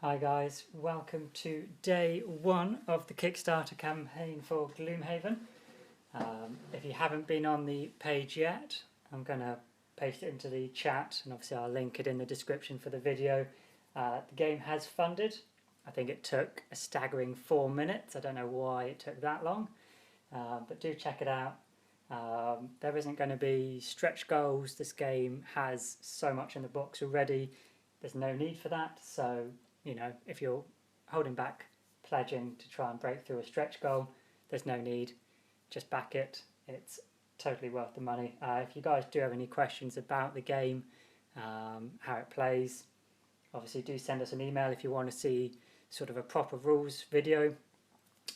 Hi guys, welcome to day one of the Kickstarter campaign for Gloomhaven. If you haven't been on the page yet, I'm going to paste it into the chat and obviously I'll link it in the description for the video. The game has funded. I think it took a staggering 4 minutes. I don't know why it took that long, but do check it out. There isn't going to be stretch goals. This game has so much in the box already. There's no need for that, so you know, if you're holding back pledging to try and break through a stretch goal, there's no need. Just back it. It's totally worth the money. If you guys do have any questions about the game, how it plays, obviously do send us an email if you want to see sort of a proper rules video.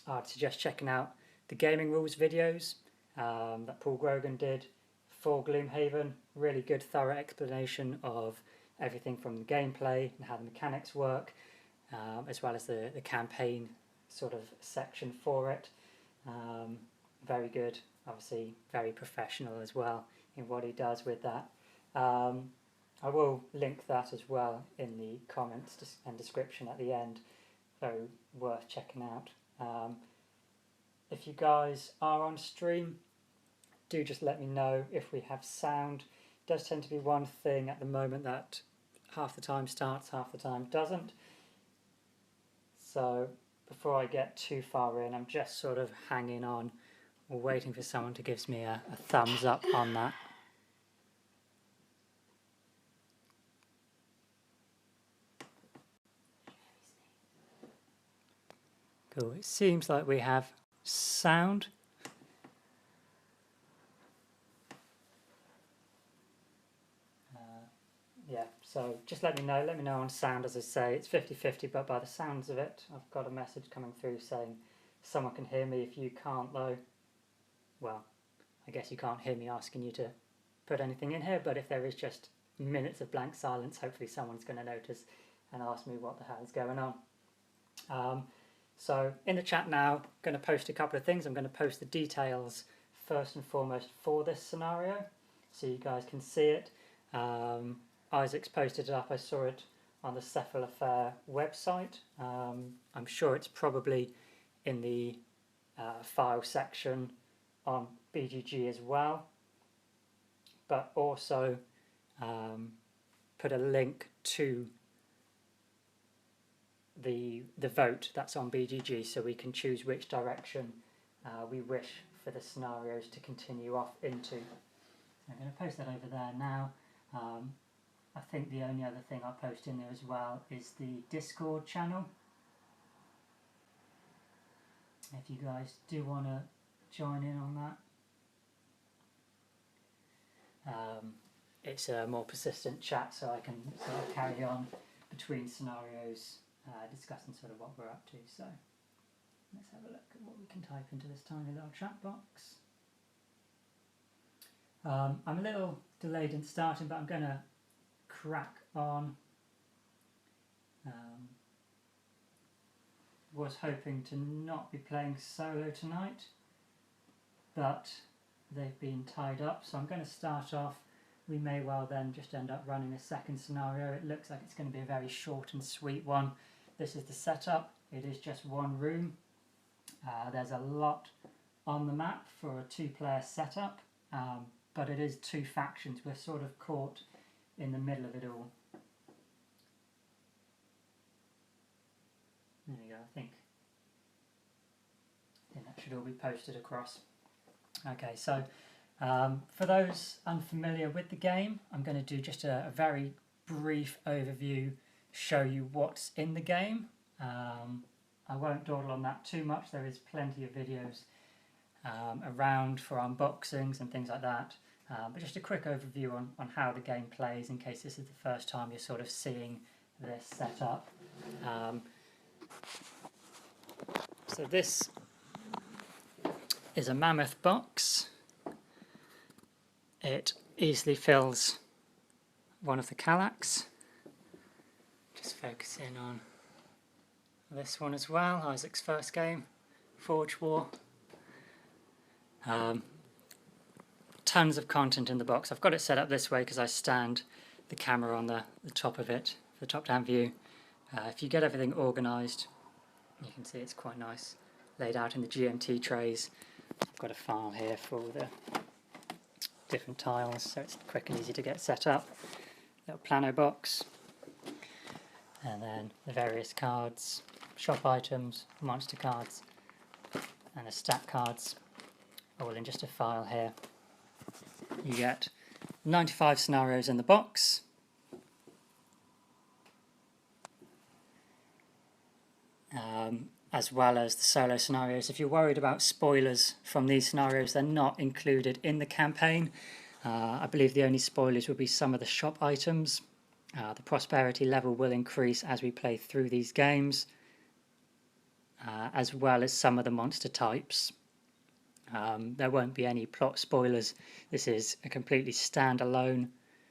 I'd suggest checking out the gaming rules videos that Paul Grogan did for Gloomhaven. Really good, thorough explanation of everything from the gameplay and how the mechanics work, as well as the campaign sort of section for it. Very good, obviously very professional as well in what he does with that. I will link that as well in the comments and description at the end. Very worth checking out. If you guys are on stream, do just let me know if we have sound. It does tend to be one thing at the moment that half the time starts, half the time doesn't. So before I get too far in, I'm just sort of hanging on or waiting for someone to give me a thumbs up on that. Cool, it seems like we have sound. Yeah, so just let me know on sound. As I say, it's 50-50, but by the sounds of it, I've got a message coming through saying someone can hear me. If you can't though, well, I guess you can't hear me asking you to put anything in here, but if there is just minutes of blank silence, hopefully someone's going to notice and ask me what the hell is going on. So in the chat now, I'm going to post a couple of things. I'm going to post the details first and foremost for this scenario, so you guys can see it. Isaac's posted it up. I saw it on the Cephalofair website. I'm sure it's probably in the file section on BGG as well, but also put a link to the vote that's on BGG, so we can choose which direction we wish for the scenarios to continue off into. I'm going to post that over there now. I think the only other thing I'll post in there as well is the Discord channel. If you guys do want to join in on that. It's a more persistent chat, so I can sort of carry on between scenarios, discussing sort of what we're up to. So let's have a look at what we can type into this tiny little chat box. I'm a little delayed in starting, but I'm going to crack on. Was hoping to not be playing solo tonight, but they've been tied up, so I'm going to start off. We may well then just end up running a second scenario. It looks like it's going to be a very short and sweet one. This is the setup. It is just one room. There's a lot on the map for a two-player setup, but it is two factions. We're sort of caught in the middle of it all. There we go, I think that should all be posted across. Okay, so for those unfamiliar with the game, I'm going to do just a very brief overview, show you what's in the game. I won't dawdle on that too much. There is plenty of videos around for unboxings and things like that. But just a quick overview on how the game plays, in case this is the first time you're sort of seeing this set up. So this is a mammoth box. It easily fills one of the Kallax. Just focus in on this one as well, Isaac's first game, Forge War. Tons of content in the box. I've got it set up this way because I stand the camera on the top of it, the top-down view. If you get everything organised, you can see it's quite nice, laid out in the GMT trays. I've got a file here for all the different tiles, so it's quick and easy to get set up. Little plano box, and then the various cards, shop items, monster cards, and the stat cards, all in just a file here. You get 95 scenarios in the box. As well as the solo scenarios. If you're worried about spoilers from these scenarios, they're not included in the campaign. I believe the only spoilers will be some of the shop items. The prosperity level will increase as we play through these games, as well as some of the monster types. There won't be any plot spoilers. This is a completely standalone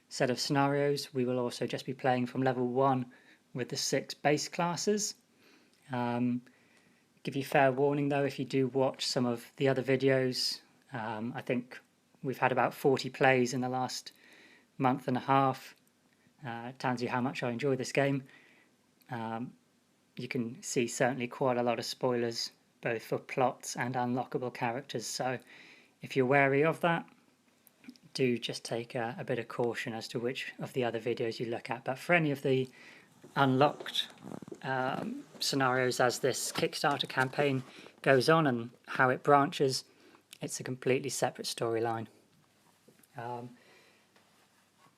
set of scenarios. We will also just be playing from level 1 with the 6 base classes. Give you fair warning though, if you do watch some of the other videos, I think we've had about 40 plays in the last month and a half. It tells you how much I enjoy this game. You can see certainly quite a lot of spoilers, both for plots and unlockable characters, so if you're wary of that, do just take a bit of caution as to which of the other videos you look at. But for any of the unlocked scenarios as this Kickstarter campaign goes on and how it branches, it's a completely separate storyline.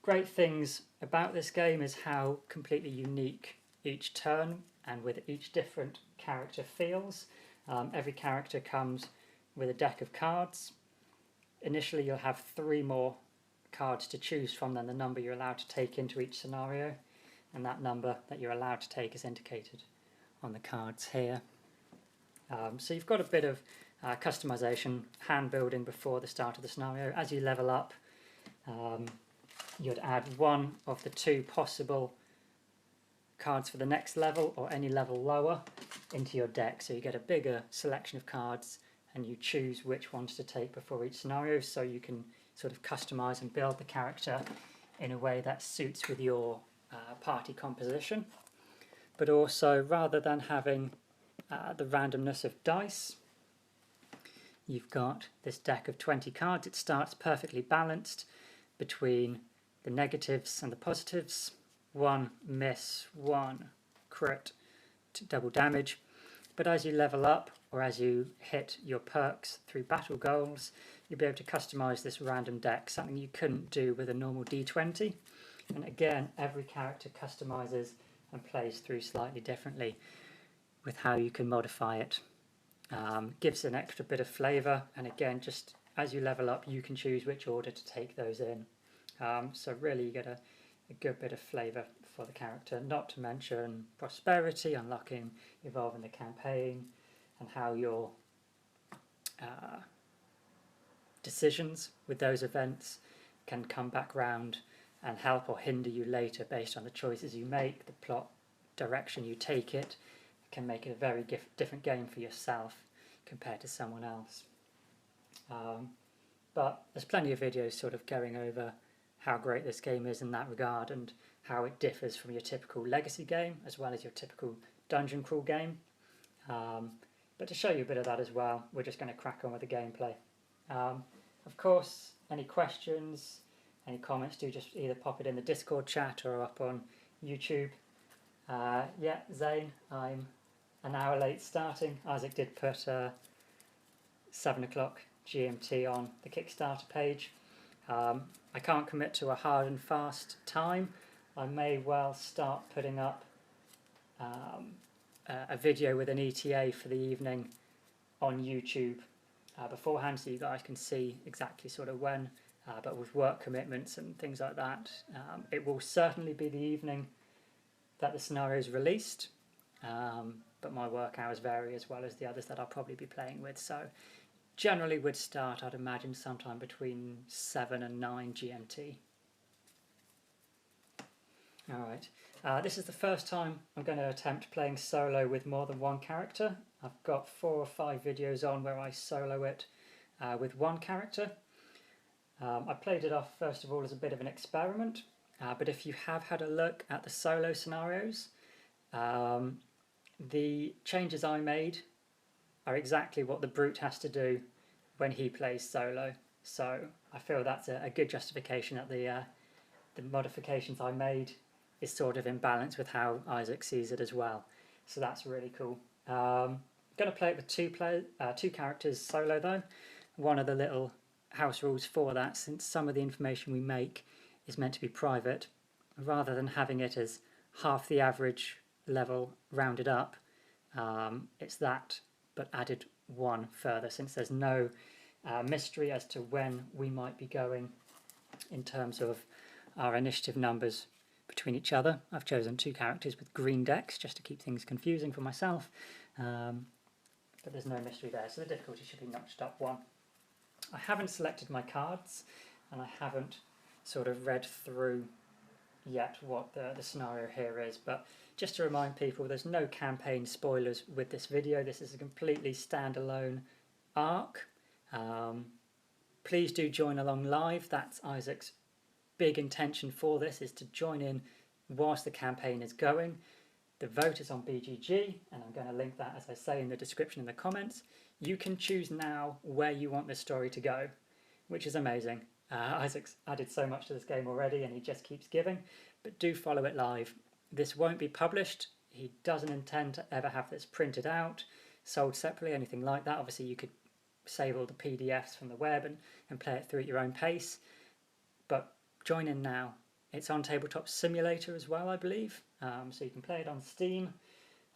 Great things about this game is how completely unique each turn and with each different character feels. Every character comes with a deck of cards. Initially you'll have 3 more cards to choose from than the number you're allowed to take into each scenario, and that number that you're allowed to take is indicated on the cards here. So you've got a bit of customization, hand building before the start of the scenario. As you level up, you'd add 1 of the 2 possible cards for the next level or any level lower into your deck, so you get a bigger selection of cards and you choose which ones to take before each scenario, so you can sort of customize and build the character in a way that suits with your party composition. But also, rather than having the randomness of dice, you've got this deck of 20 cards. It starts perfectly balanced between the negatives and the positives. 1 miss, 1 crit to double damage. But as you level up, or as you hit your perks through battle goals, you'll be able to customize this random deck, something you couldn't do with a normal d20. And again, every character customizes and plays through slightly differently with how you can modify it. Gives an extra bit of flavour, and again, just as you level up, you can choose which order to take those in. So really you get a good bit of flavour for the character, not to mention prosperity, unlocking, evolving the campaign, and how your decisions with those events can come back round and help or hinder you later based on the choices you make, the plot direction you take it. Can make it a very different game for yourself compared to someone else. But there's plenty of videos sort of going over how great this game is in that regard and how it differs from your typical legacy game as well as your typical dungeon crawl game. But to show you a bit of that as well, we're just going to crack on with the gameplay. Of course, any questions, any comments, do just either pop it in the Discord chat or up on YouTube. Yeah, Zane, I'm an hour late starting. Isaac did put 7 o'clock GMT on the Kickstarter page. I can't commit to a hard and fast time. I may well start putting up a video with an ETA for the evening on YouTube beforehand, so you guys can see exactly sort of when, but with work commitments and things like that, it will certainly be the evening that the scenario is released, but my work hours vary as well as the others that I'll probably be playing with, so generally would start, I'd imagine, sometime between 7 and 9 GMT. Alright, this is the first time I'm going to attempt playing solo with more than one character. I've got 4 or 5 videos on where I solo it with one character. I played it off first of all as a bit of an experiment, but if you have had a look at the solo scenarios, The changes I made are exactly what the Brute has to do when he plays solo. So I feel that's a good justification that the modifications I made is sort of in balance with how Isaac sees it as well. So that's really cool. Going to play it with two characters solo though. One of the little house rules for that, since some of the information we make is meant to be private, rather than having it as half the average level rounded up, it's that but added one further, since there's no mystery as to when we might be going in terms of our initiative numbers between each other. I've chosen two characters with green decks just to keep things confusing for myself, but there's no mystery there, so the difficulty should be notched up one. I haven't selected my cards, and I haven't sort of read through yet what the scenario here is, but just to remind people, there's no campaign spoilers with this video. This is a completely standalone arc. Please do join along live. That's Isaac's big intention for this, is to join in whilst the campaign is going. The vote is on BGG, and I'm going to link that, as I say, in the description in the comments. You can choose now where you want this story to go, which is amazing. Isaac's added so much to this game already, and he just keeps giving, but do follow it live. This won't be published. He doesn't intend to ever have this printed out, sold separately, anything like that. Obviously you could save all the PDFs from the web and play it through at your own pace, but join in now. It's on Tabletop Simulator as well, I believe, so you can play it on Steam.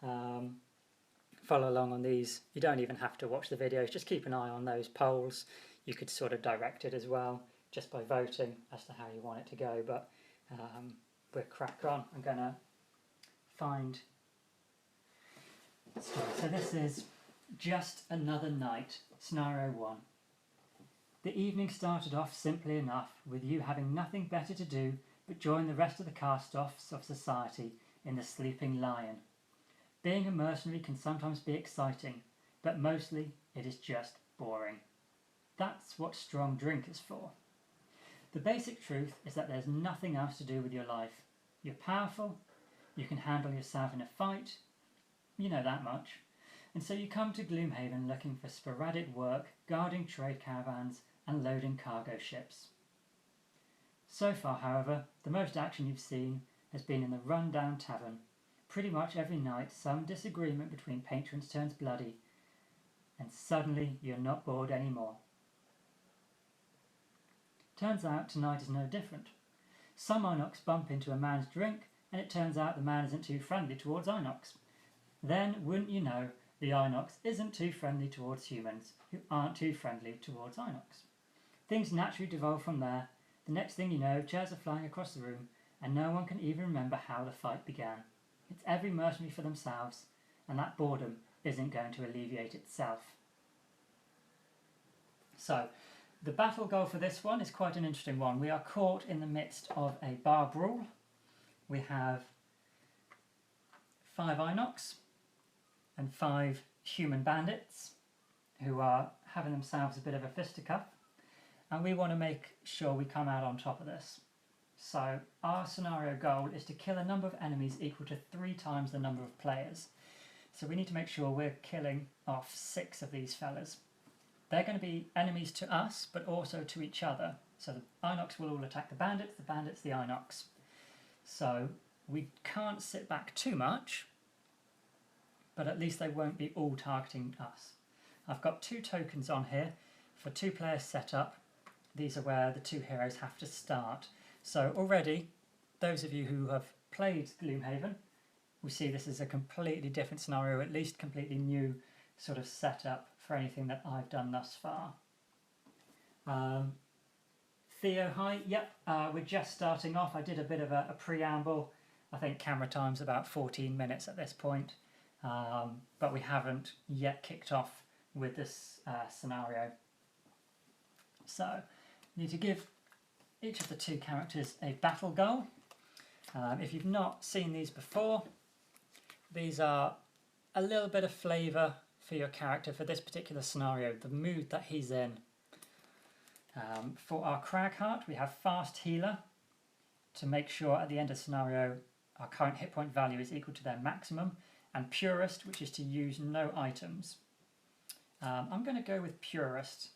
Follow along on these. You don't even have to watch the videos, just keep an eye on those polls. You could sort of direct it as well, just by voting as to how you want it to go, but we'll crack on. I'm going to find... So this is Just Another Night, Scenario 1. The evening started off simply enough, with you having nothing better to do but join the rest of the cast-offs of society in the Sleeping Lion. Being a mercenary can sometimes be exciting, but mostly it is just boring. That's what strong drink is for. The basic truth is that there's nothing else to do with your life. You're powerful, you can handle yourself in a fight, you know that much, and so you come to Gloomhaven looking for sporadic work, guarding trade caravans and loading cargo ships. So far, however, the most action you've seen has been in the run-down tavern. Pretty much every night some disagreement between patrons turns bloody, and suddenly you're not bored anymore. Turns out tonight is no different. Some Inox bump into a man's drink, and it turns out the man isn't too friendly towards Inox. Then, wouldn't you know, the Inox isn't too friendly towards humans, who aren't too friendly towards Inox. Things naturally devolve from there. The next thing you know, chairs are flying across the room, and no one can even remember how the fight began. It's every mercenary for themselves, and that boredom isn't going to alleviate itself. So, the battle goal for this one is quite an interesting one. We are caught in the midst of a bar brawl. We have 5 Inox and 5 human bandits who are having themselves a bit of a fisticuff, and we want to make sure we come out on top of this. So our scenario goal is to kill a number of enemies equal to 3 times the number of players. So we need to make sure we're killing off 6 of these fellas. They're going to be enemies to us, but also to each other. So the Inox will all attack the bandits the Inox. So we can't sit back too much, but at least they won't be all targeting us. I've got 2 tokens on here for 2-player setup. These are where the 2 heroes have to start. So already, those of you who have played Gloomhaven, we see this is a completely different scenario, at least completely new sort of setup for anything that I've done thus far. Theo, hi. Yep, we're just starting off. I did a bit of a preamble. I think camera time's about 14 minutes at this point, but we haven't yet kicked off with this scenario. So, you need to give each of the 2 characters a battle goal. If you've not seen these before, these are a little bit of flavour for your character for this particular scenario, the mood that he's in. For our Cragheart, we have Fast Healer to make sure at the end of the scenario our current hit point value is equal to their maximum, and Purist, which is to use no items. I'm going to go with Purist.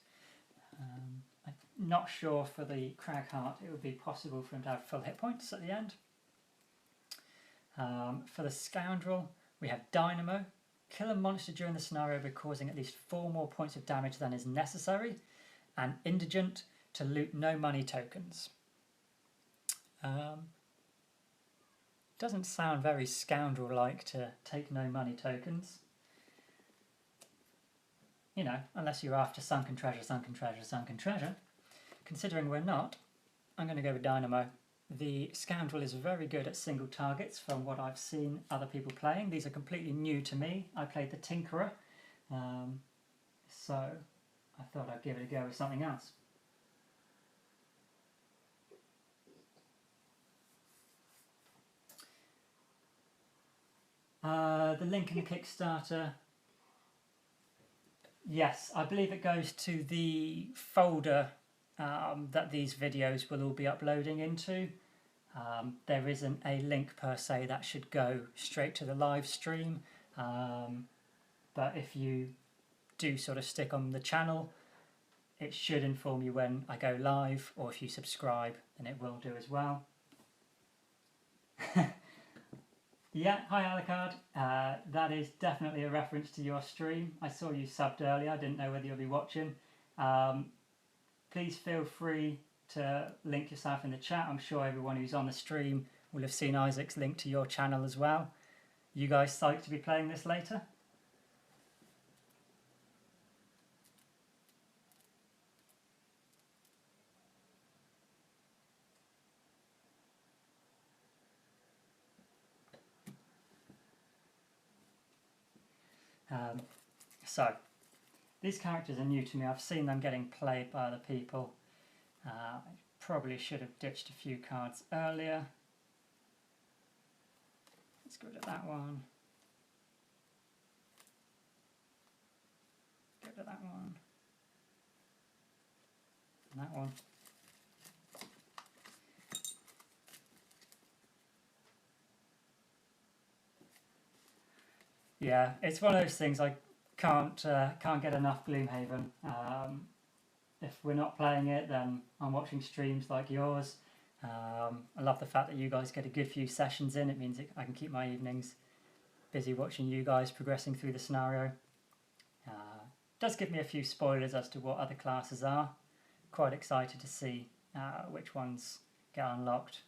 I'm not sure for the Cragheart it would be possible for him to have full hit points at the end. For the Scoundrel, we have Dynamo. Kill a monster during the scenario by causing at least 4 more points of damage than is necessary. And Indigent, to loot no money tokens. Doesn't sound very Scoundrel-like to take no money tokens. You know, unless you're after sunken treasure, sunken treasure, sunken treasure. Considering we're not, I'm going to go with Dynamo. The Scoundrel is very good at single targets from what I've seen other people playing. These are completely new to me. I played the Tinkerer, so I thought I'd give it a go with something else. The link in the Kickstarter, yes, I believe it goes to the folder that these videos will all be uploading into. There isn't a link per se that should go straight to the live stream, but if you do sort of stick on the channel, it should inform you when I go live, or if you subscribe, then it will do as well. Yeah, hi Alucard. That is definitely a reference to your stream. I saw you subbed earlier, I didn't know whether you'll be watching. Please feel free to link yourself in the chat. I'm sure everyone who's on the stream will have seen Isaac's link to your channel as well. You guys psyched to be playing this later? So, these characters are new to me. I've seen them getting played by other people. I probably should have ditched a few cards earlier. Let's get rid of that one. Get rid of that one. And that one. Yeah, it's one of those things I can't get enough Gloomhaven. If we're not playing it, then I'm watching streams like yours. I love the fact that you guys get a good few sessions in. It means I can keep my evenings busy watching you guys progressing through the scenario. Does give me a few spoilers as to what other classes are. Quite excited to see which ones get unlocked,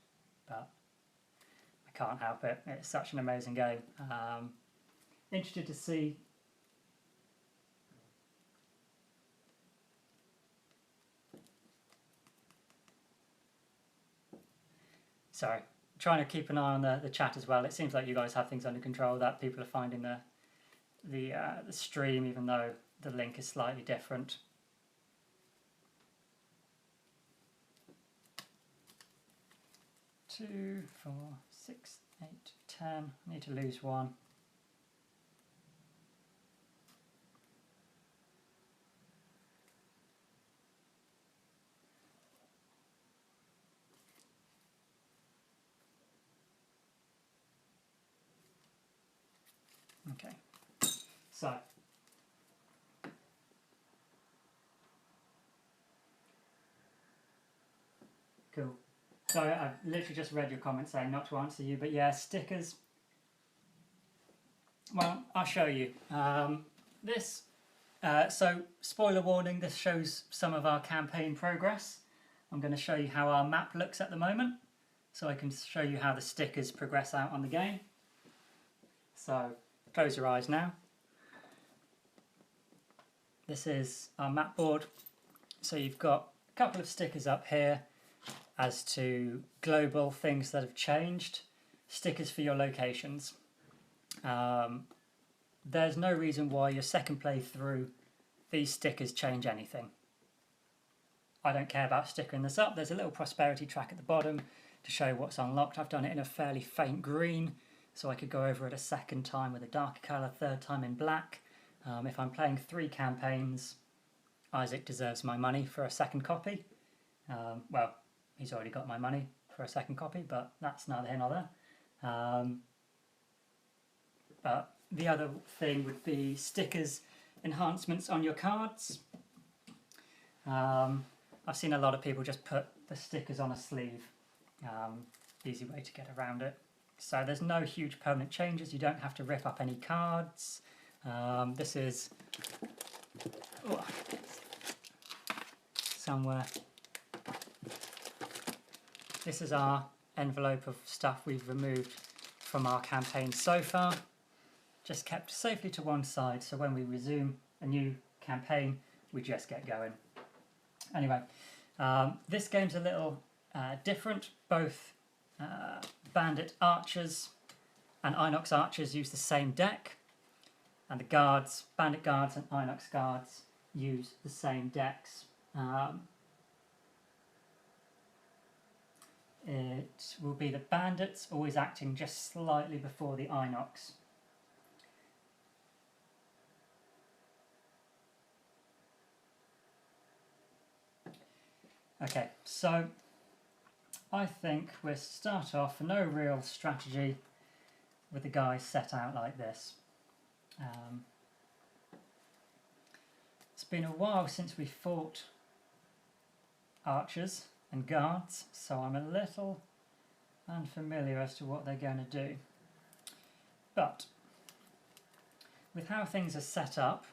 but I can't help it. It's such an amazing game. Interested to see. Sorry, trying to keep an eye on the chat as well. It seems like you guys have things under control, that people are finding the stream, even though the link is slightly different. Two, 4, 6, 8, 10. I need to lose one. Okay, so cool. So I've literally just read your comment saying not to answer you, but yeah, stickers. Well, I'll show you. So spoiler warning, this shows some of our campaign progress. I'm going to show you how our map looks at the moment, so I can show you how the stickers progress out on the game. So close your eyes now. This is our map board. So you've got a couple of stickers up here as to global things that have changed, stickers for your locations. There's no reason why your second playthrough these stickers change anything. I don't care about stickering this up. There's a little prosperity track at the bottom to show what's unlocked. I've done it in a fairly faint green, so I could go over it a second time with a darker colour, third time in black. If I'm playing 3 campaigns, Isaac deserves my money for a second copy. Well, he's already got my money for a second copy, but that's neither here nor there. But the other thing would be stickers enhancements on your cards. I've seen a lot of people just put the stickers on a sleeve. Easy way to get around it. So there's no huge permanent changes. You don't have to rip up any cards. This is somewhere. This is our envelope of stuff we've removed from our campaign so far. Just kept safely to one side, so when we resume a new campaign, we just get going. Anyway, this game's a little different. Both bandit archers and Inox archers use the same deck, and the guards, bandit guards and Inox guards, use the same decks. It will be the bandits always acting just slightly before the Inox. Okay, so I think we'll start off no real strategy with the guys set out like this. It's been a while since we fought archers and guards, so I'm a little unfamiliar as to what they're going to do. But with how things are set up,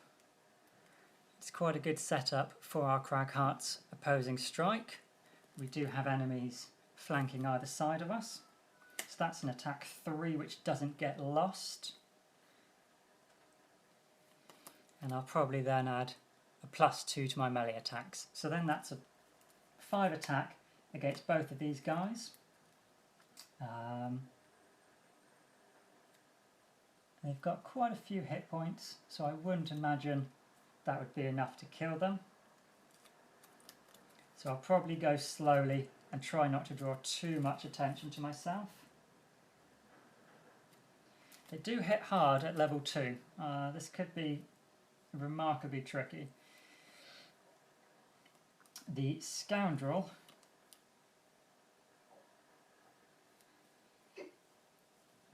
it's quite a good setup for our Cragheart's opposing strike. We do have enemies flanking either side of us. So that's an attack 3 which doesn't get lost. And I'll probably then add a +2 to my melee attacks. So then that's a 5 attack against both of these guys. They've got quite a few hit points, so I wouldn't imagine that would be enough to kill them. So I'll probably go slowly and try not to draw too much attention to myself. They do hit hard at level 2. This could be remarkably tricky. The scoundrel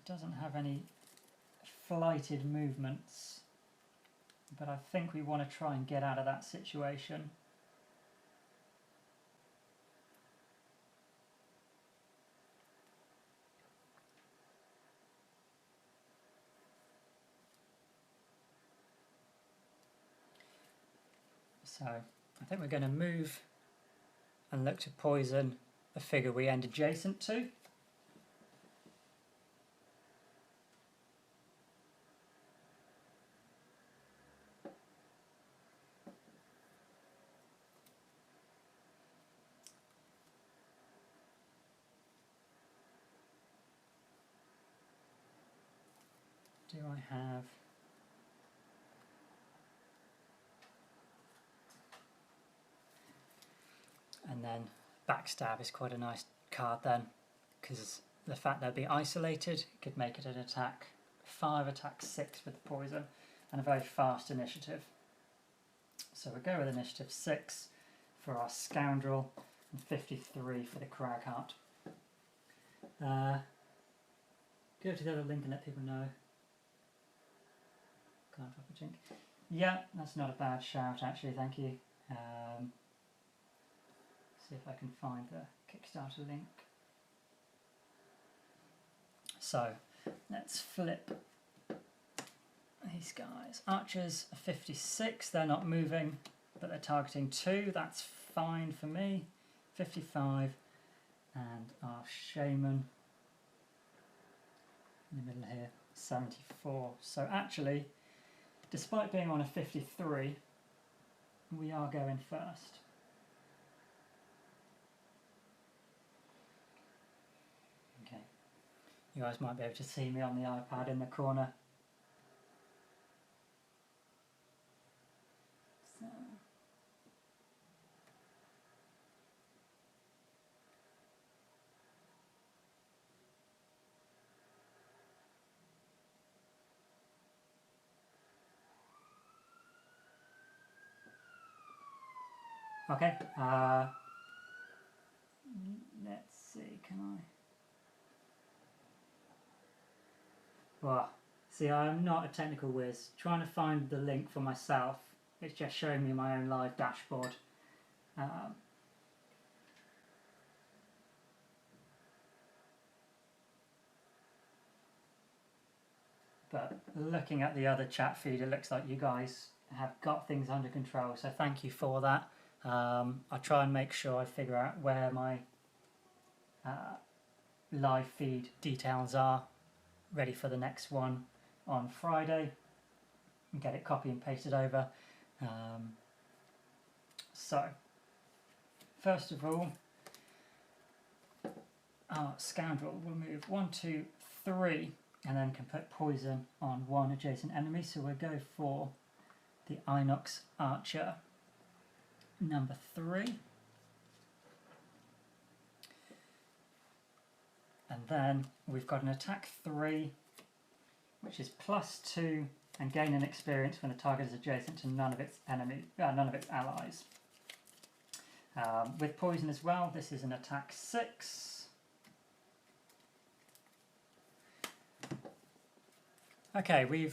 doesn't have any flighted movements, but I think we want to try and get out of that situation. So I think we're going to move and look to poison the figure we end adjacent to. Do I have... And then backstab is quite a nice card then, because the fact they'll be isolated could make it an attack 5, attack 6 with the poison, and a very fast initiative. So we'll go with initiative 6 for our scoundrel and 53 for the Cragheart. Go to the other link and let people know. Can't drop a chink. Yeah, that's not a bad shout actually, thank you. See if I can find the Kickstarter link. So let's flip these guys. Archers are 56, they're not moving, but they're targeting 2, that's fine for me. 55, and our shaman in the middle here, 74. So actually, despite being on a 53, we are going first. Okay, you guys might be able to see me on the iPad in the corner. So. Okay, let's see, can I? Well, see, I'm not a technical whiz. Trying to find the link for myself, it's just showing me my own live dashboard. But looking at the other chat feed, it looks like you guys have got things under control, so thank you for that. I'll try and make sure I figure out where my live feed details are, ready for the next one on Friday, and get it copy and pasted over. So, first of all, our scoundrel will move 1, 2, 3, and then can put poison on one adjacent enemy. So we'll go for the Inox Archer number 3. And then we've got an attack 3, which is +2 and gain an experience when the target is adjacent to none of its allies. With poison as well, this is an attack 6. Okay, we've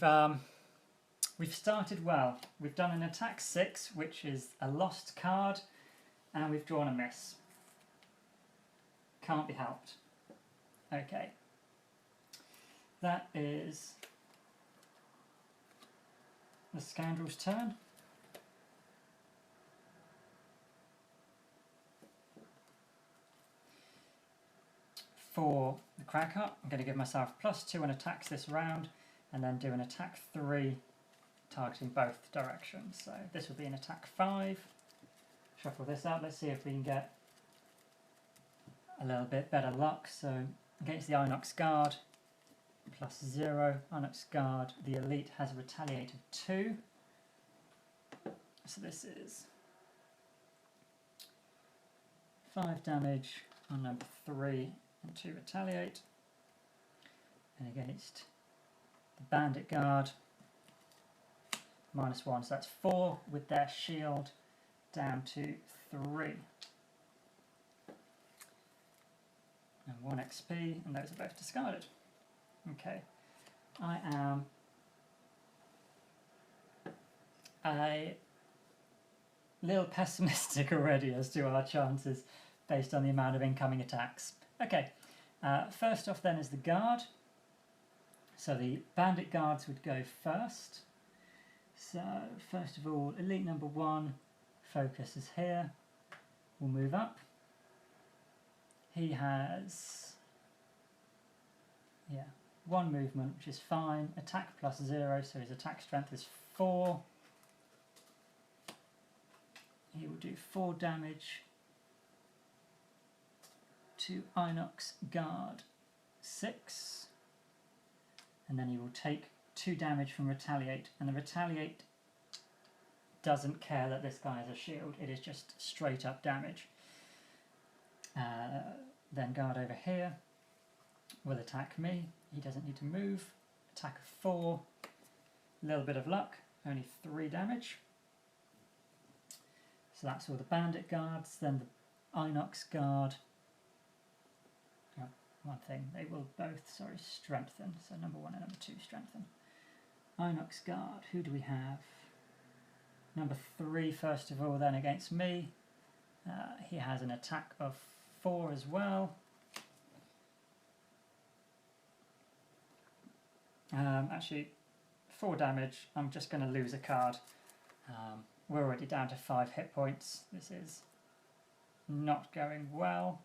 started well. We've done an attack 6, which is a lost card, and we've drawn a miss. Can't be helped. Okay. That is the scoundrel's turn. For the cracker, I'm going to give myself +2 on attacks this round, and then do an attack 3 targeting both directions. So this will be an attack 5. Shuffle this up, let's see if we can get a little bit better luck. So against the Inox Guard, +0. Inox Guard, the elite, has a retaliate of 2. So this is 5 damage on number 3 and 2 retaliate. And against the Bandit Guard, -1, so that's 4 with their shield down to 3. And 1 XP, and those are both discarded. Okay, I am a little pessimistic already as to our chances based on the amount of incoming attacks. Okay, first off then is the guard. So the bandit guards would go first. So first of all, elite number 1 focus is here. We'll move up. He has 1 movement, which is fine. Attack +0, so his attack strength is 4. He will do 4 damage to Inox Guard 6. And then he will take 2 damage from retaliate. And the retaliate doesn't care that this guy has a shield. It is just straight up damage. Then guard over here will attack me. He doesn't need to move. Attack of 4. A little bit of luck. Only 3 damage. So that's all the bandit guards. Then the Inox Guard. Oh, one thing. They will both, strengthen. So number 1 and number 2 strengthen. Inox Guard. Who do we have? Number 3 first of all, then against me. He has an attack of 4 as well. Actually, 4 damage. I'm just going to lose a card. We're already down to 5 hit points. This is not going well.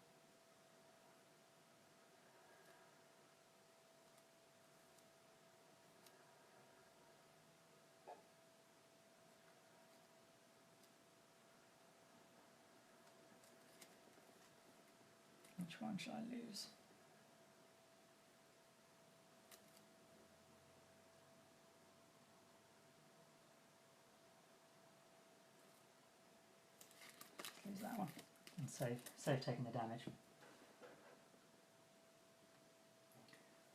Which one shall I lose? Lose that one and save taking the damage.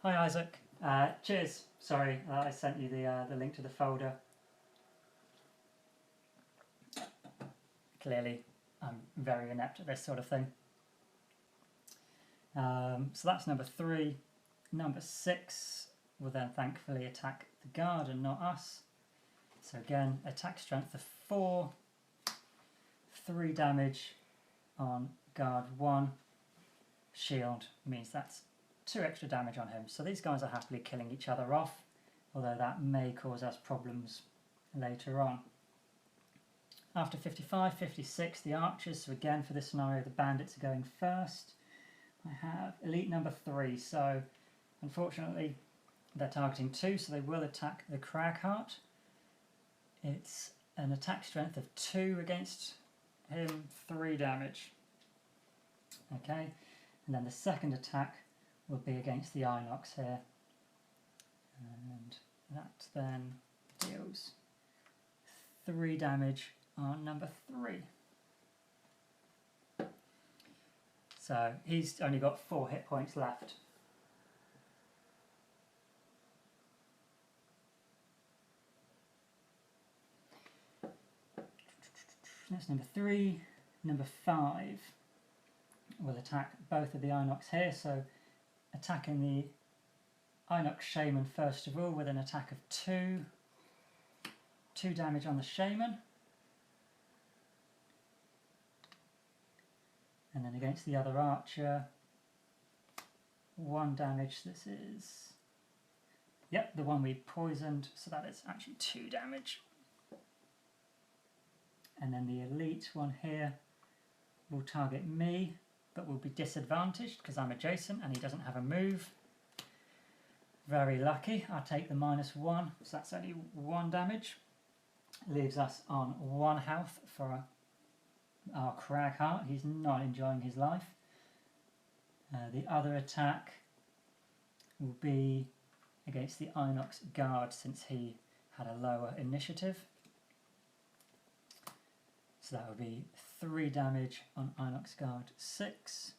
Hi Isaac, cheers. Sorry, I sent you the link to the folder. Clearly, I'm very inept at this sort of thing. So that's number 3. Number 6 will then thankfully attack the guard and not us. So again, attack strength of 4, 3 damage on guard 1. Shield means that's 2 extra damage on him. So these guys are happily killing each other off, although that may cause us problems later on. After 55, 56, the archers. So again, for this scenario, the bandits are going first. I have elite number 3, so unfortunately they're targeting 2, so they will attack the Cragheart. It's an attack strength of 2 against him, 3 damage. Okay, and then the second attack will be against the Inox here, and that then deals 3 damage on number 3. So he's only got 4 hit points left. That's number 3. Number 5 will attack both of the Inox here, so attacking the Inox Shaman first of all with an attack of 2. 2 damage on the Shaman. And then against the other archer, 1 damage. This is, yep, the one we poisoned, so that is actually 2 damage. And then the elite one here will target me, but will be disadvantaged because I'm adjacent and he doesn't have a move. Very lucky. I'll take the -1, so that's only 1 damage. Leaves us on 1 health for our Cragheart. He's not enjoying his life. The other attack will be against the Inox Guard since he had a lower initiative. So that would be 3 damage on Inox Guard 6.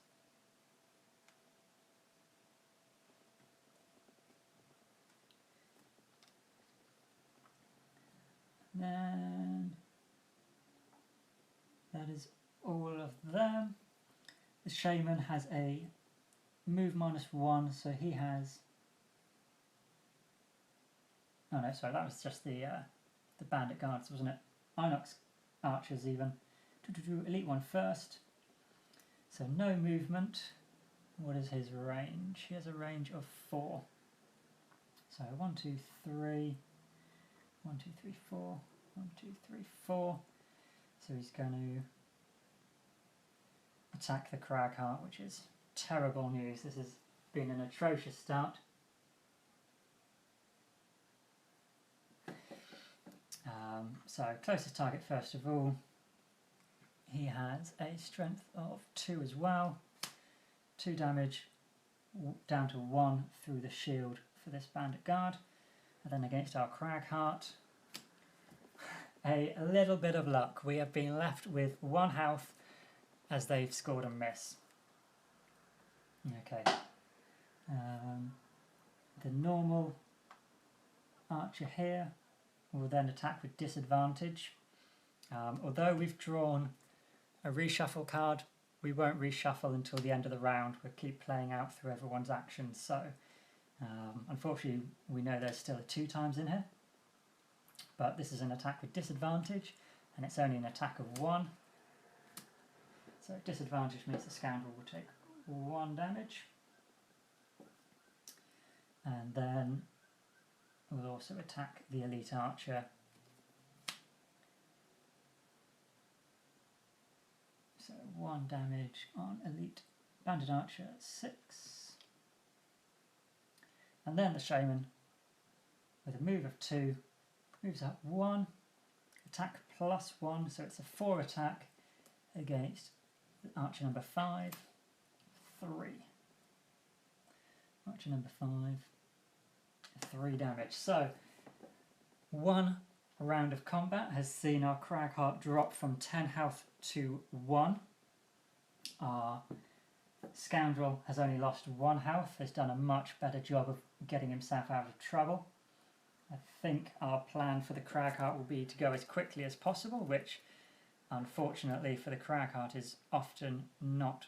Then that is all of them. The Shaman has a move -1, so he has. Oh no, sorry, that was just the bandit guards, wasn't it? Inox archers even. Elite one first. So no movement. What is his range? He has a range of 4. So 1, 2, 3. 1, 2, 3, 4. 1, 2, 3, 4. So he's going to attack the Cragheart, which is terrible news. This has been an atrocious start. So closest target first of all. He has a strength of 2 as well. 2 damage down to 1 through the shield for this bandit guard. And then against our Cragheart, a little bit of luck. We have been left with 1 health as they've scored a miss. Okay. The normal archer here will then attack with disadvantage. Although we've drawn a reshuffle card, we won't reshuffle until the end of the round. We'll keep playing out through everyone's actions. So unfortunately, we know there's still a 2 times in here. But this is an attack with disadvantage, and it's only an attack of 1. So disadvantage means the scoundrel will take 1 damage. And then we'll also attack the elite archer. So 1 damage on elite bandit archer 6. And then the shaman, with a move of 2, moves up 1, attack +1, so it's a 4 attack against archer number 5, 3. Archer number 5, 3 damage. So, 1 round of combat has seen our Cragheart drop from 10 health to 1. Our scoundrel has only lost 1 health, has done a much better job of getting himself out of trouble. I think our plan for the Cragheart will be to go as quickly as possible, which unfortunately for the Cragheart is often not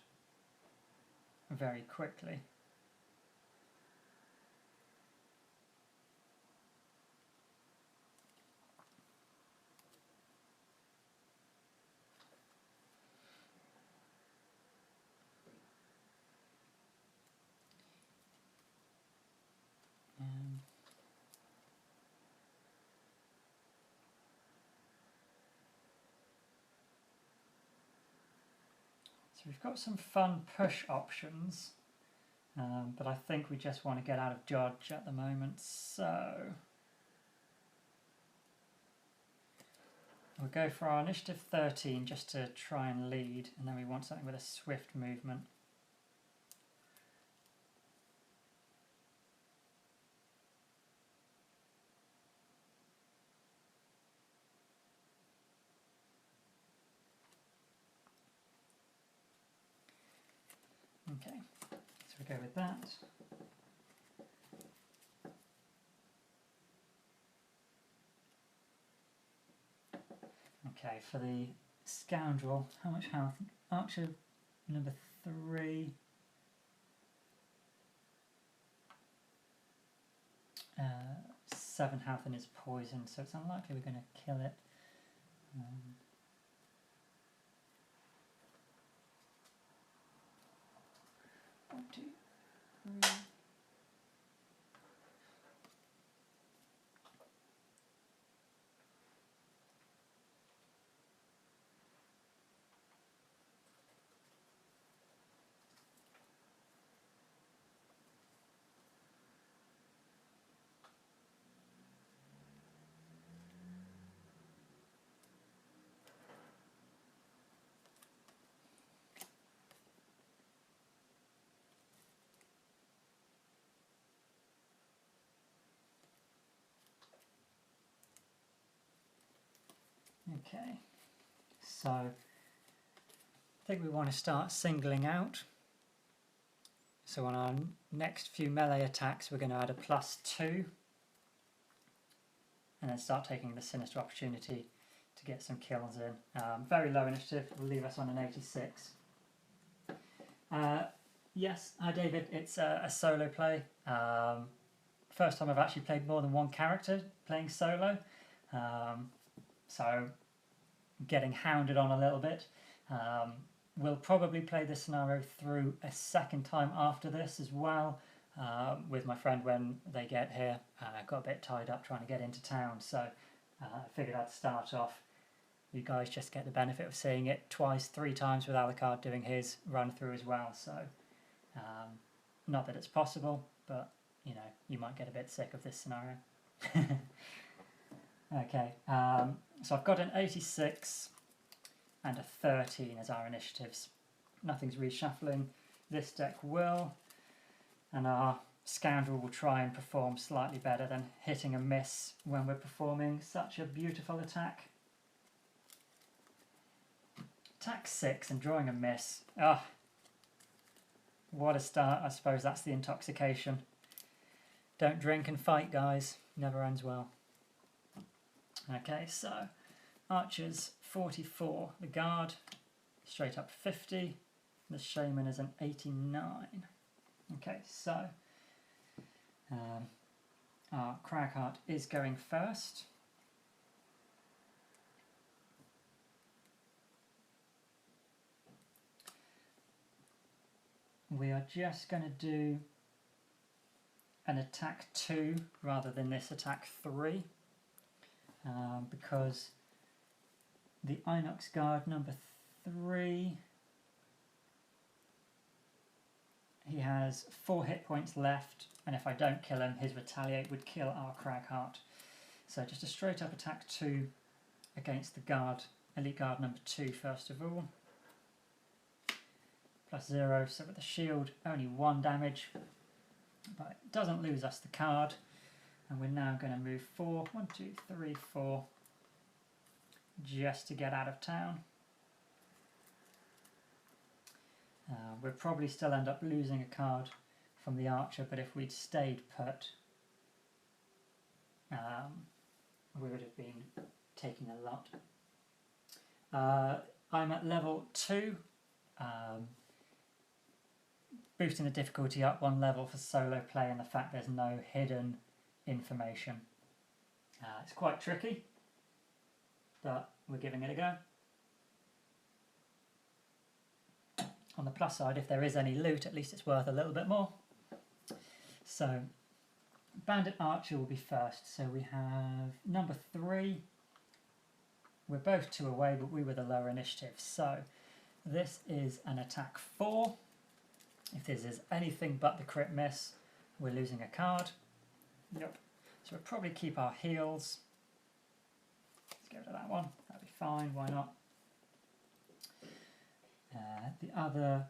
very quickly. we've got some fun push options, but I think we just want to get out of dodge at the moment, so we'll go for our initiative 13 just to try and lead, and then we want something with a swift movement. Okay, so we go with that. Okay, for the scoundrel, how much health? Archer number 3. 7 health and is poisoned, so it's unlikely we're going to kill it. 1, 2, 3. Okay, so I think we want to start singling out. So on our next few melee attacks we're going to add a +2 and then start taking the sinister opportunity to get some kills in. Very low initiative will leave us on an 86. Yes, hi David, it's a solo play. First time I've actually played more than one character playing solo. So getting hounded on a little bit. We'll probably play this scenario through a second time after this as well, with my friend when they get here. I got a bit tied up trying to get into town, so I figured I'd start off. You guys just get the benefit of seeing it twice, 3 times with Alucard doing his run through as well, so not that it's possible, but you know, you might get a bit sick of this scenario. Okay, so I've got an 86 and a 13 as our initiatives. Nothing's reshuffling. This deck will, and our scoundrel will try and perform slightly better than hitting a miss when we're performing such a beautiful attack. Attack 6 and drawing a miss. Ah, what a start. I suppose that's the intoxication. Don't drink and fight, guys. Never ends well. Okay, so archers 44, the guard straight up 50, the shaman is an 89. Okay, so our Cragheart is going first. We are just going to do an attack 2 rather than this attack 3. Because the Inox Guard number 3, he has 4 hit points left, and if I don't kill him, his retaliate would kill our Cragheart. So just a straight up attack 2 against the guard, Elite Guard number 2 first of all. +0, so with the shield only 1 damage, but it doesn't lose us the card. And we're now going to move 4, 1, 2, 3, 4, just to get out of town. We'll probably still end up losing a card from the archer, but if we'd stayed put, we would have been taking a lot. I'm at level 2, boosting the difficulty up 1 level for solo play, and the fact there's no hidden information. It's quite tricky, but we're giving it a go. On the plus side, if there is any loot, at least it's worth a little bit more. So Bandit Archer will be first. So we have number 3. We're both 2 away, but we were the lower initiative. So this is an attack 4. If this is anything but the crit miss, we're losing a card. Yep. So we'll probably keep our heals. Let's get rid of that one. That'll be fine. Why not? The other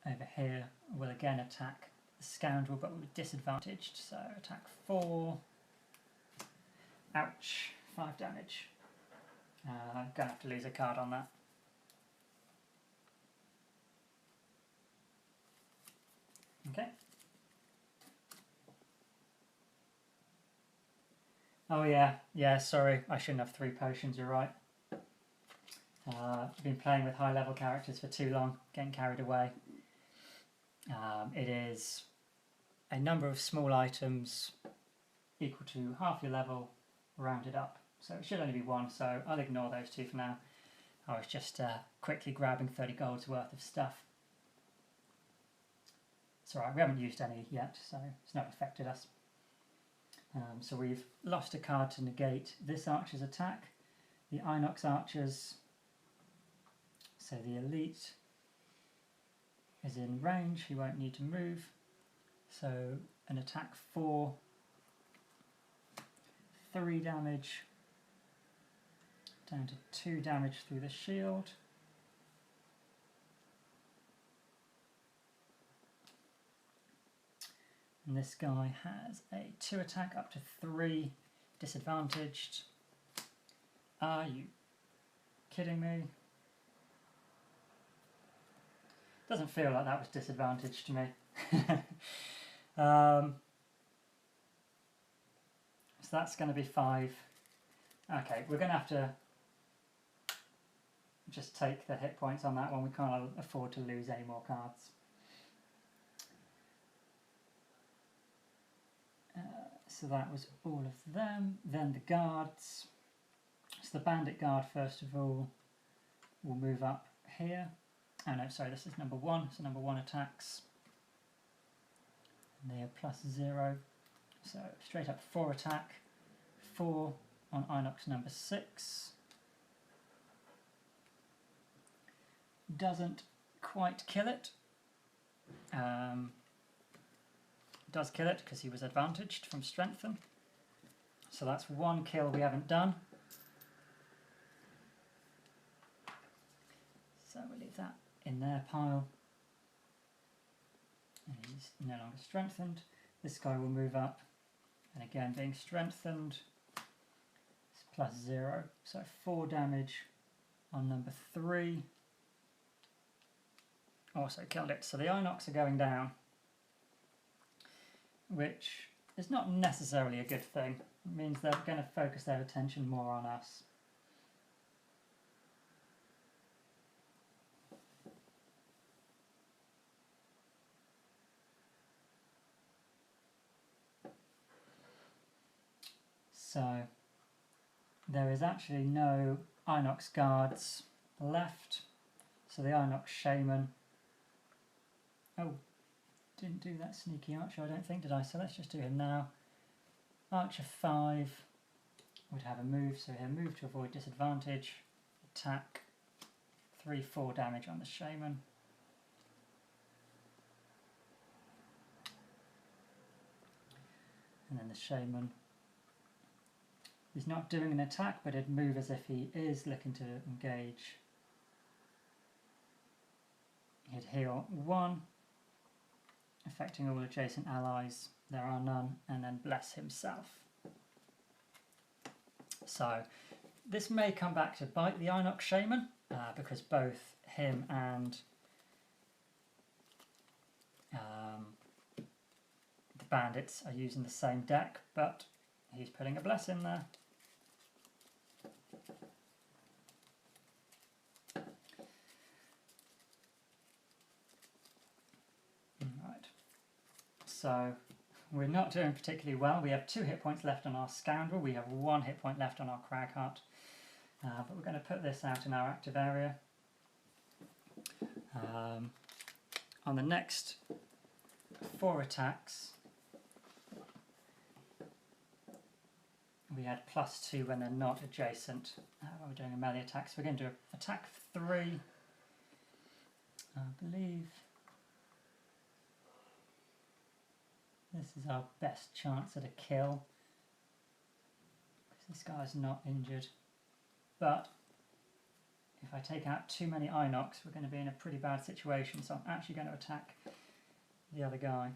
over here will again attack the scoundrel, but we're disadvantaged. So attack 4. Ouch. 5 damage. I'm going to have to lose a card on that. Okay. Oh yeah, sorry, I shouldn't have 3 potions, you're right. I've been playing with high level characters for too long, getting carried away. It is a number of small items equal to half your level rounded up. So it should only be 1, so I'll ignore those 2 for now. I was just quickly grabbing 30 gold's worth of stuff. It's alright, we haven't used any yet, so it's not affected us. So we've lost a card to negate this archer's attack. The Inox archers, so the elite is in range, he won't need to move. So an attack 4, 3 damage, down to 2 damage through the shield. And this guy has a 2 attack up to 3, disadvantaged. Are you kidding me? Doesn't feel like that was disadvantaged to me. So that's going to be 5. Okay, we're going to have to just take the hit points on that one. We can't afford to lose any more cards. So that was all of them. Then the guards. So the bandit guard, first of all, will move up here. Oh no, sorry, this is number 1. So number 1 attacks. And they are +0. So straight up 4 attack. 4 on Inox number 6. Doesn't quite kill it. Does kill it because he was advantaged from strengthen. So that's 1 kill we haven't done. So we'll leave that in their pile. And he's no longer strengthened. This guy will move up, and again being strengthened, it's +0. So 4 damage on number 3. Also killed it. So the Inox are going down, which is not necessarily a good thing. It means they're going to focus their attention more on us. So there is actually no Inox guards left. So the Inox shaman, oh, didn't do that sneaky archer, I don't think, did I? So let's just do him now. Archer 5 would have a move, so he'll move to avoid disadvantage. Attack 3, 4 damage on the shaman. And then the shaman is not doing an attack, but it'd move as if he is looking to engage. He'd heal 1. Affecting all adjacent allies, there are none, and then bless himself. So this may come back to bite the Inox Shaman, because both him and the bandits are using the same deck, but he's putting a bless in there. So we're not doing particularly well. We have 2 hit points left on our Scoundrel. We have 1 hit point left on our Cragheart. But we're going to put this out in our active area. On the next 4 attacks, we had +2 when they're not adjacent. When we're doing a melee attack, so we're going to do an attack 3. I believe this is our best chance at a kill, because this guy's not injured. But if I take out too many Inox, we're going to be in a pretty bad situation, so I'm actually going to attack the other guy.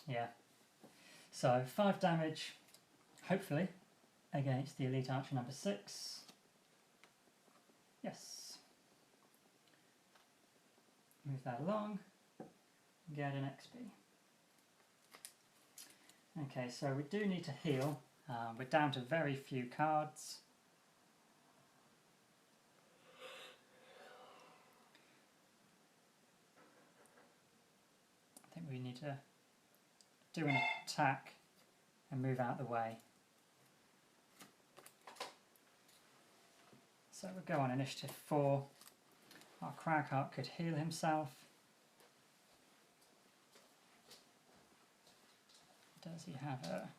Yeah. So 5 damage, hopefully, against the elite archer number 6. Yes. Move that along. Get an XP. Okay, so we do need to heal. We're down to very few cards. I think we need to do an attack and move out of the way. So we'll go on initiative 4. Our Cragheart could heal himself. Does he have a...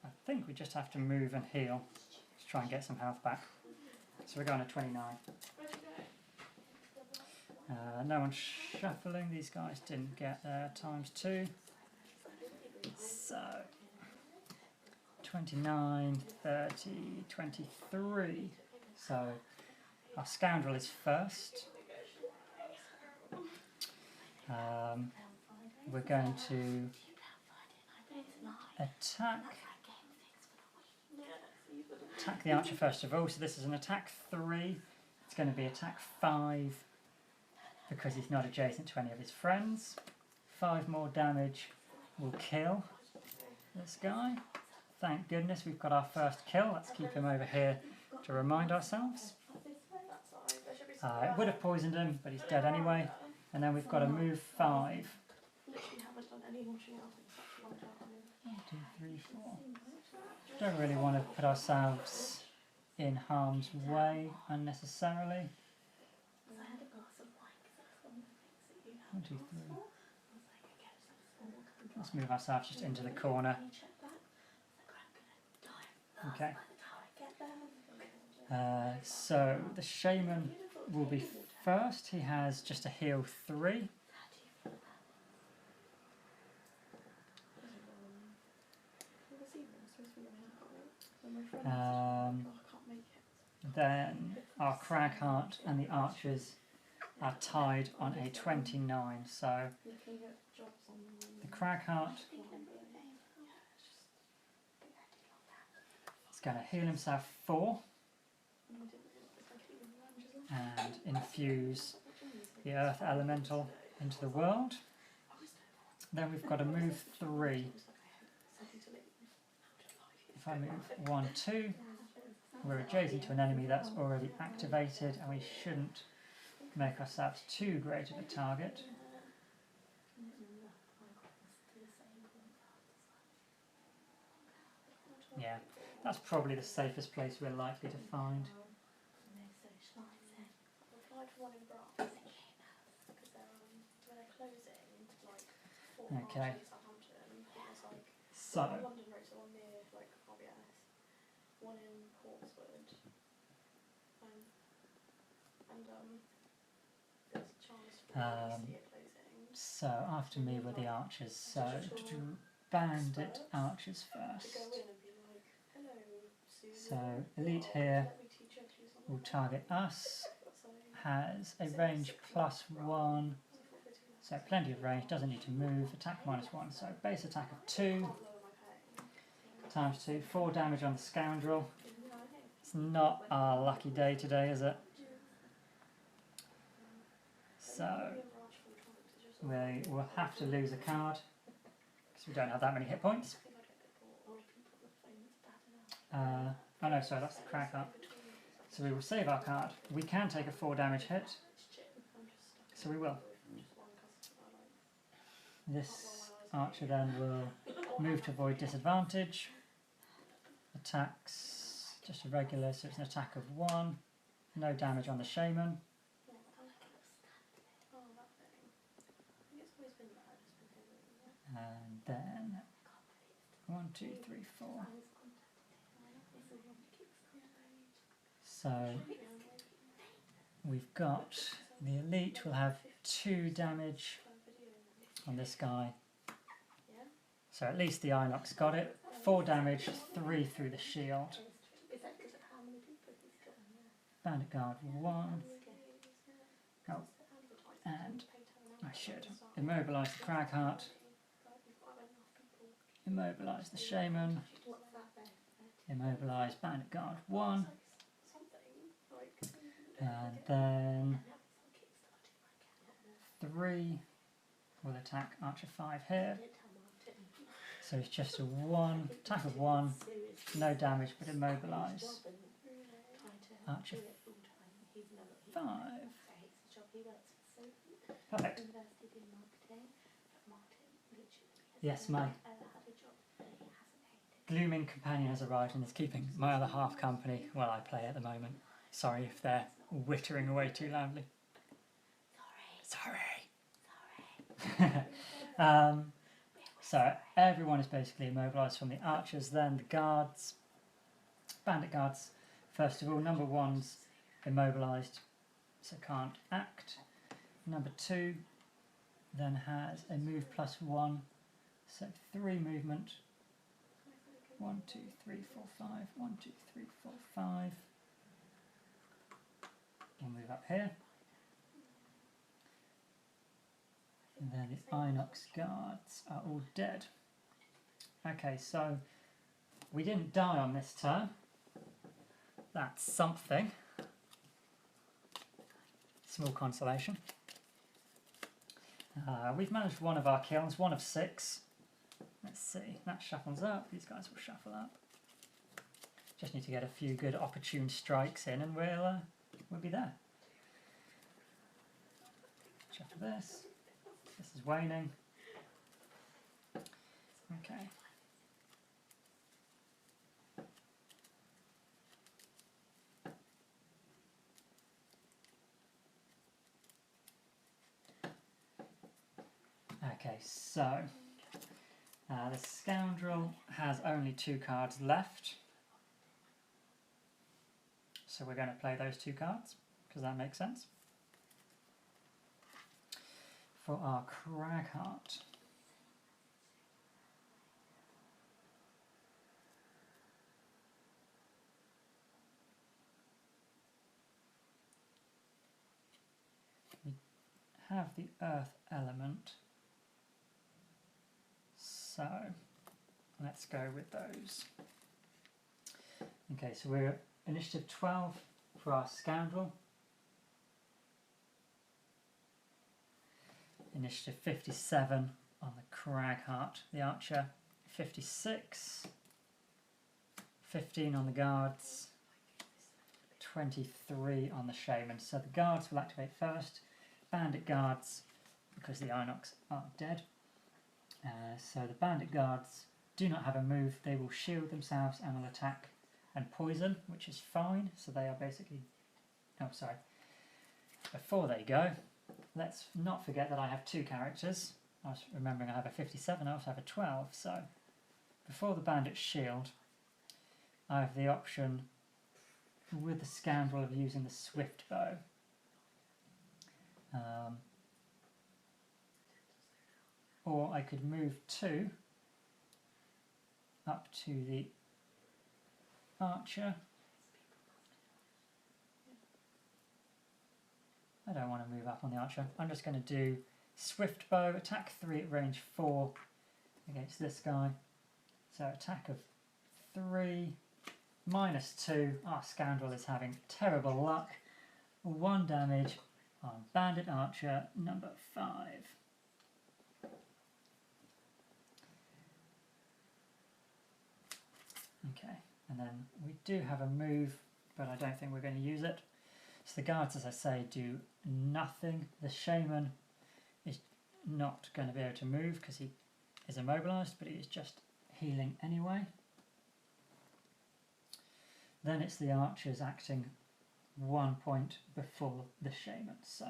I think we just have to move and heal to try and get some health back. So we're going to 29. No one's shuffling. These guys didn't get their ×2. So 29, 30, 23. So our scoundrel is first. We're going to attack the archer first of all. So this is an attack 3. It's going to be attack 5 because he's not adjacent to any of his friends. 5 more damage will kill this guy. Thank goodness we've got our first kill. Let's keep him over here to remind ourselves. It would have poisoned him, but he's dead anyway. And then we've got to move 5. 1, 2, 3, 4. Don't really want to put ourselves in harm's way unnecessarily. 1, 2, 3. Let's move ourselves just into the corner. Okay. So the shaman will be first. He has just a heal 3. Then our Cragheart and the archers are tied on a 29. So the Cragheart is going to heal himself 4 and infuse the earth elemental into the world. Then we've got to move 3. If I move 1, 2, we're adjacent to an enemy that's already activated, and we shouldn't make ourselves too great of a target. Yeah, that's probably the safest place we're likely to find. Okay. So so after me were the archers. So bandit archers first. So elite here will target us. Has a range +1. So plenty of range, doesn't need to move, attack -1, so base attack of 2, ×2, 4 damage on the scoundrel. It's not our lucky day today, is it? So we will have to lose a card, because we don't have that many hit points. Oh no, sorry, that's the Cragheart. So we will save our card. We can take a 4 damage hit, so we will. This archer then will move to avoid disadvantage. Attacks just a regular, so it's an attack of 1. No damage on the shaman. And then 1, 2, 3, 4. So we've got the elite will have 2 damage on this guy. So at least the Inox got it. 4 damage, 3 through the shield. Bandit Guard 1. Oh, and I should immobilise the Cragheart. Immobilise the Shaman. Immobilise Bandit Guard 1. And then 3 will attack Archer 5 here. So it's just a 1, attack of 1, no damage but immobilise. Archer 5. Perfect. Yes, my glooming companion has arrived and is keeping my other half company while I play at the moment. Sorry if they're whittering away too loudly. Sorry. So everyone is basically immobilised from the archers, then the guards, bandit guards. First of all, number 1's immobilised, so can't act. Number 2 then has a move +1, so 3 movement. 1, 2, 3, 4, 5. 1, 2, 3, 4, 5. We'll move up here. And then the Inox guards are all dead. Okay, so we didn't die on this turn. That's something. Small consolation. We've managed one of our kills, 1 of 6. Let's see, that shuffles up, these guys will shuffle up. Just need to get a few good opportune strikes in and we'll be there. Shuffle this. This is waning. Okay. Okay, so the scoundrel has only 2 cards left. So we're going to play those 2 cards, because that makes sense. For our Cragheart. We have the earth element. So let's go with those. Okay, so we're initiative 12 for our scoundrel. Initiative 57 on the Cragheart, the archer. 56. 15 on the guards. 23 on the shaman. So the guards will activate first. Bandit guards, because the Inox are dead. So the bandit guards do not have a move. They will shield themselves and will attack and poison, which is fine. So they are basically... Oh, sorry. Before they go, let's not forget that I have 2 characters. I was remembering I have a 57, I also have a 12. So before the bandit's shield, I have the option with the scoundrel of using the swift bow. Or I could move 2 up to the archer. I don't want to move up on the archer. I'm just going to do swift bow, attack 3 at range 4 against this guy. So attack of 3, -2. Our scoundrel is having terrible luck. 1 damage on bandit archer number 5. Okay, and then we do have a move but I don't think we're going to use it. So the guards, as I say, do nothing. The shaman is not going to be able to move because he is immobilised, but he is just healing anyway. Then it's the archers acting 1 point before the shaman. So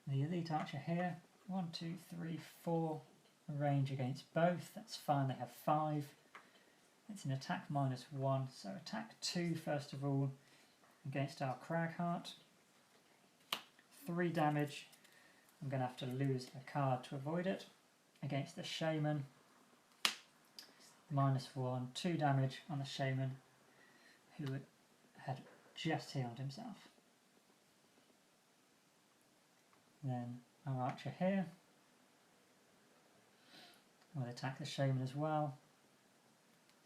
the elite archer here, 1, 2, 3, 4 range against both. That's fine, they have 5. It's an attack -1, so attack 2 first of all against our Cragheart. 3 damage. I'm going to have to lose a card to avoid it. Against the Shaman, -1, 2 damage on the Shaman, who had just healed himself. Then our archer here will attack the Shaman as well.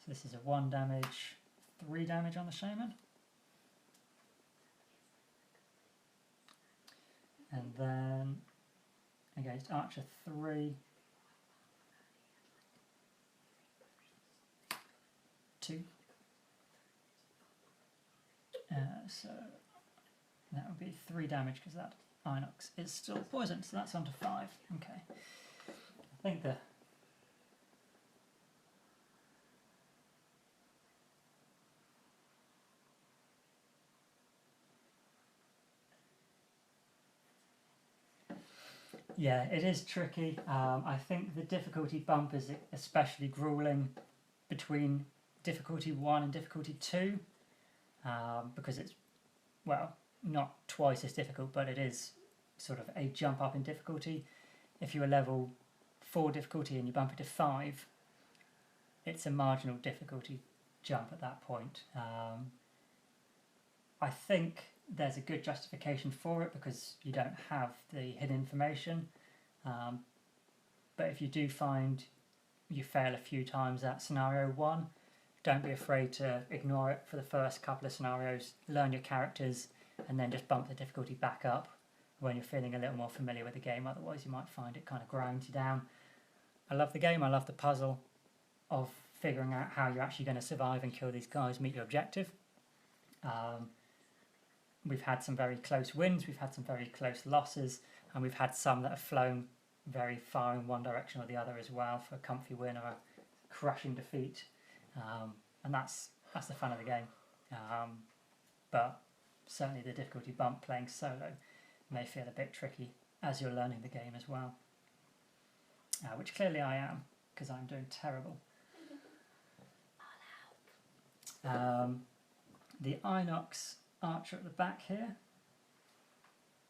So this is a 1 damage, 3 damage on the Shaman. And then against archer 3, 2. So that would be 3 damage because that Inox is still poisoned, so that's on to 5. Okay. I think the yeah, it is tricky. I think the difficulty bump is especially grueling between difficulty 1 and difficulty 2, because it's, well, not twice as difficult, but it is sort of a jump up in difficulty. If you're level 4 difficulty and you bump it to 5, it's a marginal difficulty jump at that point. I think there's a good justification for it because you don't have the hidden information, but if you do find you fail a few times at scenario 1, don't be afraid to ignore it for the first couple of scenarios, learn your characters, and then just bump the difficulty back up when you're feeling a little more familiar with the game. Otherwise you might find it kind of grinds you down. I love the game, I love the puzzle of figuring out how you're actually going to survive and kill these guys, meet your objective. We've had some very close wins, we've had some very close losses, and we've had some that have flown very far in one direction or the other as well for a comfy win or a crushing defeat. And that's the fun of the game. But certainly the difficulty bump playing solo may feel a bit tricky as you're learning the game as well. Which clearly I am, because I'm doing terrible. The Inox archer at the back here.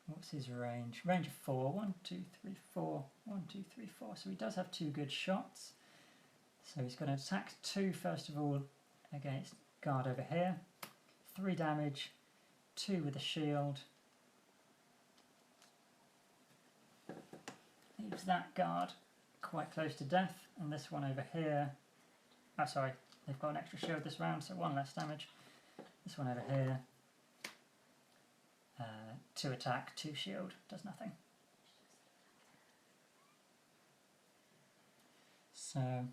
What's his range? Range of 4. 1, 2, 3, 4. 1, 2, 3, 4. So he does have 2 good shots. So he's going to attack 2 first of all against guard over here. 3 damage. 2 with a shield. Leaves that guard quite close to death. And this one over here. Oh, sorry. They've got an extra shield this round, so 1 less damage. This one over here. 2 attack, 2 shield, does nothing. So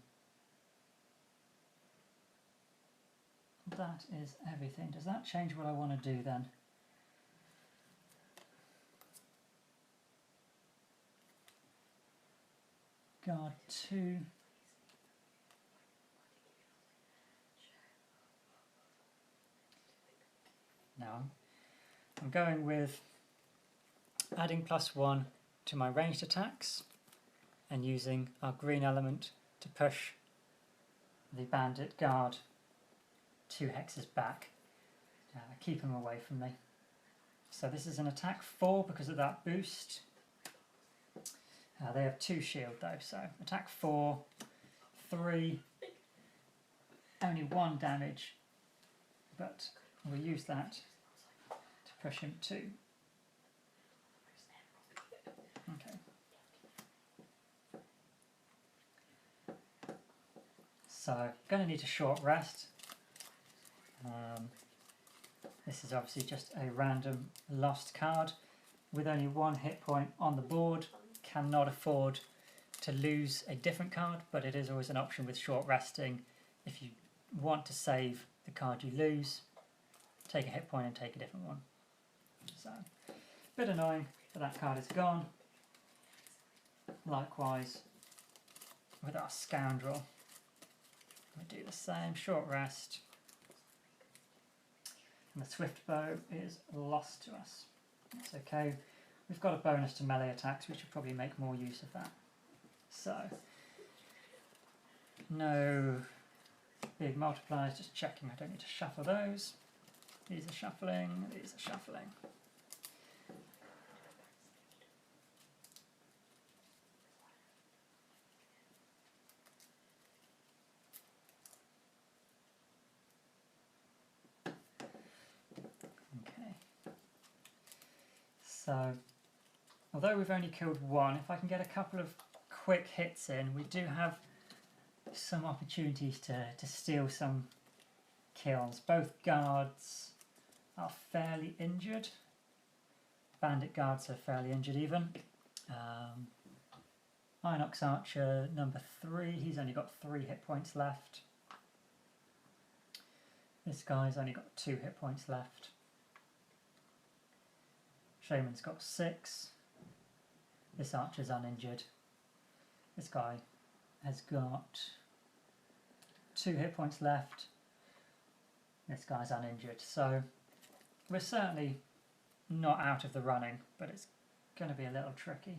that is everything. Does that change what I want to do then? Guard 2. Now I'm going with adding +1 to my ranged attacks and using our green element to push the bandit guard 2 hexes back, keep him away from me. So this is an attack 4 because of that boost. They have 2 shield though, so attack 4, 3, only 1 damage, but we'll use that to push him 2. Okay. So, going to need a short rest. This is obviously just a random lost card with only 1 hit point on the board. Cannot afford to lose a different card, but it is always an option with short resting if you want to save the card you lose, take a hit point and take a different one. So, a bit annoying, but that card is gone. Likewise, with our Scoundrel, we do the same, short rest. And the Swift Bow is lost to us. That's okay. We've got a bonus to melee attacks, we should probably make more use of that. So, no big multipliers, just checking I don't need to shuffle those. These are shuffling, these are shuffling. So, although we've only killed one, if I can get a couple of quick hits in, we do have some opportunities to steal some kills. Both guards are fairly injured. Bandit guards are fairly injured even. Inox Archer number 3, he's only got 3 hit points left. This guy's only got 2 hit points left. Shaman's got 6. This archer's uninjured. This guy has got 2 hit points left. This guy's uninjured. So we're certainly not out of the running, but it's going to be a little tricky.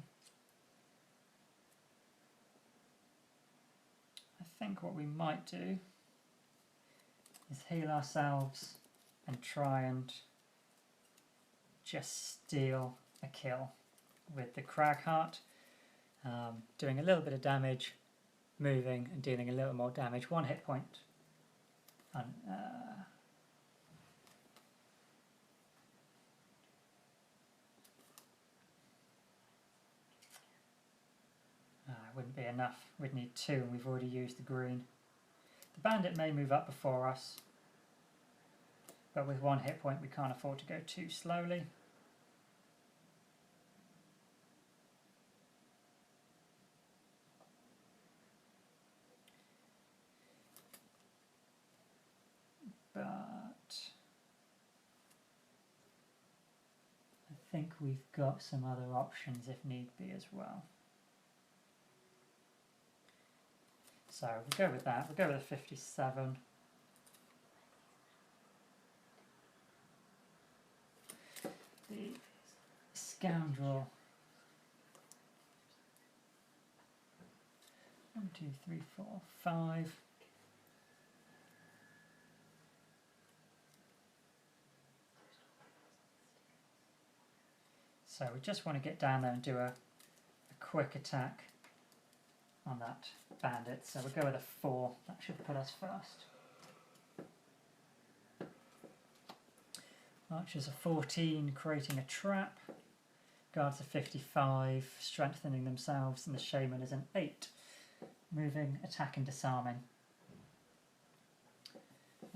I think what we might do is heal ourselves and try and just steal a kill with the Cragheart, doing a little bit of damage, moving and dealing a little more damage. 1 hit point. It wouldn't be enough, we'd need 2 and we've already used the green. The bandit may move up before us, but with 1 hit point we can't afford to go too slowly. But I think we've got some other options if need be as well. So we'll go with that, we'll go with a 57. The Scoundrel. 1, 2, 3, 4, 5. So we just want to get down there and do a quick attack on that bandit. So we'll go with a 4. That should put us first. Archer's a 14, creating a trap. Guards a 55, strengthening themselves, and the Shaman is an 8, moving, attack and disarming.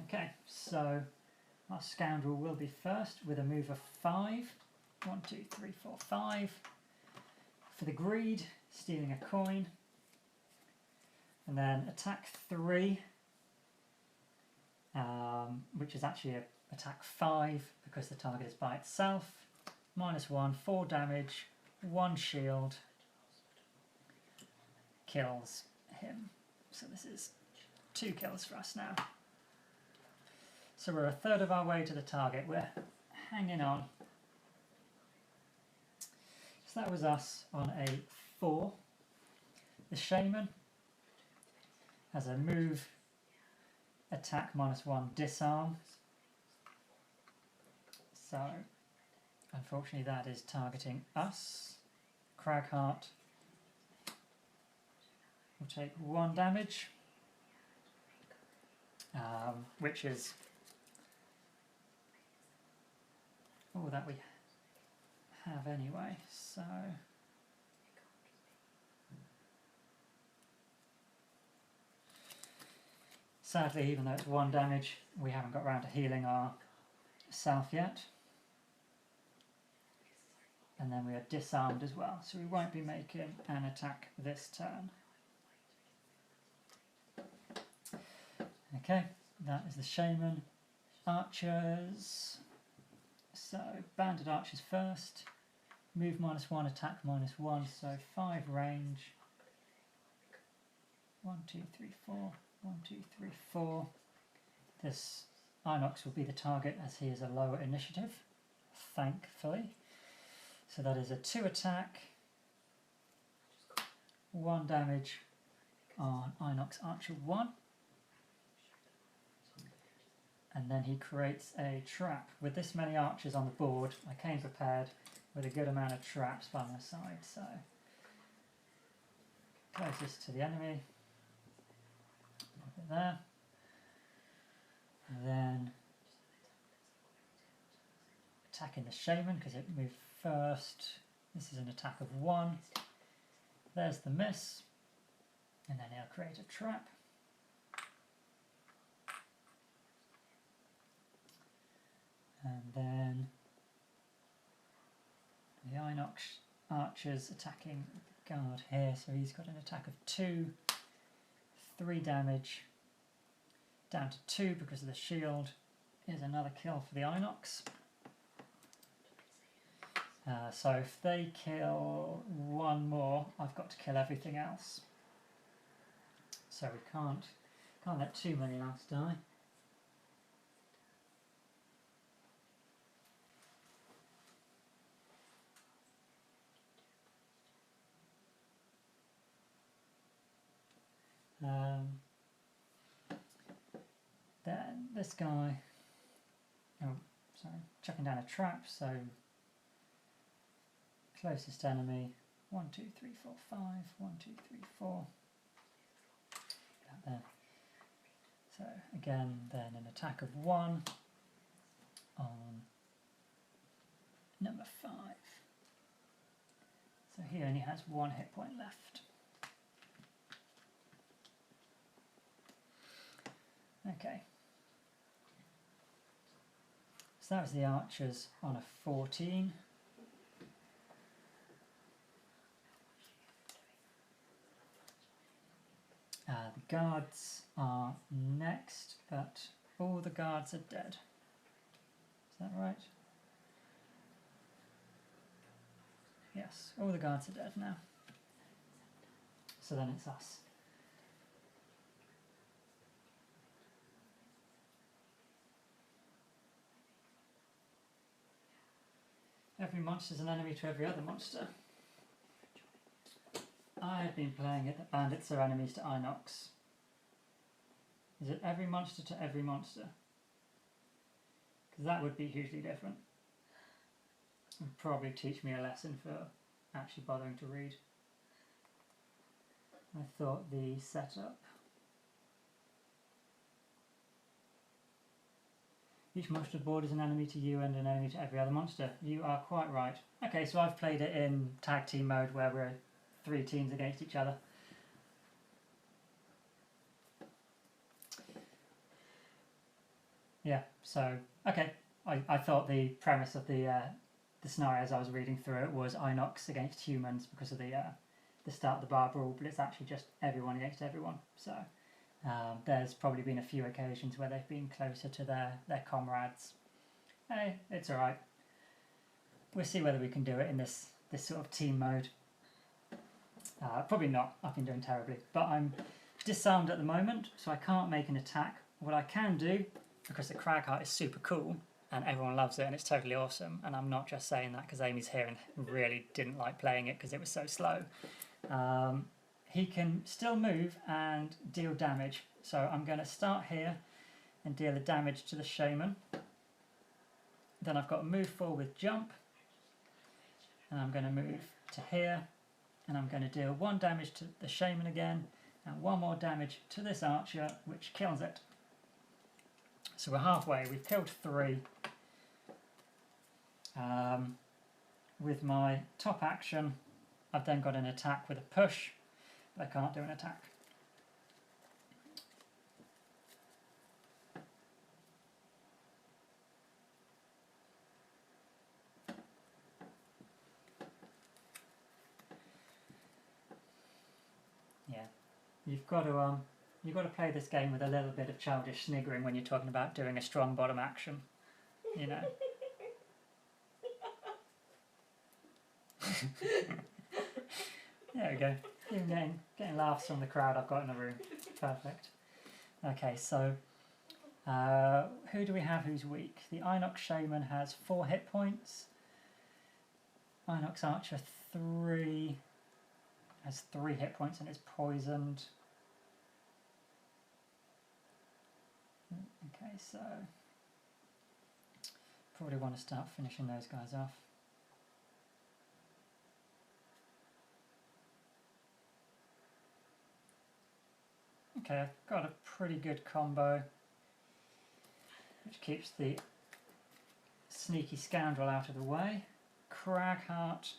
Okay, so our Scoundrel will be first with a move of 5. 1, 2, 3, 4, 5. For the greed, stealing a coin. And then attack 3, which is actually a attack 5 because the target is by itself. -1, 4 damage, 1 shield. Kills him. So this is 2 kills for us now. So we're a third of our way to the target. We're hanging on. So that was us on a 4. The Shaman has a move, attack -1, disarm. So unfortunately that is targeting us. Cragheart will take 1 damage, which is all that we have anyway. So sadly, even though it's 1 damage, we haven't got around to healing ourself yet. And then we are disarmed as well, so we won't be making an attack this turn. Okay, That is the shaman. Archers. So banded archers first. Move -1, attack -1, so 5 range. 1, 2, 3, 4. 1, 2, 3, 4. This Inox will be the target as he is a lower initiative, thankfully. So that is a 2 attack, 1 damage on Inox Archer 1. And then he creates a trap. With this many archers on the board, I came prepared with a good amount of traps by my side. So closest to the enemy, put it there. And then attacking the shaman because it moved first. This is an attack of 1. There's the miss. And then he'll create a trap. And then the Inox archers attacking the guard here. So he's got an attack of 2, 3 damage. Down to 2 because of the shield. Is another kill for the Inox. So if they kill 1 more, I've got to kill everything else. So we can't let too many else die. Then this guy, chucking down a trap, so closest enemy, 1, 2, 3, 4, 5, 1, 2, 3, 4. That there. So again, then an attack of 1 on number 5. So he only has 1 hit point left. Okay. So that was the archers on a 14. The guards are next, but all the guards are dead. Is that right? Yes, all the guards are dead now. So then it's us. Every monster is an enemy to every other monster. I have been playing it that bandits are enemies to Inox. Is it every monster to every monster? Because that would be hugely different. It would probably teach me a lesson for actually bothering to read. I thought the setup. Each monster board is an enemy to you and an enemy to every other monster. You are quite right. Okay, so I've played it in tag team mode where we're 3 teams against each other. Yeah, so, okay. I thought the premise of the scenarios I was reading through it was Inox against humans because of the start of the bar rule, but it's actually just everyone against everyone. So there's probably been a few occasions where they've been closer to their comrades. Hey, it's alright. We'll see whether we can do it in this sort of team mode. Probably not, I've been doing terribly, but I'm disarmed at the moment, so I can't make an attack. What I can do, because the Crag Heart is super cool, and everyone loves it, and it's totally awesome, and I'm not just saying that because Amy's here and really didn't like playing it because it was so slow. He can still move and deal damage, so I'm going to start here and deal the damage to the shaman. Then I've got to move forward with jump, and I'm going to move to here, and I'm going to deal 1 damage to the shaman again, and 1 more damage to this archer, which kills it. So we're halfway, we've killed 3. With my top action, I've then got an attack with a push, but I can't do an attack. Yeah, you've got to you've got to play this game with a little bit of childish sniggering when you're talking about doing a strong bottom action, you know. There we go. Even getting laughs from the crowd I've got in the room. Perfect. Okay, so who do we have who's weak? The Inox Shaman has 4 hit points. Inox Archer has 3 hit points and is poisoned. Okay, so probably want to start finishing those guys off. Okay, I've got a pretty good combo, which keeps the sneaky scoundrel out of the way. Cragheart.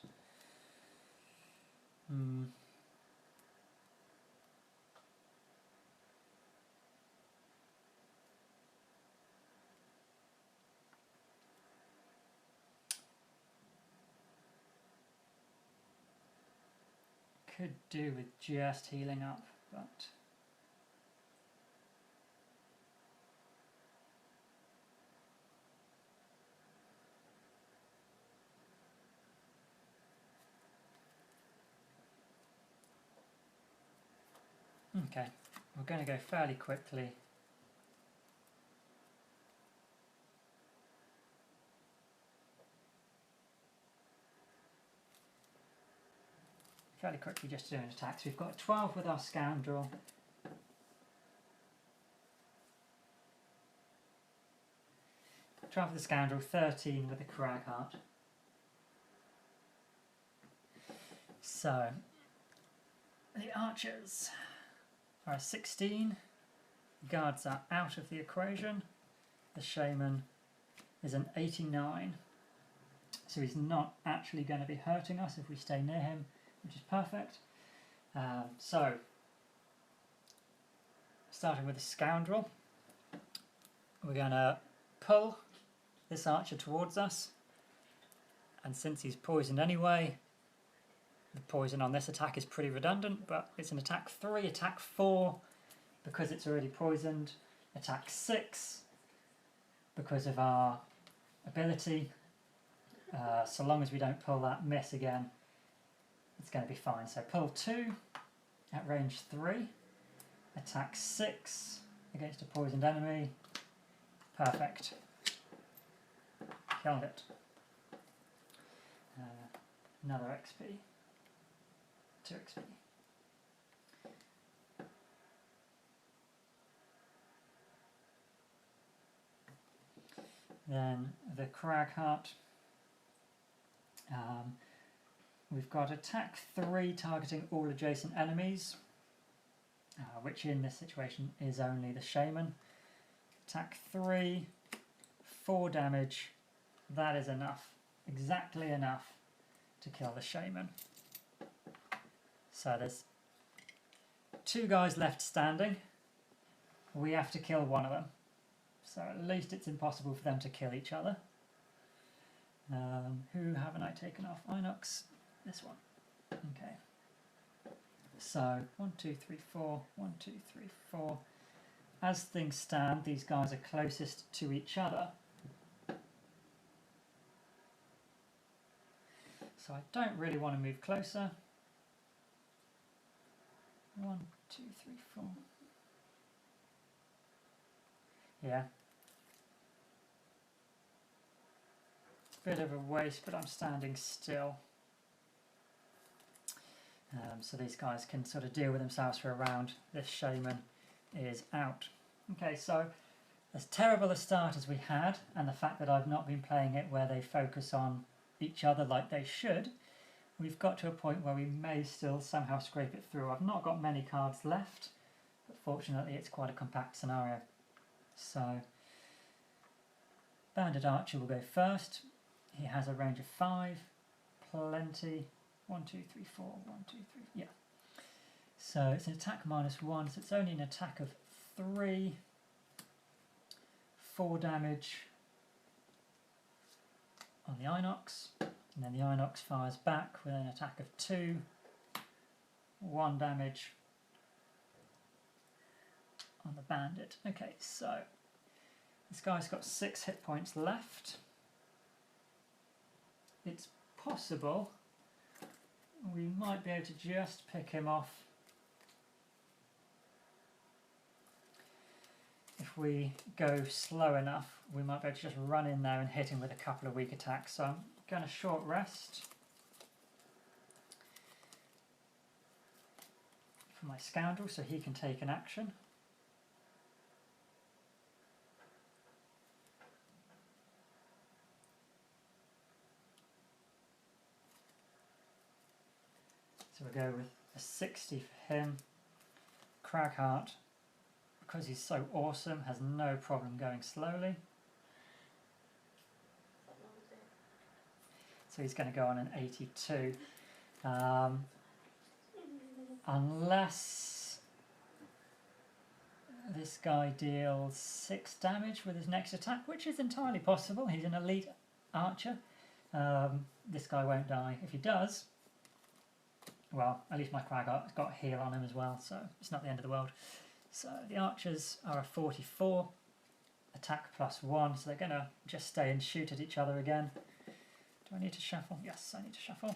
Could do with just healing up, but okay, we're going to go fairly quickly. Just doing attacks. We've got 12 with our scoundrel. With the scoundrel, 13 with the Cragheart. So the archers are 16. Guards are out of the equation. The shaman is an 89. So he's not actually going to be hurting us if we stay near him, which is perfect. So, starting with the scoundrel, we're going to pull this archer towards us, and since he's poisoned anyway, the poison on this attack is pretty redundant, but it's an attack 3, attack 4 because it's already poisoned, attack 6 because of our ability. So long as we don't pull that miss again, it's going to be fine. So pull 2 at range 3, attack 6 against a poisoned enemy. Perfect. Killed it. Another XP. 2 XP. Then the Cragheart. We've got attack 3 targeting all adjacent enemies, which in this situation is only the shaman. Attack 3, 4 damage. That is enough, exactly enough to kill the shaman. So there's 2 guys left standing. We have to kill one of them. So at least it's impossible for them to kill each other. Who haven't I taken off? Inox. This one. Okay. So 1, 2, 3, 4. 1, 2, 3, 4. As things stand, these guys are closest to each other. So I don't really want to move closer. 1, 2, 3, 4. Yeah. Bit of a waste, but I'm standing still. So these guys can sort of deal with themselves for a round. This shaman is out. Okay, so as terrible a start as we had, and the fact that I've not been playing it where they focus on each other like they should, we've got to a point where we may still somehow scrape it through. I've not got many cards left, but fortunately it's quite a compact scenario. So Banded Archer will go first. He has a range of 5, plenty. 1, 2, 3, 4, 1, 2, 3, yeah. So it's an attack -1, so it's only an attack of 3, 4 damage on the Inox, and then the Inox fires back with an attack of 2, 1 damage on the bandit. Okay, so this guy's got 6 hit points left. It's possible we might be able to just pick him off if we go slow enough. We might be able to just run in there and hit him with a couple of weak attacks. So I'm going to short rest for my scoundrel so he can take an action. So we'll go with a 60 for him. Cragheart, because he's so awesome, has no problem going slowly. So he's going to go on an 82. Unless this guy deals 6 damage with his next attack, which is entirely possible. He's an elite archer. This guy won't die. If he does, well, at least my Cragheart's got heal on him as well, so it's not the end of the world. So the archers are a 44, attack +1, so they're going to just stay and shoot at each other again. Do I need to shuffle? Yes, I need to shuffle.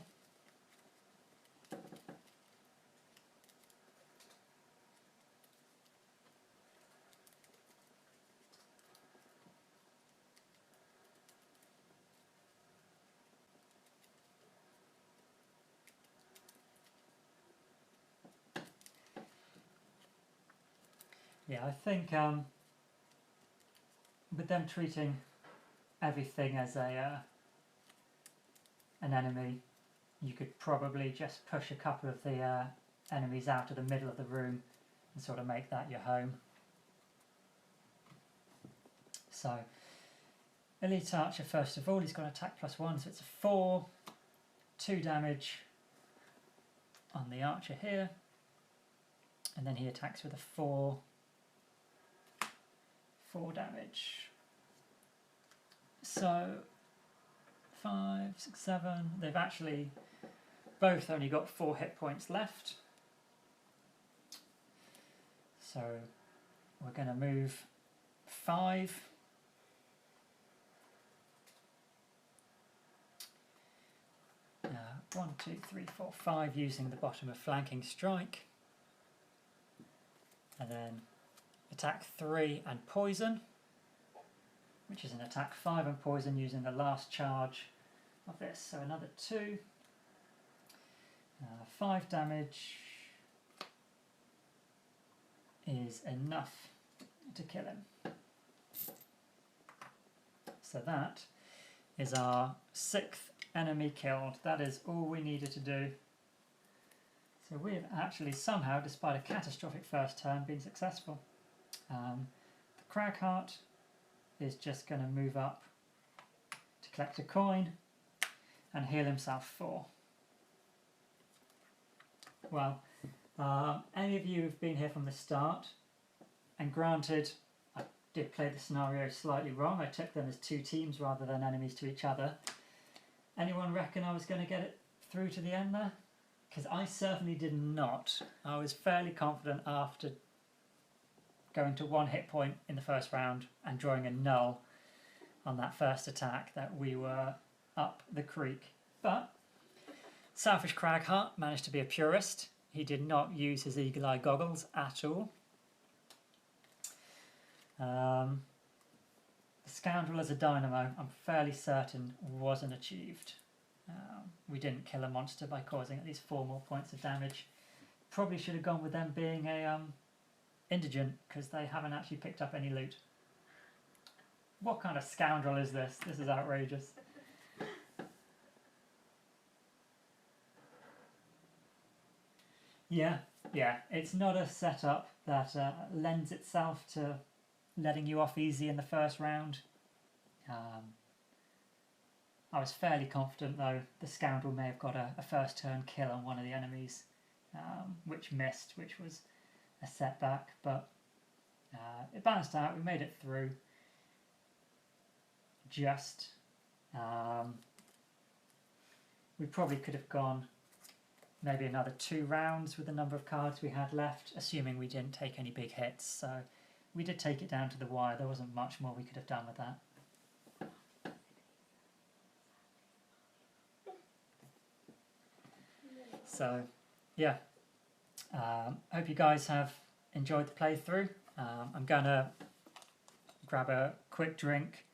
Yeah, I think with them treating everything as a an enemy, you could probably just push a couple of the enemies out of the middle of the room and sort of make that your home. So, elite archer first of all, he's got attack +1, so it's a 4, 2 damage on the archer here, and then he attacks with a 4 damage. So 5, 6, 7. They've actually both only got 4 hit points left. So we're going to move 5. One, 2, 3, 4, 5 using the bottom of flanking strike. And then attack 3 and poison, which is an attack 5 and poison using the last charge of this. So another 2, 5 damage is enough to kill him. So that is our 6th enemy killed. That is all we needed to do. So we've actually somehow, despite a catastrophic first turn, been successful. The Cragheart is just going to move up to collect a coin and heal himself 4. Well, any of you who've been here from the start, and granted I did play the scenario slightly wrong, I took them as 2 teams rather than enemies to each other. Anyone reckon I was going to get it through to the end there? Because I certainly did not. I was fairly confident after going to 1 hit point in the first round and drawing a null on that first attack that we were up the creek. But Selfish Cragheart managed to be a purist. He did not use his eagle eye goggles at all. The Scoundrel as a dynamo, I'm fairly certain, wasn't achieved. We didn't kill a monster by causing at least 4 more points of damage. Probably should have gone with them being a indigent, because they haven't actually picked up any loot. What kind of scoundrel is this? This is outrageous. Yeah, it's not a setup that lends itself to letting you off easy in the first round. I was fairly confident though the Scoundrel may have got a first turn kill on one of the enemies, which missed, which was a setback, but it balanced out. We made it through. Just we probably could have gone maybe another 2 rounds with the number of cards we had left, assuming we didn't take any big hits. So we did take it down to the wire. There wasn't much more we could have done with that. So, yeah. Hope you guys have enjoyed the playthrough. I'm going to grab a quick drink,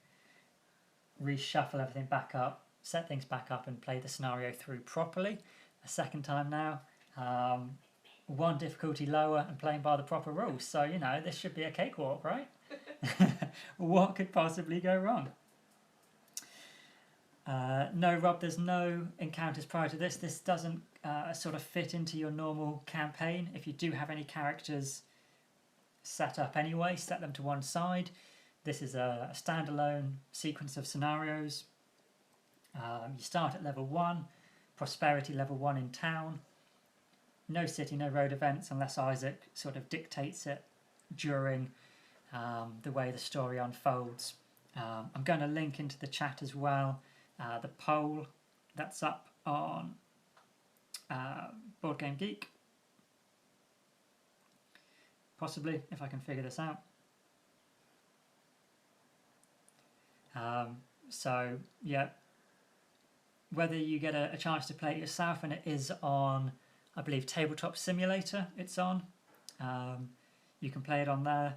reshuffle everything back up, set things back up and play the scenario through properly a second time now. One difficulty lower and playing by the proper rules. So, you know, this should be a cakewalk, right? What could possibly go wrong? No, Rob, there's no encounters prior to this. This doesn't sort of fit into your normal campaign. If you do have any characters set up anyway, set them to one side. This is a standalone sequence of scenarios. You start at level 1, prosperity level 1 in town. No city, no road events unless Isaac sort of dictates it during the way the story unfolds. I'm going to link into the chat as well the poll that's up on Board Game Geek. Possibly, if I can figure this out. So, yeah, whether you get a chance to play it yourself, and it is on, I believe, Tabletop Simulator it's on. You can play it on there,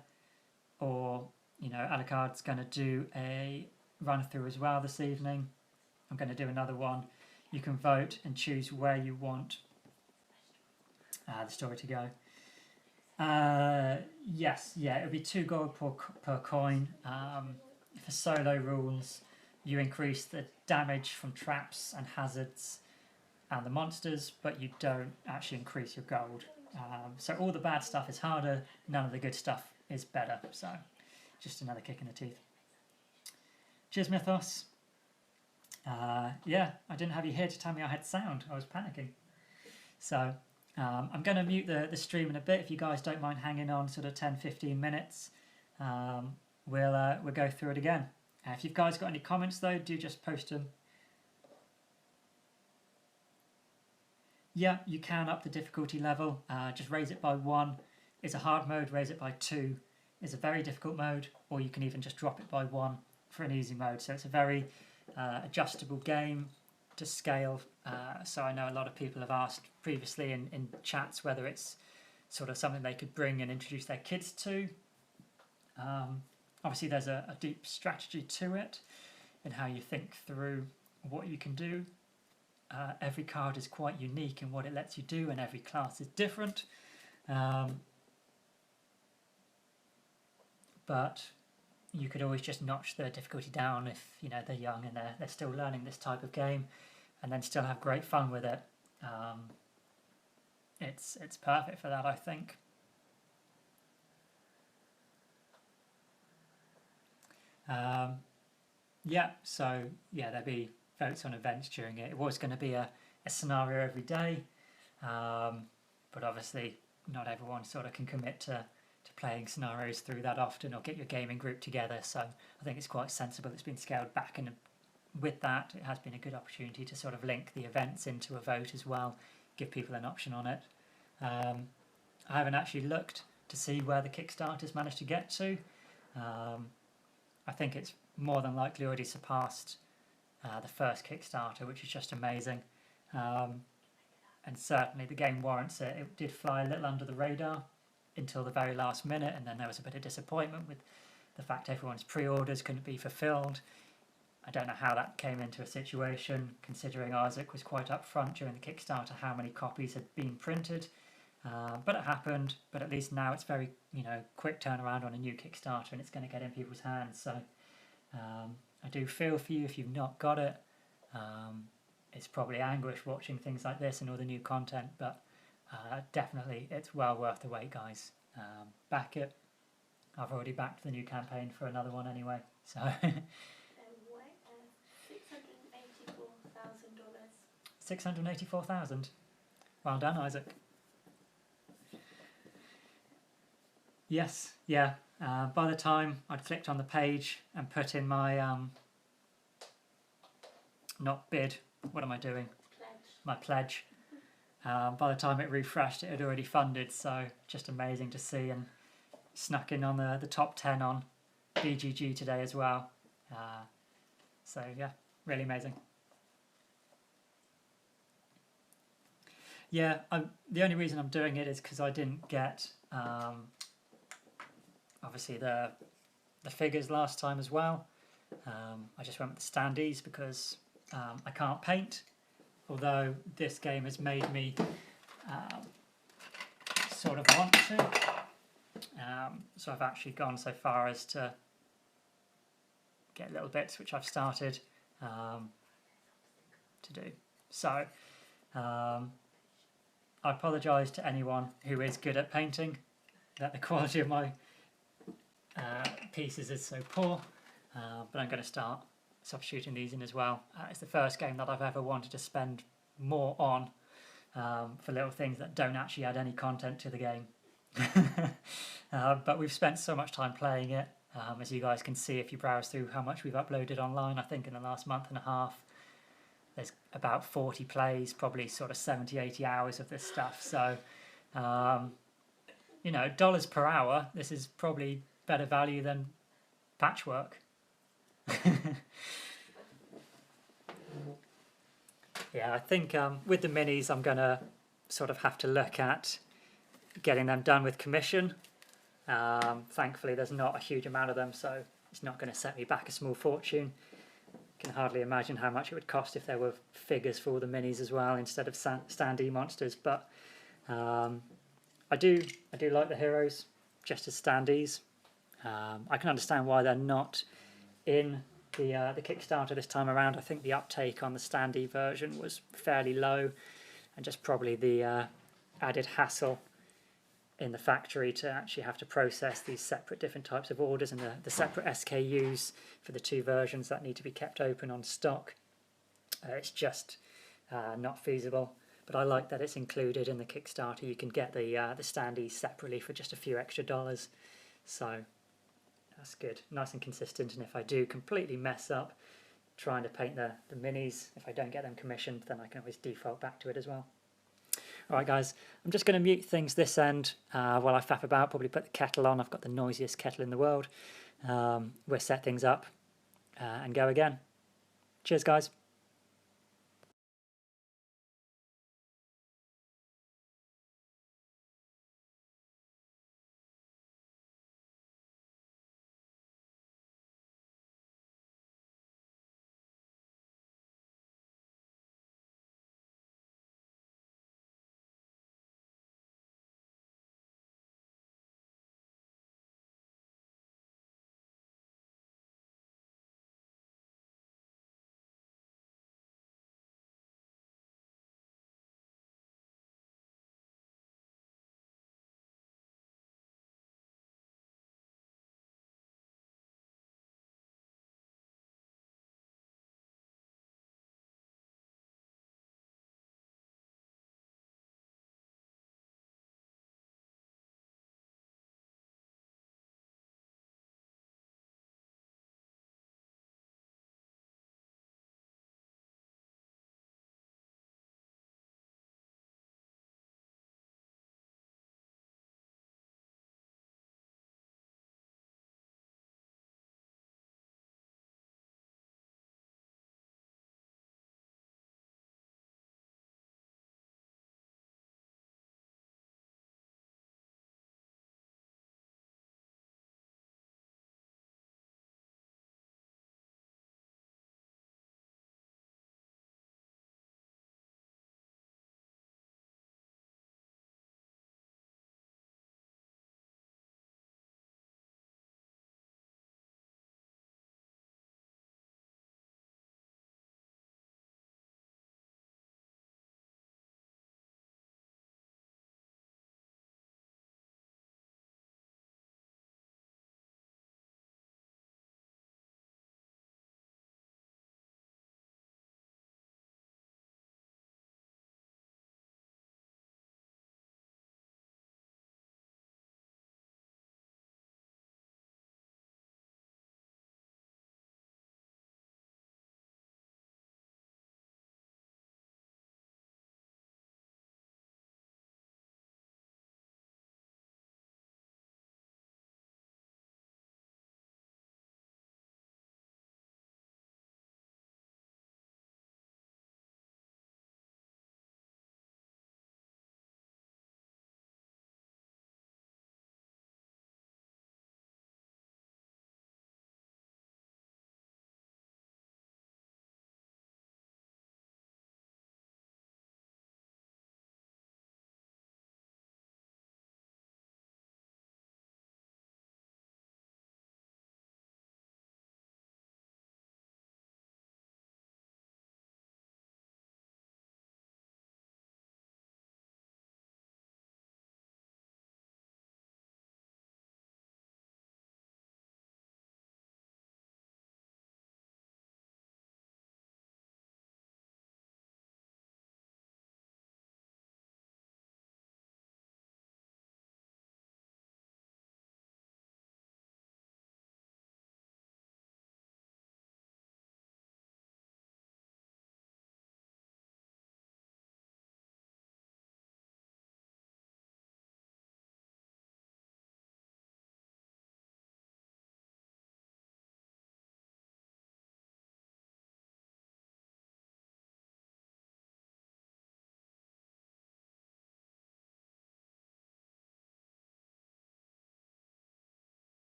or, you know, Alucard's going to do a run-through as well this evening. I'm going to do another one. You can vote and choose where you want the story to go. Yes, yeah, it'll be 2 gold per coin. For solo rules, you increase the damage from traps and hazards and the monsters, but you don't actually increase your gold. So all the bad stuff is harder, none of the good stuff is better. So just another kick in the teeth. Cheers, Mythos. Yeah, I didn't have you here to tell me I had sound. I was panicking. So I'm going to mute the stream in a bit if you guys don't mind hanging on sort of 10-15 minutes. We'll go through it again. If you've guys got any comments though, do just post them. Yeah, you can up the difficulty level. Just raise it by 1. It's a hard mode, raise it by 2. It's a very difficult mode, or you can even just drop it by 1 for an easy mode. So it's a very adjustable game to scale. So I know a lot of people have asked previously in chats whether it's sort of something they could bring and introduce their kids to. Obviously there's a deep strategy to it in how you think through what you can do. Every card is quite unique in what it lets you do, and every class is different. But you could always just notch the difficulty down if, you know, they're young and they're still learning this type of game, and then still have great fun with it. It's perfect for that, I think. Yeah, so yeah, there'll be votes on events during it. It was going to be a scenario every day, but obviously not everyone sort of can commit to playing scenarios through that often or get your gaming group together. So I think it's quite sensible it's been scaled back, and with that it has been a good opportunity to sort of link the events into a vote as well, give people an option on it. I haven't actually looked to see where the Kickstarter's managed to get to. I think it's more than likely already surpassed the first Kickstarter, which is just amazing. And certainly the game warrants it. It did fly a little under the radar until the very last minute, and then there was a bit of disappointment with the fact everyone's pre-orders couldn't be fulfilled. I don't know how that came into a situation, considering Isaac was quite upfront during the Kickstarter how many copies had been printed. But it happened, but at least now it's very, you know, quick turnaround on a new Kickstarter, and it's going to get in people's hands. So I do feel for you if you've not got it. It's probably anguish watching things like this and all the new content, but definitely it's well worth the wait, guys. Back it. I've already backed the new campaign for another one anyway. So $684,000. Well done, Isaac. Yes, yeah. By the time I'd clicked on the page and put in my not bid, what am I doing? My pledge. By the time it refreshed, it had already funded, so just amazing to see. And snuck in on the top 10 on BGG today as well. So yeah, really amazing. Yeah, the only reason I'm doing it is because I didn't get obviously the figures last time as well. I just went with the standees because I can't paint, although this game has made me sort of want to. So I've actually gone so far as to get little bits which I've started to do. So I apologise to anyone who is good at painting that the quality of my pieces is so poor, but I'm going to start substituting these in as well. It's the first game that I've ever wanted to spend more on for little things that don't actually add any content to the game. But we've spent so much time playing it, as you guys can see if you browse through how much we've uploaded online. I think in the last month and a half there's about 40 plays, probably sort of 70-80 hours of this stuff. So you know, dollars per hour, this is probably better value than patchwork. Yeah, I think with the minis I'm going to sort of have to look at getting them done with commission. Thankfully there's not a huge amount of them, so it's not going to set me back a small fortune. Can hardly imagine how much it would cost if there were figures for all the minis as well instead of standee monsters, but I do like the heroes just as standees. I can understand why they're not in the Kickstarter this time around. I think the uptake on the standee version was fairly low, and just probably the added hassle in the factory to actually have to process these separate different types of orders and the separate SKUs for the two versions that need to be kept open on stock. It's just not feasible. But I like that it's included in the Kickstarter. You can get the standees separately for just a few extra dollars. So that's good, nice and consistent. And if I do completely mess up trying to paint the minis, if I don't get them commissioned, then I can always default back to it as well. Alright guys, I'm just going to mute things this end while I faff about, probably put the kettle on. I've got the noisiest kettle in the world. We'll set things up and go again. Cheers guys.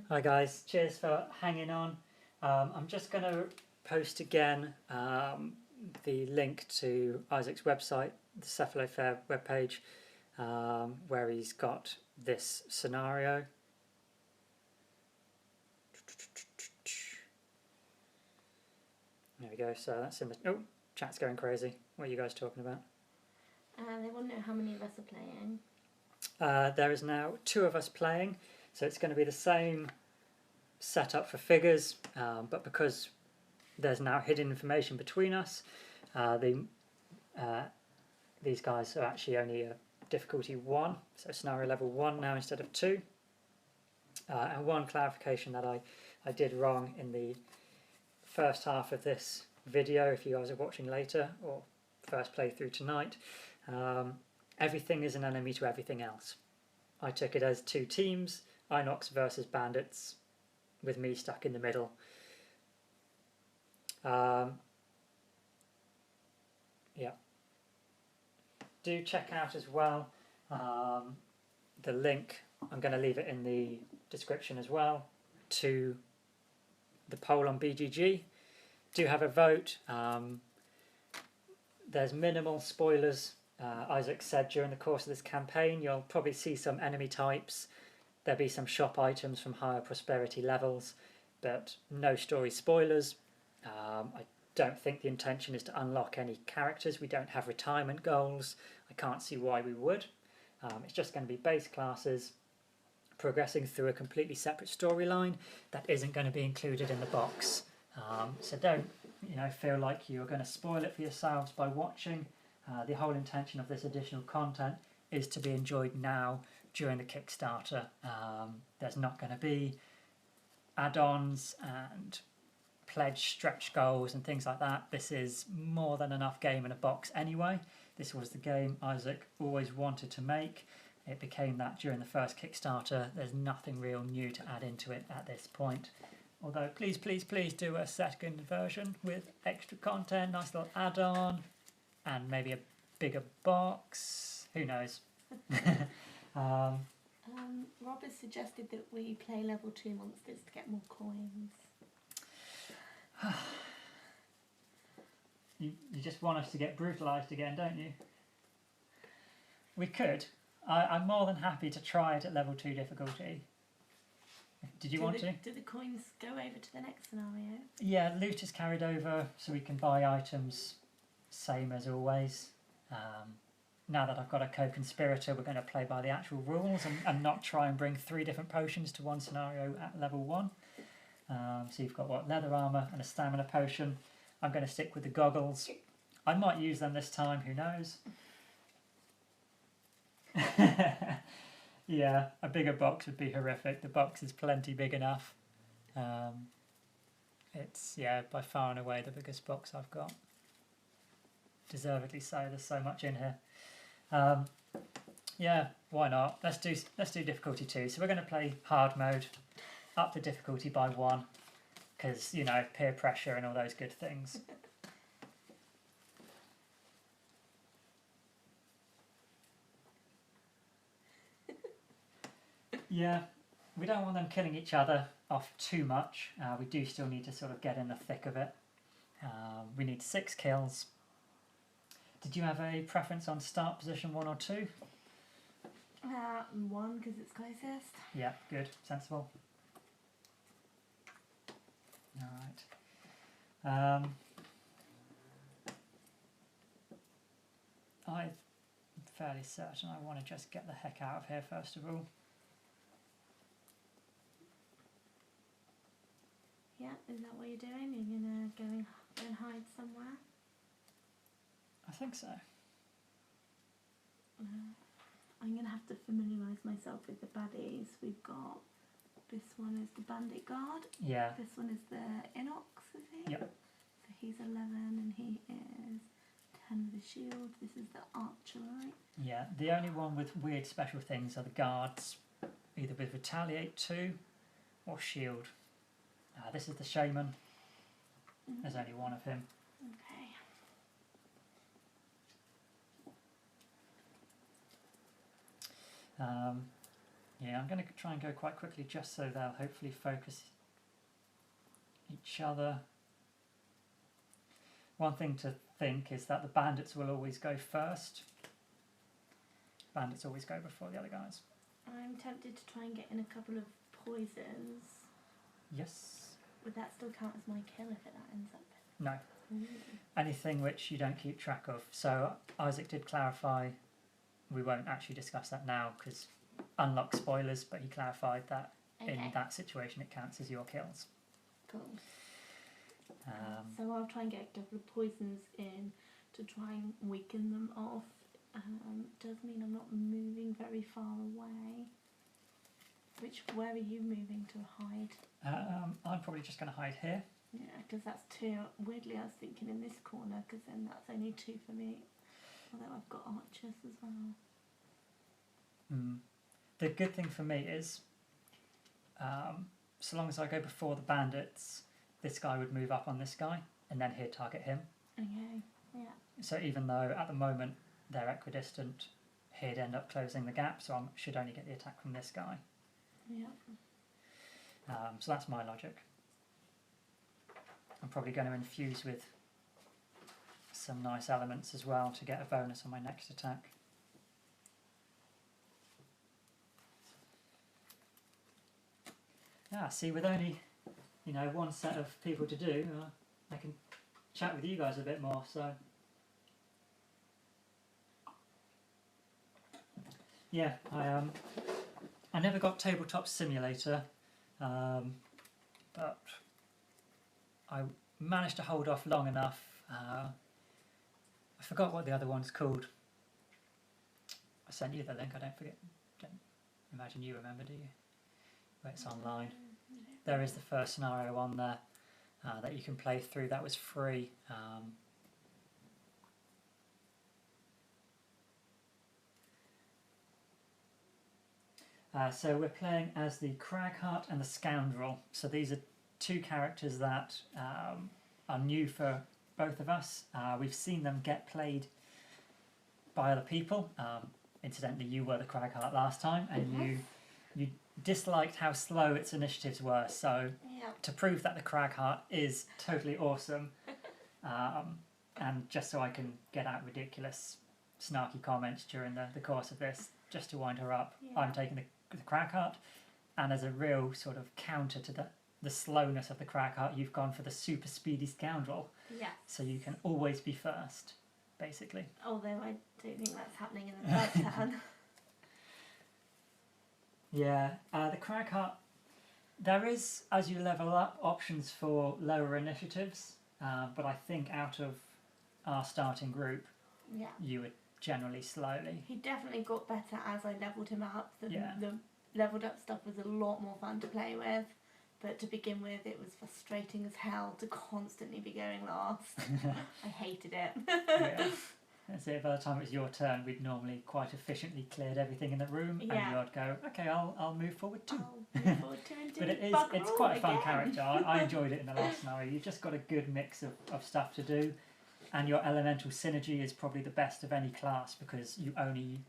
Hi guys, cheers for hanging on. I'm just going to post again the link to Isaac's website, the Cephalo Fair webpage, where he's got this scenario. There we go, so that's in the... Oh, chat's going crazy. What are you guys talking about? They want to know how many of us are playing. There is now 2 of us playing, so it's going to be the same setup for figures, but because there's now hidden information between us, these guys are actually only a difficulty 1, so scenario level 1 now instead of 2. And one clarification that I did wrong in the first half of this video, if you guys are watching later or first playthrough tonight, everything is an enemy to everything else. I took it as 2 teams, Inox versus bandits, with me stuck in the middle. Yeah. Do check out as well the link, I'm going to leave it in the description as well, to the poll on BGG. Do have a vote. There's minimal spoilers. Isaac said during the course of this campaign you'll probably see some enemy types, there'll be some shop items from higher prosperity levels, but no story spoilers. I don't think the intention is to unlock any characters. We don't have retirement goals. I can't see why we would. It's just going to be base classes progressing through a completely separate storyline that isn't going to be included in the box. So don't feel like you're going to spoil it for yourselves by watching. The whole intention of this additional content is to be enjoyed now during the Kickstarter. There's not going to be add-ons and pledge stretch goals and things like that. This is more than enough game in a box anyway. This was the game Isaac always wanted to make. It became that during the first Kickstarter. There's nothing real new to add into it at this point. Although please, please, please do a second version with extra content, nice little add-on, and maybe a bigger box. Who knows? Rob has suggested that we play level 2 monsters to get more coins. You just want us to get brutalised again, don't you? We could. I'm more than happy to try it at level 2 difficulty. Did you want to? Do the coins go over to the next scenario? Yeah, loot is carried over so we can buy items same as always. Now that I've got a co-conspirator, we're going to play by the actual rules and not try and bring 3 different potions to one scenario at level 1. So you've got leather armour and a stamina potion. I'm going to stick with the goggles. I might use them this time, who knows? Yeah, a bigger box would be horrific. The box is plenty big enough. It's, by far and away the biggest box I've got. Deservedly so, there's so much in here. Yeah, why not? Let's do difficulty 2. So we're going to play hard mode, up the difficulty by 1, because, peer pressure and all those good things. Yeah, we don't want them killing each other off too much. We do still need to sort of get in the thick of it. We need 6 kills. Did you have a preference on start position 1 or 2? 1, because it's closest. Yeah, good, sensible. Alright. I'm fairly certain I want to just get the heck out of here first of all. Yeah, is that what you're doing? You're going to go and hide somewhere? I think so. I'm going to have to familiarise myself with the baddies. We've got, this one is the bandit guard. Yeah. This one is the Inox, is he? Yep. So he's 11 and he is 10 with a shield. This is the archer, right? Yeah, the only one with weird special things are the guards, either with Retaliate 2 or Shield. This is the Shaman. There's only one of him. Okay. Yeah, I'm going to try and go quite quickly just so they'll hopefully focus each other. One thing to think is that the bandits will always go first. Bandits always go before the other guys. I'm tempted to try and get in a couple of poisons. Yes. Would that still count as my kill if that ends up? No. Ooh. Anything which you don't keep track of. So Isaac did clarify, we won't actually discuss that now because unlock spoilers, but he clarified that in that situation it counts as your kills. Cool. So I'll try and get a couple of poisons in to try and weaken them off. Does mean I'm not moving very far away. Where are you moving to hide? I'm probably just going to hide here. Yeah, because that's two. Weirdly, I was thinking in this corner, because then that's only two for me. Although I've got archers as well. The good thing for me is, so long as I go before the bandits, this guy would move up on this guy, and then he'd target him. Okay, yeah. So even though at the moment they're equidistant, he'd end up closing the gap, so I should only get the attack from this guy. Yeah. So that's my logic. I'm probably going to infuse with some nice elements as well to get a bonus on my next attack. Yeah, see, with only, one set of people to do, I can chat with you guys a bit more, so... Yeah, I never got Tabletop Simulator, but I managed to hold off long enough. I forgot what the other one's called. I sent you the link, I don't imagine you remember, do you? But it's online. There is the first scenario on there that you can play through. That was free. So we're playing as the Cragheart and the Scoundrel. So these are two characters that are new for both of us. We've seen them get played by other people. Incidentally, you were the Cragheart last time, and you disliked how slow its initiatives were. So to prove that the Cragheart is totally awesome, and just so I can get out ridiculous, snarky comments during the course of this, just to wind her up, I'm taking the Cragheart, and as a real sort of counter to the slowness of the Cragheart, you've gone for the super speedy Scoundrel. Yeah. So you can always be first, basically. Although I don't think that's happening in the first turn. Yeah, the Cragheart, there is, as you level up, options for lower initiatives, but I think out of our starting group, you would generally slowly. He definitely got better as I levelled him up. The levelled up stuff was a lot more fun to play with, but to begin with it was frustrating as hell to constantly be going last. I hated it. Yeah. So by the time it was your turn, we'd normally quite efficiently cleared everything in the room, and you'd go, okay, I'll move forward too. I'll move forward too and do but it's quite a fun character. I enjoyed it in the last scenario. You've just got a good mix of stuff to do, and your elemental synergy is probably the best of any class because you only,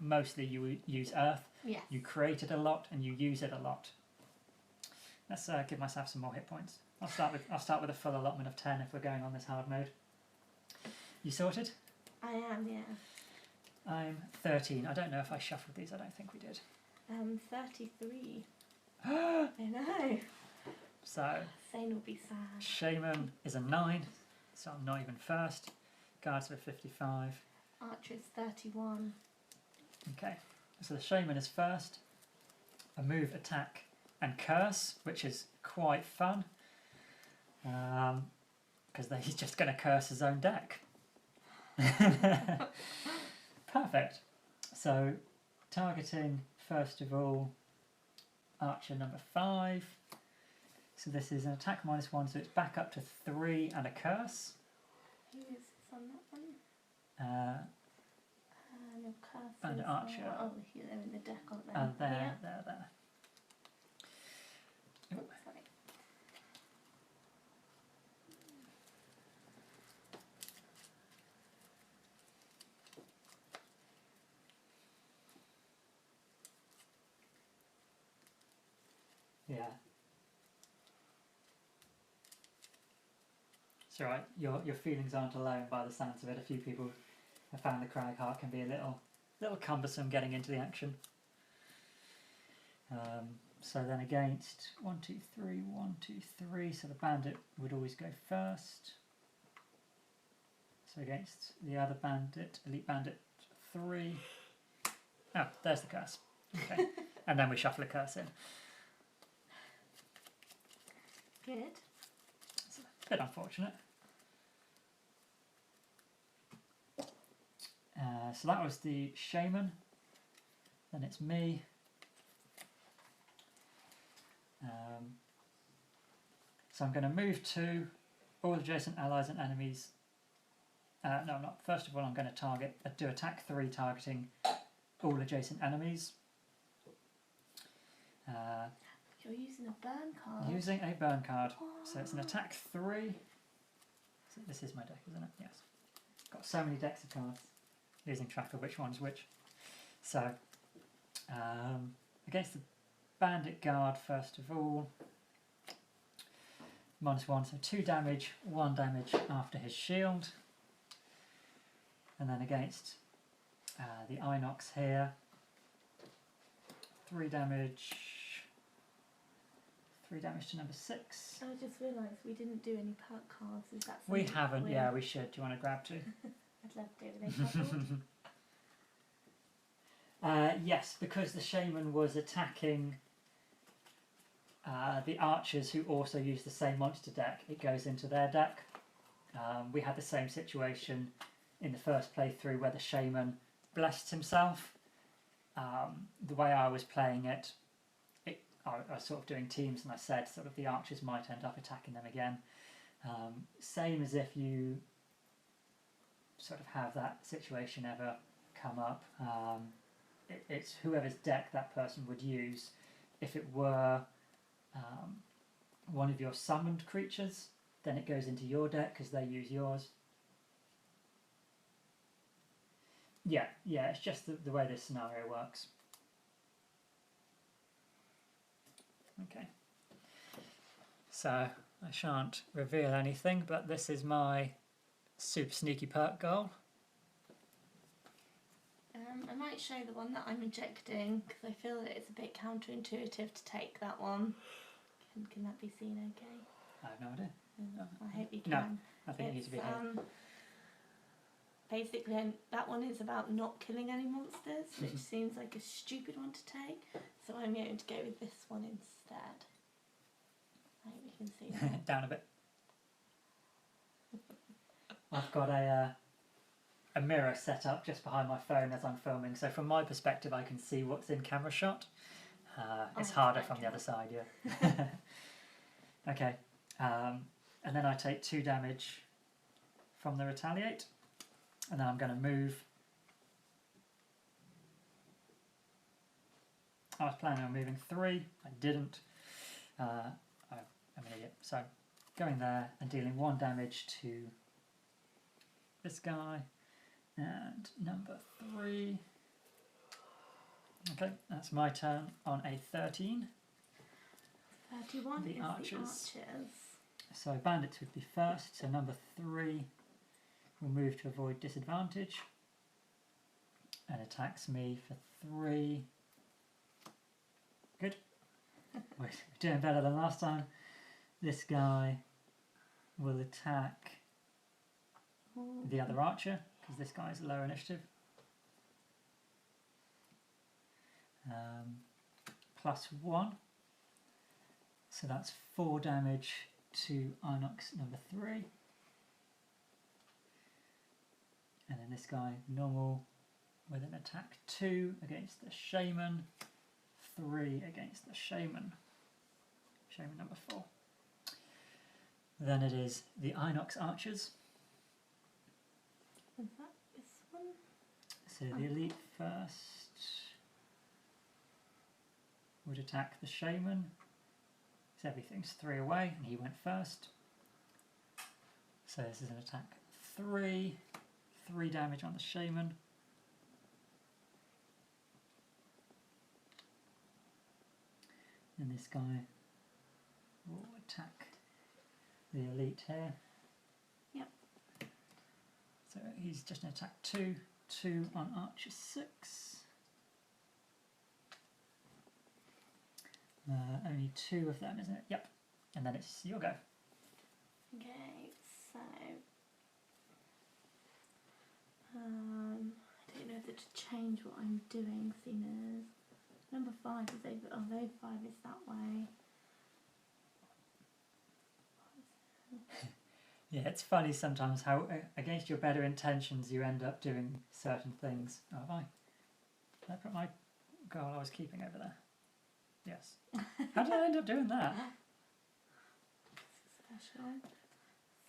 mostly you use earth. Yes. You create it a lot and you use it a lot. Let's give myself some more hit points. I'll start with a full allotment of 10 if we're going on this hard mode. You sorted? I am, yeah. I'm 13. I don't know if I shuffled these. I don't think we did. 33. I know. So Thane will be sad. Shaman is a 9, so I'm not even first. Guards are 55. Archer is 31. Okay, so the Shaman is first. A move, attack, and curse, which is quite fun. Because he's just going to curse his own deck. Perfect. So, targeting first of all Archer number 5. So this is an attack -1, so it's back up to 3 and a curse. Who is this on that one? No curse. And Archer. Oh, they're in the deck, aren't they? And there. Oh, sorry. Yeah. It's alright, your feelings aren't alone by the sounds of it. A few people have found the Crag Heart can be a little cumbersome getting into the action. So then against 1, 2, 3, 1, 2, 3, so the bandit would always go first. So against the other bandit, elite bandit 3. Oh, there's the curse. Okay. And then we shuffle a curse in. Good. It's a bit unfortunate. So that was the shaman. Then it's me. So I'm going to move to all adjacent allies and enemies. No, I'm not. First of all, I'm going to do attack 3 targeting all adjacent enemies. You're using a burn card. Using a burn card. Oh. So it's an attack 3. So this is my deck, isn't it? Yes. Got so many decks of cards. Losing track of which one's which. So, against the bandit guard, first of all. -1, so 2 damage, 1 damage after his shield. And then against the Inox here, 3 damage. 3 damage to number 6. I just realised we didn't do any perk cards. Is that We something haven't, we're- yeah, we should. Do you want to grab 2? I'd love to. Are they coupled? Yes, because the shaman was attacking the archers who also use the same monster deck, it goes into their deck. We had the same situation in the first playthrough where the shaman blessed himself. The way I was playing it, I was sort of doing teams, and I said sort of the archers might end up attacking them again. Same as if you sort of have that situation ever come up. It's whoever's deck that person would use. If it were one of your summoned creatures, then it goes into your deck because they use yours. Yeah, it's just the way this scenario works. Okay. So, I shan't reveal anything, but this is my super sneaky perk goal. I might show the one that I'm ejecting because I feel that it's a bit counterintuitive to take that one. Can that be seen okay? I have no idea. I hope you can. No, I think it needs to be here. Basically, that one is about not killing any monsters, which seems like a stupid one to take. So I'm going to go with this one instead. I hope you can see that. Down a bit. I've got a mirror set up just behind my phone as I'm filming, so from my perspective I can see what's in camera shot. It's harder from the other side, yeah. Okay, and then I take 2 damage from the retaliate, and then I'm going to move. I was planning on moving 3, I didn't. I'm an idiot, so going there and dealing 1 damage to this guy. And number 3. Okay, that's my turn on a 13. 31 The is archers. the archers. So bandits would be first, so number 3 will move to avoid disadvantage and attacks me for 3. Good. We're doing better than last time. This guy will attack the other archer, because this guy's lower initiative. +1. So that's 4 damage to Inox number 3. And then this guy, normal, with an attack 2 against the shaman, 3 against the shaman. Shaman number 4. Then it is the Inox archers. Is that this one? So the elite first would attack the shaman. So everything's 3 away, and he went first. So this is an attack 3. 3 damage on the shaman. And this guy We'll attack the elite here. Yep. So he's just an attack 2, 2 on Archer 6. Only 2 of them, isn't it? Yep. And then it's your go. Okay, so I don't know whether to change what I'm doing, seeing as number 5 is over, although 5 is that way. Yeah, it's funny sometimes how against your better intentions you end up doing certain things. Oh, have I? Did I put my girl I was keeping over there? Yes. How did I end up doing that? Special.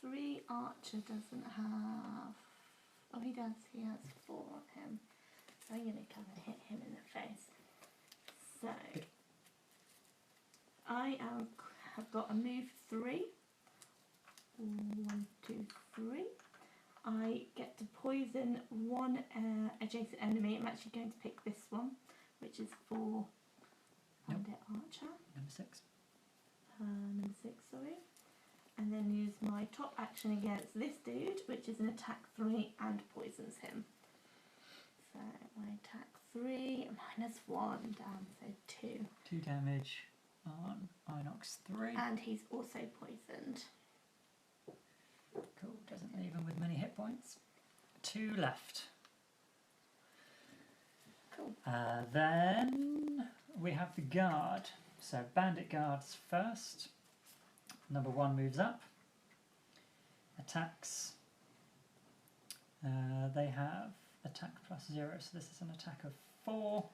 3 Archer doesn't have. Oh, he does. He has 4 on him. So I'm going to come and hit him in the face. So I have got a move 3. 1, 2, 3. I get to poison 1 adjacent enemy. I'm actually going to pick this one, which is for Bandit Archer. Number 6. Number 6, sorry. And then use my top action against this dude, which is an attack 3 and poisons him. So my attack 3, -1 down, so 2. 2 damage on Inox 3. And he's also poisoned. Cool, doesn't leave him with many hit points. 2 left. Cool. Then we have the guard. So bandit guards first. Number 1 moves up. Attacks. They have attack +0, so this is an attack of 4.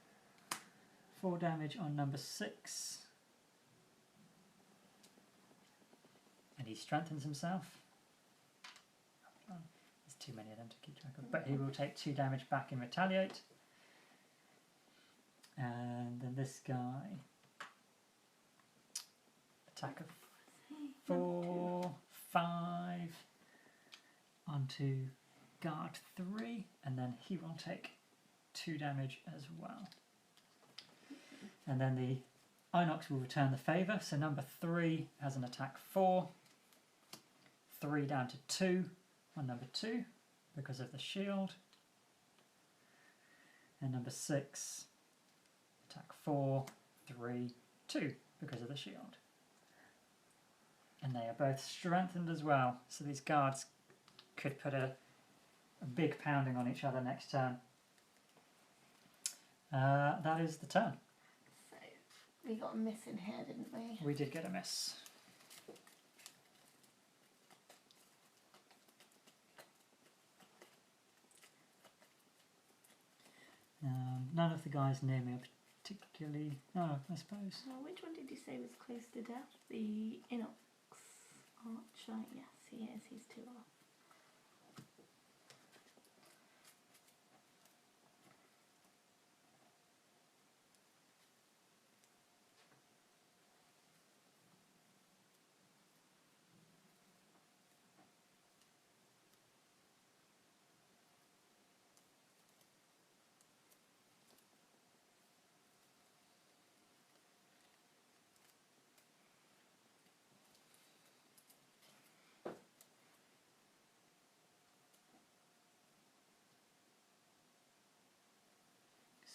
4 damage on number 6. And he strengthens himself. There's too many of them to keep track of. But he will take 2 damage back and retaliate. And then this guy. Attack of 4, 5 onto guard 3, and then he will take 2 damage as well. And then the Inox will return the favour, so number 3 has an attack 4, 3 down to 2 on number 2 because of the shield, and number 6 attack 4, 3, 2 because of the shield. And they are both strengthened as well, so these guards could put a big pounding on each other next turn. That is the turn. So we got a miss in here, didn't we? We did get a miss. None of the guys near me are particularly... Oh, I suppose. Which one did you say was close to death? The Inox Archer. Yes, he is. He's 2 off.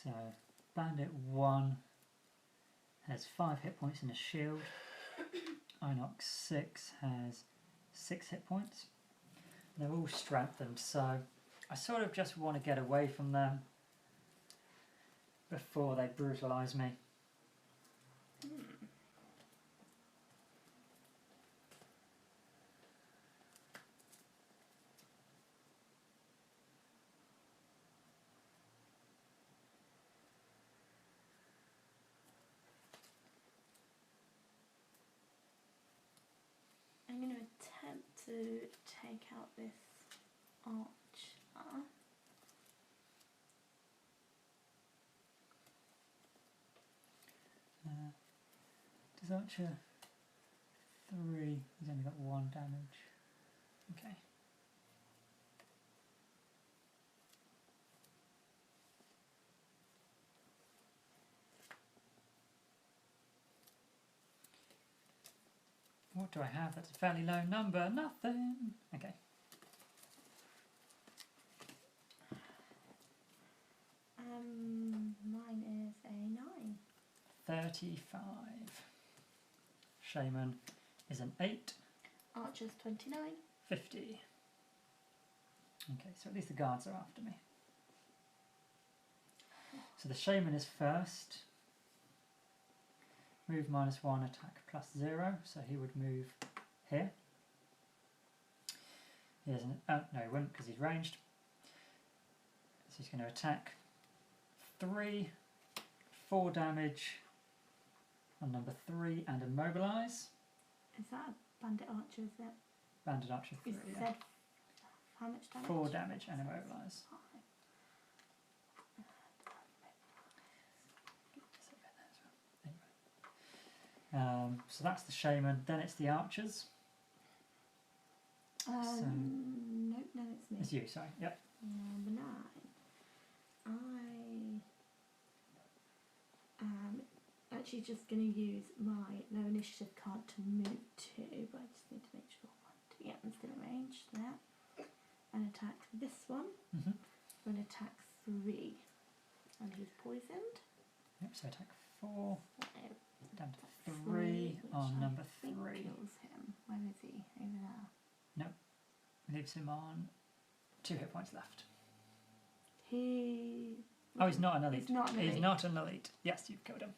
So, Bandit 1 has 5 hit points and a shield. Inox 6 has 6 hit points. They're all strengthened, so I sort of just want to get away from them before they brutalise me. I'm going to attempt to take out this Archer. Does Archer 3, he's only got 1 damage. Okay. What do I have? That's a fairly low number. Nothing. Okay. Mine is a 9. 35. Shaman is an 8. Archer's 29. 50. Okay, so at least the guards are after me. So the shaman is first. Move -1, attack +0. So he would move here. He has an, oh, no, he wouldn't because he's ranged. So he's going to attack 3, 4 damage on number 3 and immobilize. Is that a bandit archer? Is it? Bandit archer 3, You yeah. said how much damage? 4 damage and immobilize. So that's the shaman. Then it's the archers. Nope, no, it's me. It's you, sorry. Yep. Number 9. I am actually just going to use my low initiative card to move 2, but I just need to make sure 1, 2. Yeah, I'm still in range there. And attack this one. And attack 3. And he's poisoned. Yep, so attack 4. Down to 3 which on number I think 3. kills him. Where is he? Over there. Leaves him on 2 hit points left. He. Oh, he's not an elite. He's not an elite. He's not an elite. Yes, you've killed him.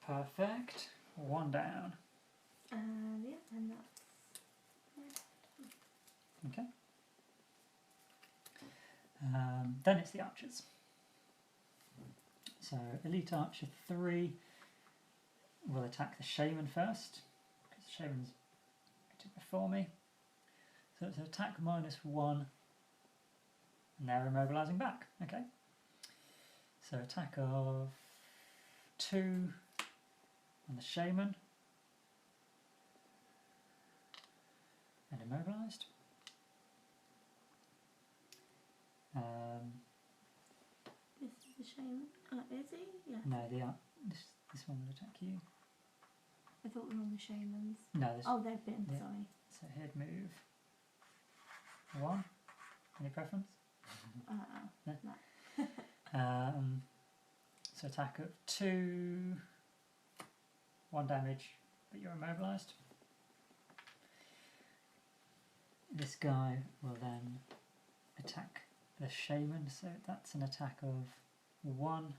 Perfect. 1 down. Yeah, and that's. Okay. Then it's the archers. So elite archer 3 will attack the shaman first because the shaman's before me. So it's an attack -1, and they're immobilizing back. Okay. So attack of 2 on the shaman and immobilized. This is the shaman. Is he? Yeah. No, this one would attack you. I thought we were on the shamans. No, this. Oh, they've been, Yeah. sorry. So he'd move 1. Any preference? No. So attack of 2, 1 damage, but you're immobilized. This guy will then attack the shaman, so that's an attack of 1,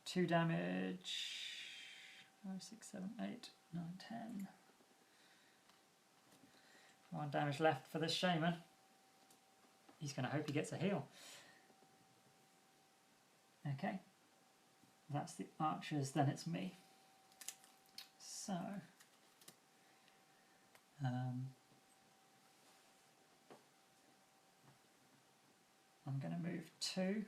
2 damage, 5, 6, 7, 8, 9, 10. 1 damage left for this shaman. He's going to hope he gets a heal. Okay, that's the archers, then it's me. So, I'm going to move 2,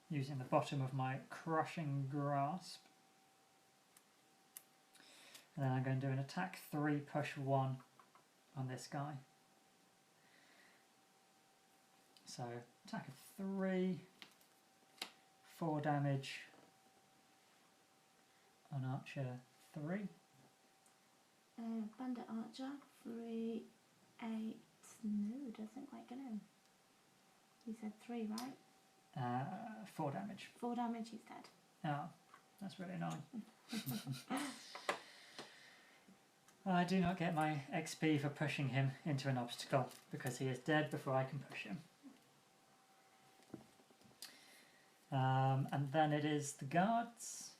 using the bottom of my crushing grasp. And then I'm going to do an attack 3, push 1 on this guy. So attack of 3, 4 damage on archer 3. Bandit archer 3, 8. No, doesn't quite get him. You said 3, right? 4 damage. 4 damage, he's dead. Oh, that's really annoying. I do not get my XP for pushing him into an obstacle because he is dead before I can push him. And then it is the guards.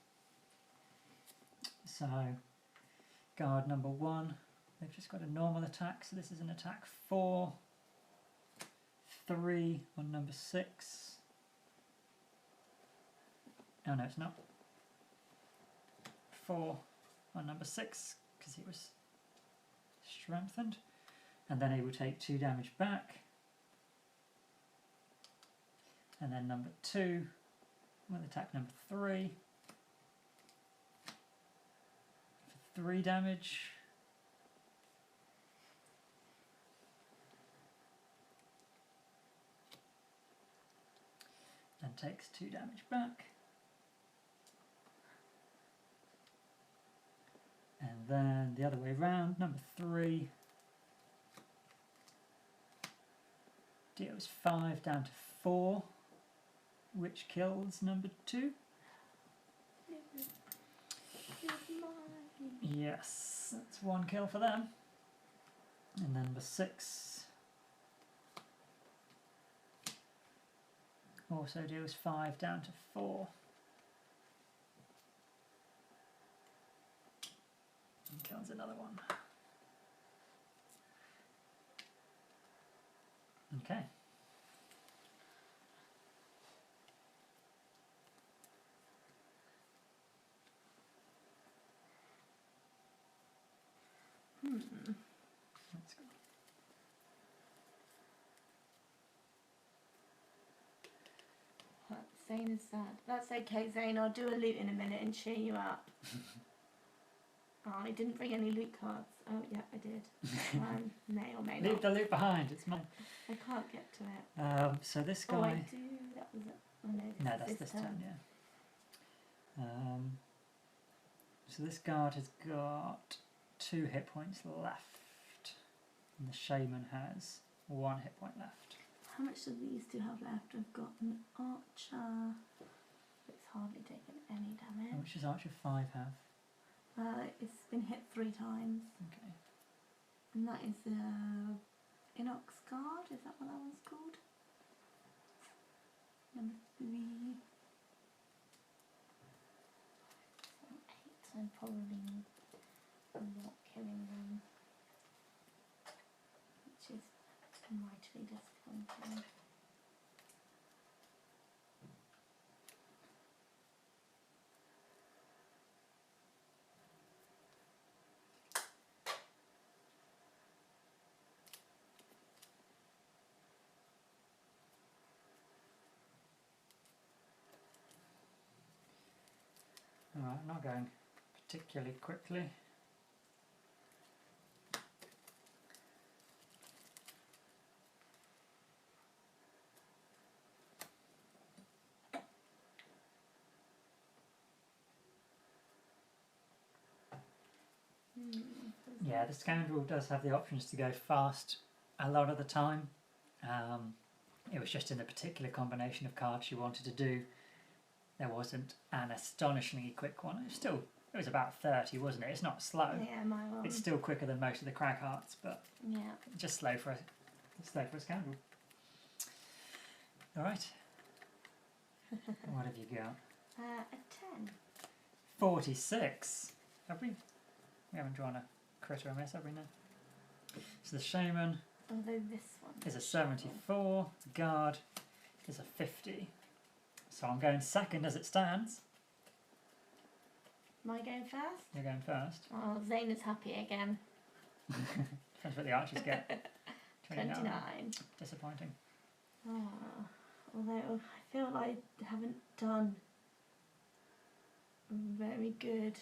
So, guard number 1, they've just got a normal attack, so this is an attack 4, 3 on number 6. Oh no, it's not. 4 on number 6 because he was strengthened, and then he will take 2 damage back. And then number 2 will attack number 3 for 3 damage. and takes 2 damage back. And then the other way round, number 3 deals 5 down to 4, which kills number 2. Yes, that's 1 kill for them. And number 6 also deals 5 down to 4. And kills another one. Okay. That's good. Zane is sad. That's okay, Zane. I'll do a loot in a minute and cheer you up. Oh, I didn't bring any loot cards. Oh, yeah, I did. May or may Leave not. the loot behind, it's mine. I can't get to it. So this guy... Oh, I do. That was it. Oh, no, No, that's this turn, yeah. So this guard has got 2 hit points left. And the shaman has 1 hit point left. How much do these two have left? I've got an archer. It's hardly taken any damage. How much does Archer 5 have? It's been hit 3 times. Okay. And that is the Inox guard. Is that what that one's called? Number 3. 8. I'm probably not killing them. Which is mightily disappointing. Alright, not going particularly quickly. Yeah, the scoundrel does have the options to go fast a lot of the time. It was just in the particular combination of cards she wanted to do. There wasn't an astonishingly quick one. It was about 30, wasn't it? It's not slow. Yeah, my one. It's still quicker than most of the crag hearts, but yeah. just slow for a scoundrel. All right. What have you got? A 10. 46. Have we? We haven't drawn a crit or a miss, have we? No. So the shaman Although this one is a 74. Guard is a 50. So I'm going second as it stands. Am I going first? You're going first. Oh, Zane is happy again. Depends what the archers get. 29. Disappointing. Oh, although I feel like I haven't done a very good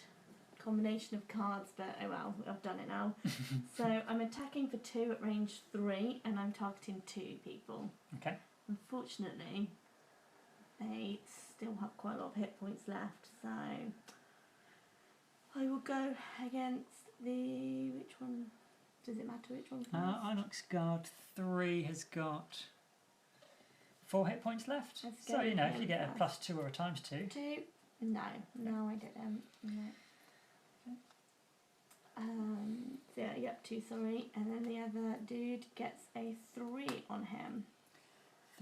combination of cards, but oh well, I've done it now. So I'm attacking for 2 at range 3 and I'm targeting 2 people. Okay. Unfortunately, they still have quite a lot of hit points left, so I will go against the... which one? Does it matter which one first? Inox Guard 3 has got 4 hit points left. Let's So, go you know, if with you get a him +2 or a ×2. 2? No, I didn't. No. So yeah, yep, 2, sorry. And then the other dude gets a 3 on him.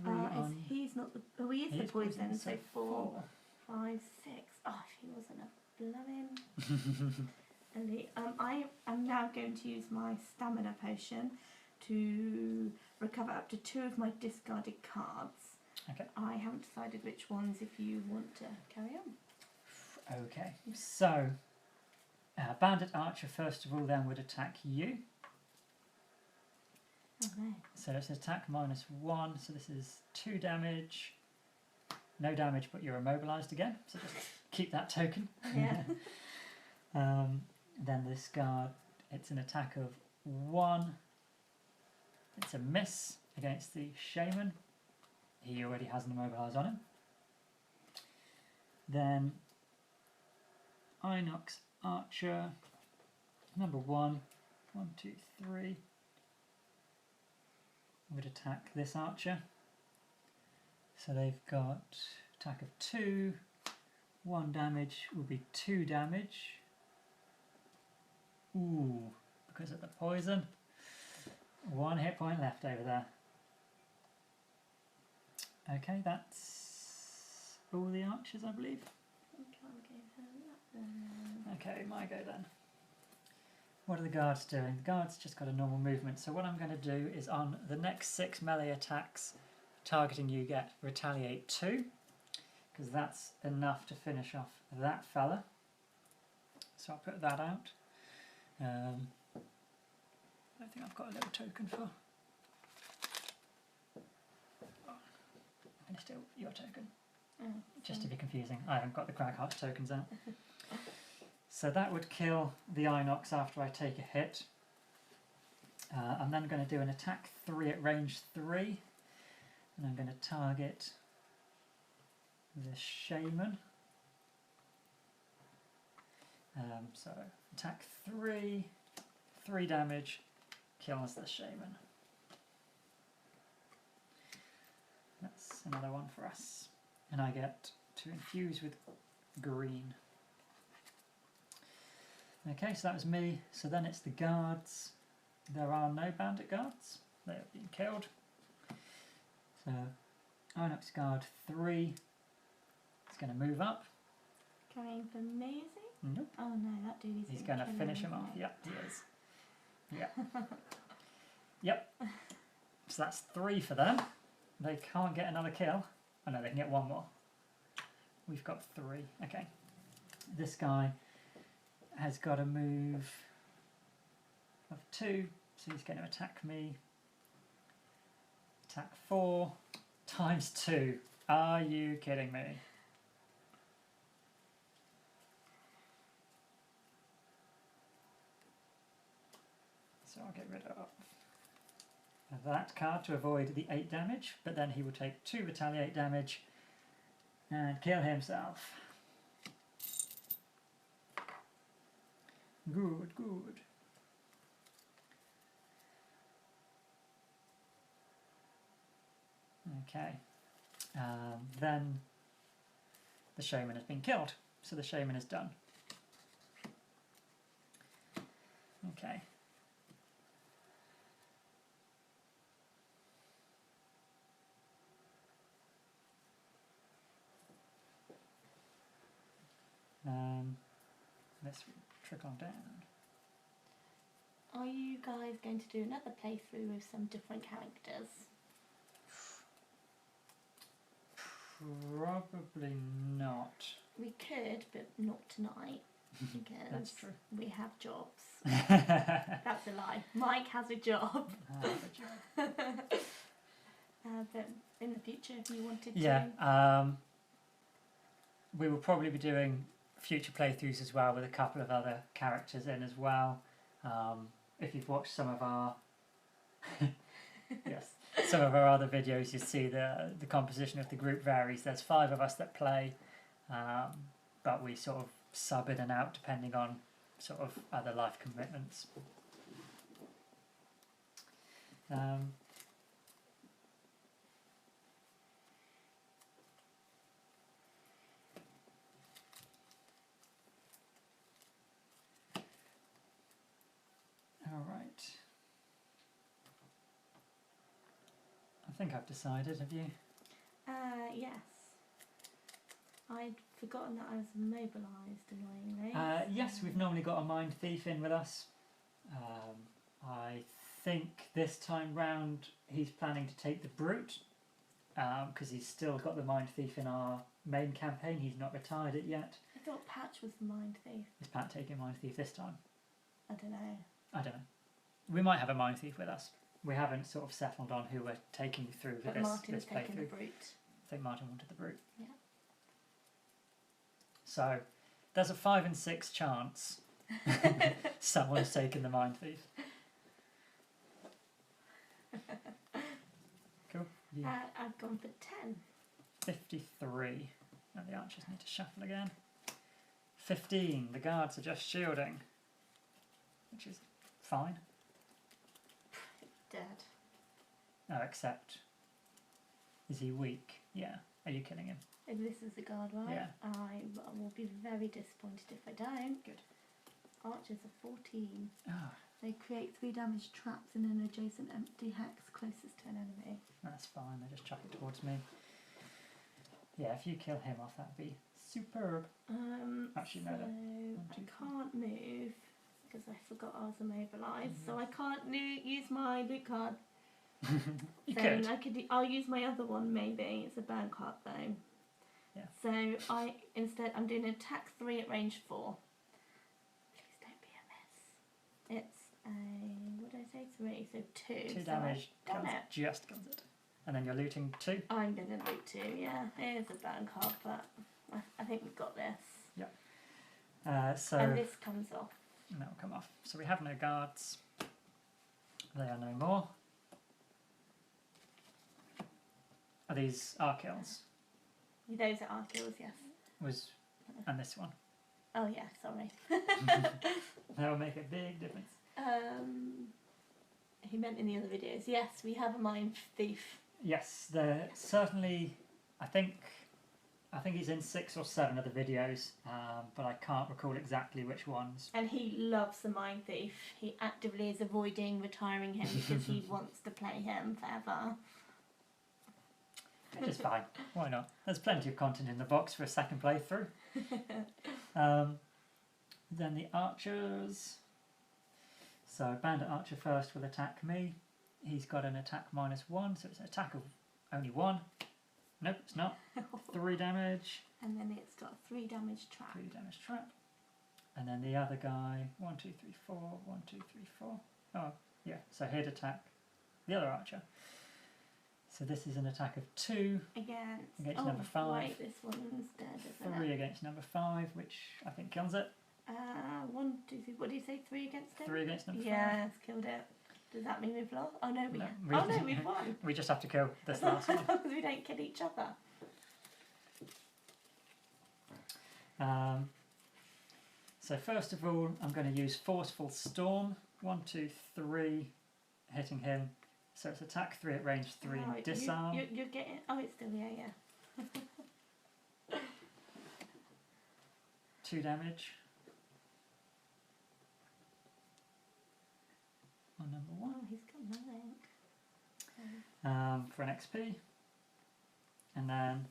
3 on... He's not the... Oh, he is the poison, so 4, 5, 6. Oh, if he wasn't a blooming... elite. I am now going to use my stamina potion to recover up to 2 of my discarded cards. Okay. I haven't decided which ones if you want to carry on. Okay, so Bandit Archer first of all then would attack you. Oh no. So it's attack -1, so this is 2 damage. No damage, but you're immobilised again, so just keep that token. Yeah. Then this guard, it's an attack of 1. It's a miss against the shaman. He already has an immobilise on him. Then Inox Archer, number 1, 1, 2, 3, would attack this archer. So they've got attack of 2, 1 damage will be 2 damage. Ooh, because of the poison. 1 hit point left over there. Okay, that's all the archers, I believe. Okay, my go then. What are the guards doing? The guards just got a normal movement, so what I'm going to do is on the next 6 melee attacks targeting you get retaliate 2, because that's enough to finish off that fella. So I'll put that out. I don't think I've got a little token for. Oh, I'm going to steal your token. Just to be confusing, I haven't got the Cragheart tokens out. So that would kill the Inox after I take a hit. I'm then going to do an attack 3 at range 3. And I'm going to target the Shaman. So attack 3, 3 damage, kills the Shaman. That's another one for us. And I get to infuse with green. Okay, so that was me. So then it's the guards. There are no bandit guards. They have been killed. So Inox Guard 3 is going to move up. Coming for me, is he? Nope. Oh no, that dude is. He's going to finish him off. Yep, he is. Yep. Yep. So that's 3 for them. They can't get another kill. Oh no, they can get 1 more. We've got 3. Okay. This guy has got a move of 2, so he's going to attack me. Attack 4 times 2. Are you kidding me? So I'll get rid of that card to avoid the 8 damage, but then he will take 2 retaliate damage and kill himself. Good, good. Okay. Then the Shaman has been killed, so the Shaman is done. Okay. Let's trickle down. Are you guys going to do another playthrough with some different characters? Probably not. We could, but not tonight. Because That's true. we have jobs. That's a lie. Mike has a job. But in the future, if you wanted to. Yeah, we will probably be doing future playthroughs as well with a couple of other characters in as well. If you've watched some of our yes, some of our other videos, you see the composition of the group varies. There's 5 of us that play, but we sort of sub in and out depending on sort of other life commitments. All right. I think I've decided, have you? Yes. I'd forgotten that I was mobilised, annoyingly. Yes, we've normally got a Mind Thief in with us. I think this time round he's planning to take the Brute, because he's still got the Mind Thief in our main campaign. He's not retired it yet. I thought Patch was the Mind Thief. Is Pat taking Mind Thief this time? I don't know. I don't know. We might have a Mind Thief with us. We haven't sort of settled on who we're taking through But this Martin's taking the playthrough. Brute. I think Martin wanted the Brute. Yeah. So there's a 5 in 6 chance someone's taken the Mind Thief. Cool. Yeah. I've gone for 10. 53. And the archers need to shuffle again. 15. The guards are just shielding, which is fine. Dead. Oh, except, is he weak? Yeah. Are you killing him? If this is the guard, right? Yeah. I will be very disappointed if I don't. Good. Archers are 14. Oh, They create 3 damage traps in an adjacent empty hex closest to an enemy. that's fine. They just chuck it towards me. Yeah, if you kill him off, that'd be superb. Actually, no. So One, I two, can't move because I forgot I was immobilised. So I can't use my loot card. You So could. I'll use my other one maybe. It's a burn card though. Yeah. So I'm doing attack 3 at range 4. Please don't be a miss. It's a, what did I say? 3, so 2. 2 so damage. I've done it. Just guns it. And then you're looting 2. I'm gonna loot 2. Yeah, it is a burn card, but I think we've got this. So And this comes off. and that will come off. So we have no guards. They are no more. Are these our kills? Those are our kills, yes. And this one. Oh yeah, sorry. That will make a big difference. He meant in the other videos. Yes, we have a mind thief. Yes, they're certainly. I think he's in 6 or 7 of the videos, but I can't recall exactly which ones. And he loves the mind thief. He actively is avoiding retiring him because he wants to play him forever. Which is fine. Why not? There's plenty of content in the box for a second playthrough. Then the archers. So Bandit Archer first will attack me. He's got an attack -1, so it's an attack of only 1. Nope, it's not. 3 damage. And then it's got a 3 damage trap. 3 damage trap. And then the other guy, 1, 2, 3, 4, 1, 2, 3, 4. Oh, yeah, so he'd attack the other archer. So this is an attack of 2 Against number 5. Right, this one's dead, isn't 3 it? against number 5, which I think kills it. 1, 2, 3. What do you say? 3 against him? 3 against number 5. Yeah, it's killed it. Does that mean we've lost? Oh no, No, we've won. We just have to kill this last one. Because we don't kill each other. So first of all, I'm going to use Forceful Storm. 1, 2, 3, hitting him. So it's attack 3 at range 3 Oh, and disarm. You're getting. Oh, it's still yeah. 2 damage. On number 1. Oh, he's got nothing. For an XP. And then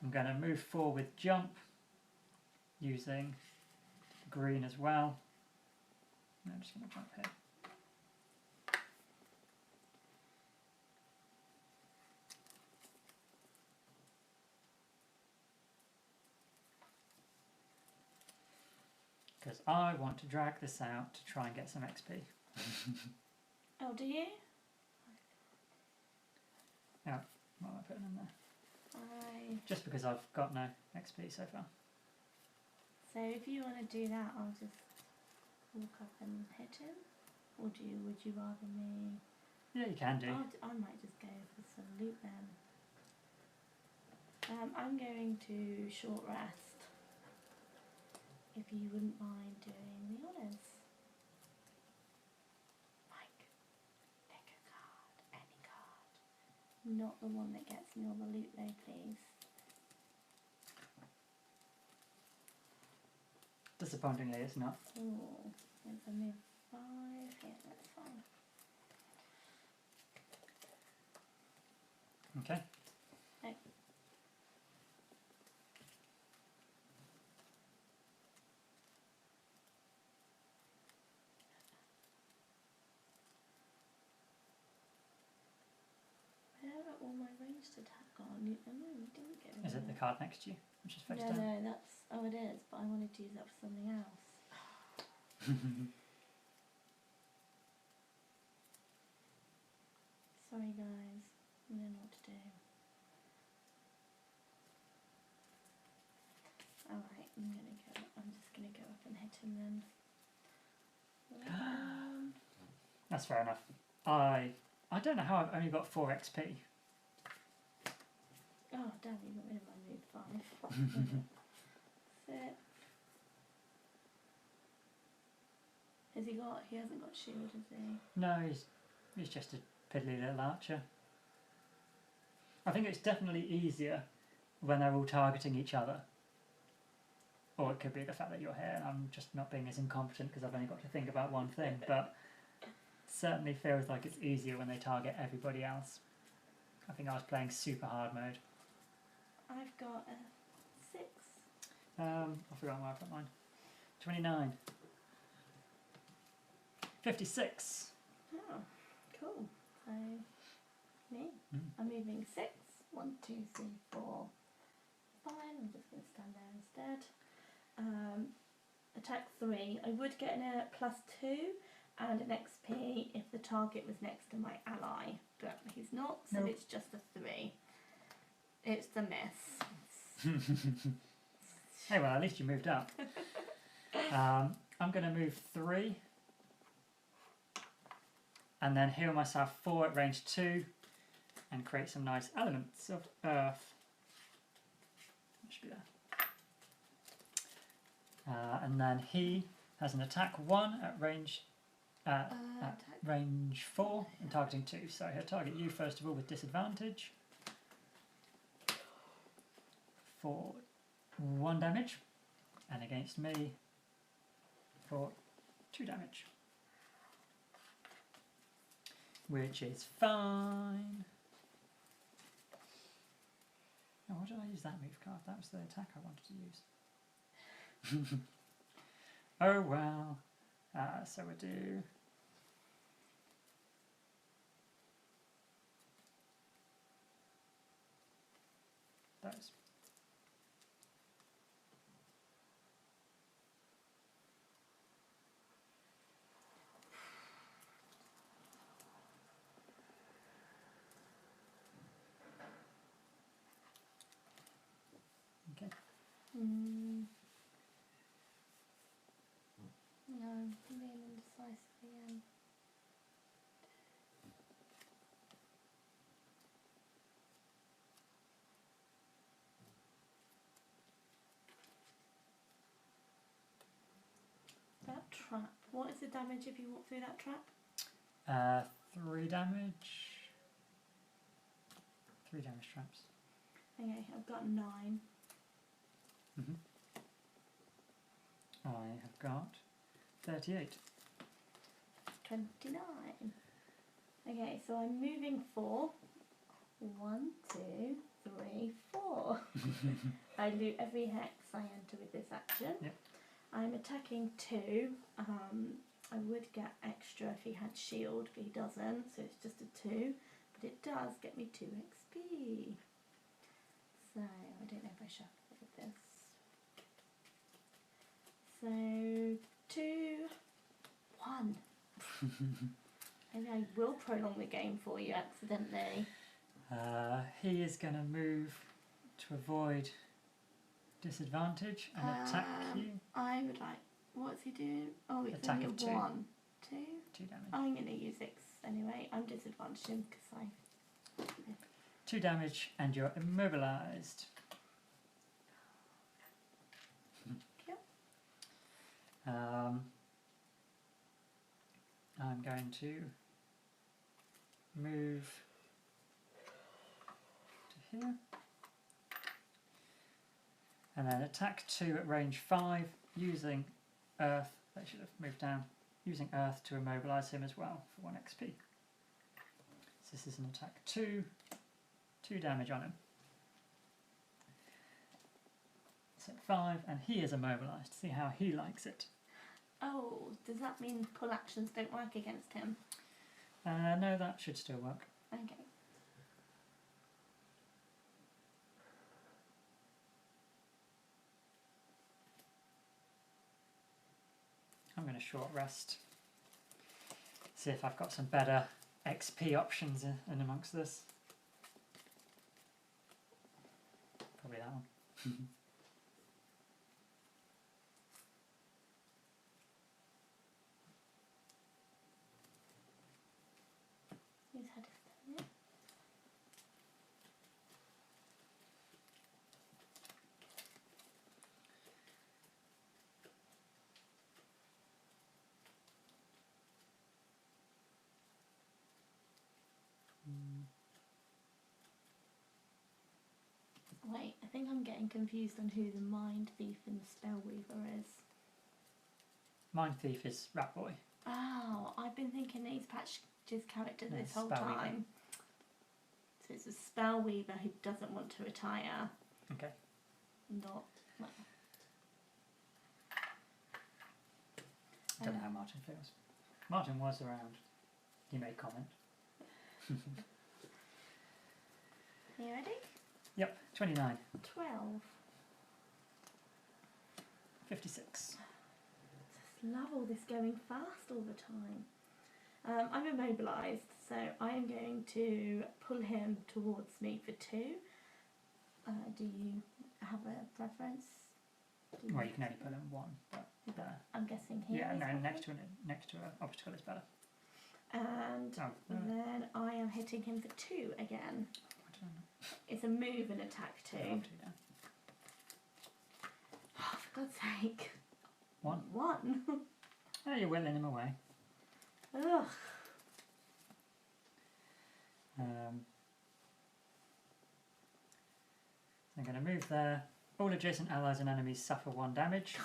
I'm going to move 4 with jump, using green as well. And I'm just going to jump here. Because I want to drag this out to try and get some XP. Oh, do you? Yeah, what am I putting in there? I. Just because I've got no XP so far. So if you want to do that, I'll just walk up and hit him. Or would you rather me? Yeah, you can do. I might just go for some loot then. I'm going to short rest. If you wouldn't mind doing the honours. Mike, pick a card, any card. Not the one that gets me all the loot though, please. Disappointingly, it's not. Oh, there's a move 5. Yeah, that's fine. Okay. Oh. Where are all my ranged attack gone? Oh, we didn't get Is it the card next to you, which is face No, down? no, that's. Oh, it is, but I wanted to use that for something else. Sorry, guys. I don't know what to do. Alright, I'm just gonna go up and hit him then. That's fair enough. I don't know how I've only got 4 XP. Oh, damn, you got rid of my move 5. 6. Has he got? He hasn't got shield, has he? No, he's just a piddly little archer. I think it's definitely easier when they're all targeting each other. Or it could be the fact that you're here and I'm just not being as incompetent because I've only got to think about one thing. But it certainly feels like it's easier when they target everybody else. I think I was playing super hard mode. I've got a 6. I forgot where I put mine. 29. 56. Oh, cool. So, me. Mm. I'm moving 6. 1, 2, 3, 4, 5. I'm just going to stand there instead. Attack 3. I would get a +2 and an XP if the target was next to my ally, but he's not, so Nope. it's just a 3. It's the miss. Hey, well, at least you moved up. I'm going to move 3 and then heal myself 4 at range 2 and create some nice elements of earth. That should be there. And then he has an attack 1 at range range 4 and targeting 2. So he'll target you first of all with disadvantage for 1 damage, and against me for 2 damage, which is fine. Oh, why did I use that move card? That was the attack I wanted to use. Oh well. So we do those. Okay. No, I'm being indecisive again. That trap. What is the damage if you walk through that trap? 3 damage. 3 damage traps. Okay, I've got 9. Mm-hmm. I have got 38. 29. Okay, so I'm moving 4. 1, 2, 3, 4. I loot every hex I enter with this action. Yep. I'm attacking 2. I would get extra if he had shield, but he doesn't, so it's just a 2. But it does get me 2 XP. So, I don't know if I shuffled this. So, 2, 1. Maybe I will prolong the game for you accidentally. He is going to move to avoid disadvantage and attack you. I would like. What's he doing? Oh, it's Attack only a of 2. 1. 2? 2 damage. I'm going to use X anyway. I'm disadvantaged him because I. 2 damage and you're immobilized. Yep. I'm going to move to here and then attack 2 at range 5 using earth. They should have moved down. Using earth to immobilize him as well for 1 XP. So this is an attack 2. 2 damage on him. So 5, and he is immobilized. See how he likes it. Oh, does that mean pull actions don't work against him? No, that should still work. Okay. I'm going to short rest. See if I've got some better XP options in amongst this. Probably that one. Who's had his turn yet? think I'm getting confused on who the Mind Thief and the Spellweaver is. Mind Thief is Rat Boy. Oh, I've been thinking he's Patch's character No, this whole Spellweaver. time. So it's a Spellweaver who doesn't want to retire. Okay. Not. Well. I don't know how Martin feels. Martin was around. He made comment. Are you ready? Yep, 29. 12. 56. Just love all this going fast all the time. I'm immobilised, so I am going to pull him towards me for 2. Do you have a preference? Well, you can only put in 1, but I'm guessing here. yeah, is no, preference. next to an obstacle is better. And Oh, then I am hitting him for 2 again. I don't know. It's a move and attack 2. I'll do that. Oh, for God's sake. 1. 1. Oh, you're willing him away. Ugh. I'm going to move there. All adjacent allies and enemies suffer 1 damage.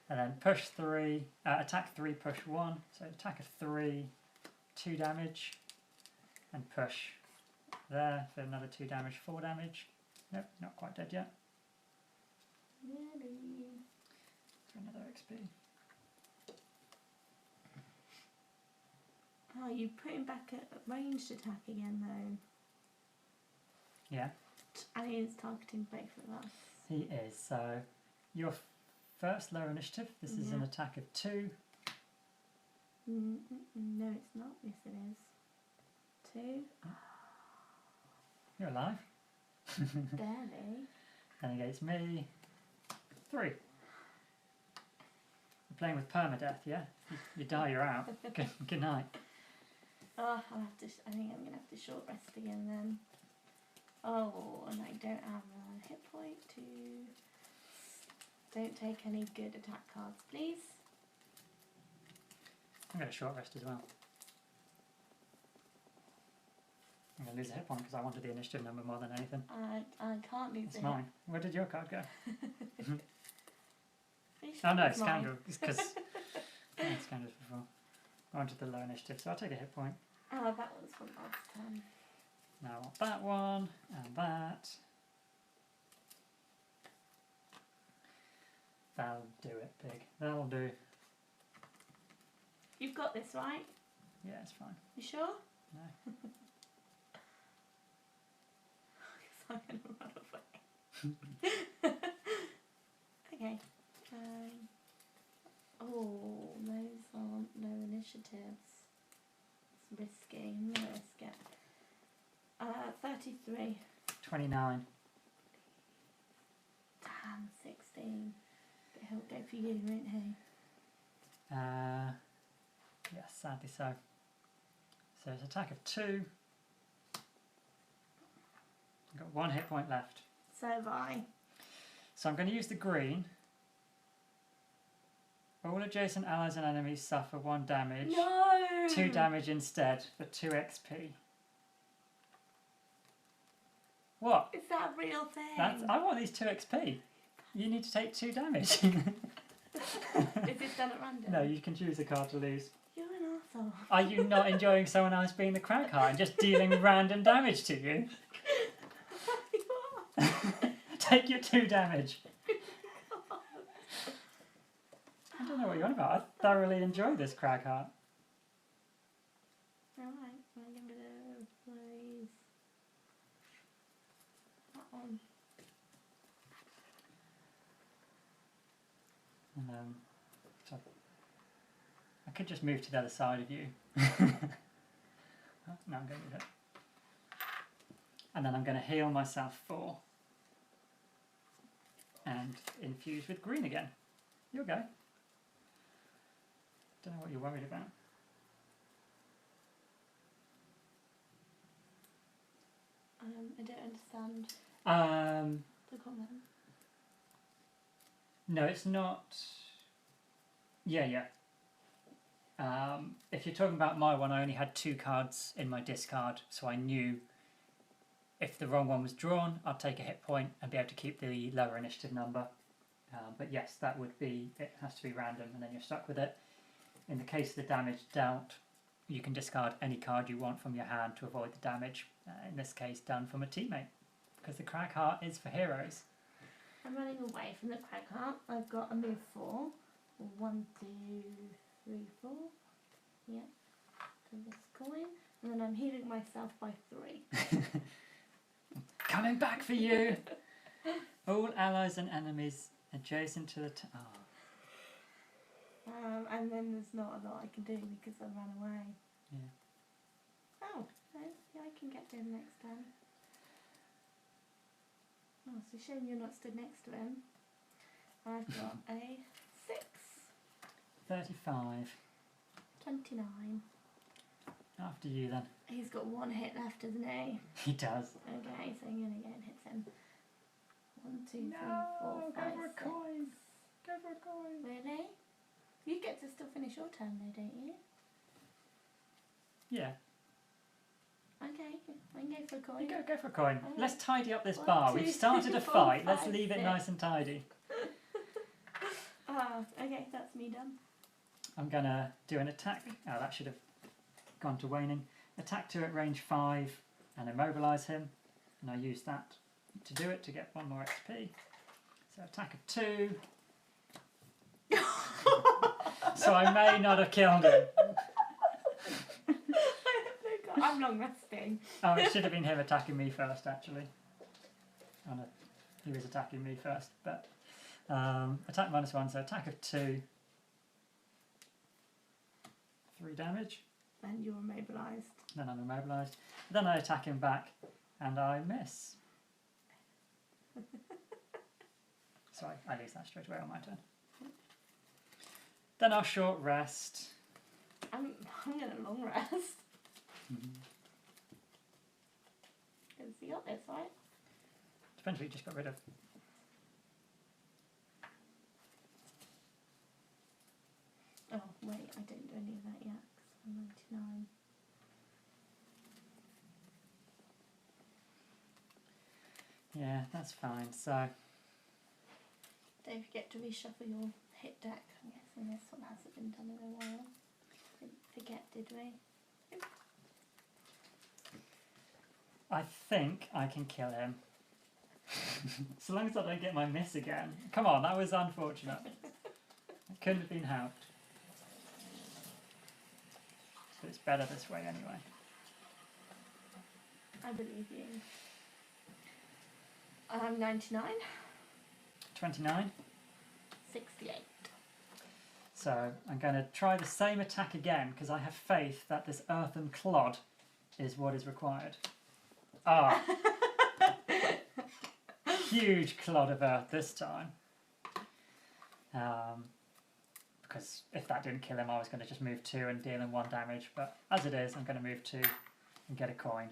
And then push 3, attack 3, push 1. So attack of 3, 2 damage. And push there for another 2 damage, 4 damage. Nope, not quite dead yet. Really? For another XP. Oh, you put him back at ranged attack again though. Yeah, And he is targeting both of us. he is. So your first lower initiative. This is an Yeah. attack of 2. No, it's not. Yes, it is. 2. You're alive. Barely. And against me, 3. You're playing with permadeath, yeah? You die, you're out. Good night. Oh, I'll have to. I think I'm gonna have to short rest again then. Oh, and I don't have a hit point to. Don't take any good attack cards, please. I'm going to short rest as well. I'm going to lose a hit point because I wanted the initiative number more than anything. I can't lose It's it. mine. Where did your card go? Pretty Oh sure no, it's mine. Scandal. It's because Scandal's before. I wanted the low initiative, so I'll take a hit point. Oh, that was from last time. Now I want that one and that. That'll do it, pig. That'll do. You've got this, right? Yeah, it's fine. You sure? No. I'm gonna run away. Okay. Oh, those aren't no initiatives. It's risky. I'm gonna risk it. 33. 29. Damn, 16. But he'll go for you, won't he? Yes, sadly so. So it's attack of 2. I've got 1 hit point left. So have I. So I'm going to use the green. All adjacent allies and enemies suffer 1 damage. No! 2 damage instead for 2 XP. What? Is that a real thing? I want these 2 XP. You need to take 2 damage. Is this done at random? No, you can choose a card to lose. You're an arsehole. Are you not enjoying someone else being the crack heart and just dealing random damage to you? You are. Take your 2 damage. I don't know what you're on about. I thoroughly enjoy this crack heart. Alright, I'm going to please. That one. So I could just move to the other side of you. No, I'm going to do it. And then I'm going to heal myself 4. And infuse with green again. You'll go. Don't know what you're worried about. I don't understand the comment. No, it's not. Yeah. If you're talking about my one, I only had 2 cards in my discard, so I knew If the wrong one was drawn, I'd take a hit point and be able to keep the lower initiative number. But yes, that would be, it has to be random and then you're stuck with it. In the case of the damage dealt, you can discard any card you want from your hand to avoid the damage, in this case done from a teammate, because the Crag Heart is for heroes. I'm running away from the Crag Heart. I've got a move 4. 1, 2, 3, 4. Yeah. To this coin. And then I'm healing myself by 3. Coming back for you! All allies and enemies adjacent to the and then there's not a lot I can do because I ran away. Yeah. Oh, no, yeah, I can get to him next time. Oh, it's a shame you're not stood next to him. I've got a 6. 35. 29. After you then. He's got 1 hit left, isn't he? He does. Okay, so I'm going to get hits him. 1, 2, 3, 4, 5, go for a 6. coin. Go for a coin. Really? You get to still finish your turn though, don't you? Yeah. Okay, I can go for a coin. You go for a coin. Oh. Let's tidy up this 1, bar. 2, We've started 3, a 4, fight. 5, Let's leave it 6. nice and tidy. Okay, that's me done. I'm going to do an attack. Oh, that should have gone to waning. Attack 2 at range 5 and immobilise him. And I use that to do it to get 1 more XP. So attack of 2. So I may not have killed him. I'm long resting. Oh, it should have been him attacking me first, actually. Oh no, he was attacking me first. But attack -1, so attack of 2. 3 damage. And you're immobilised. Then I'm immobilised. Then I attack him back, and I miss. Sorry, I lose that straight away on my turn. Then I'll short rest. I'm going to long rest. Because you got this, right? Depends what you just got rid of. Oh, wait, I didn't do any of that yet. 'Cause I'm 99. Yeah, that's fine. So, Don't forget to reshuffle your hit deck. I'm guessing this one hasn't been done in a while. Didn't forget, did we? I think I can kill him. So long as I don't get my miss again. Come on, that was unfortunate. It couldn't have been helped. But it's better this way anyway. I believe you. I'm 99. 29. 68. So I'm going to try the same attack again because I have faith that this earthen clod is what is required. Ah! Huge clod of earth this time. Because if that didn't kill him, I was going to just move 2 and deal him 1 damage. But as it is, I'm going to move 2 and get a coin.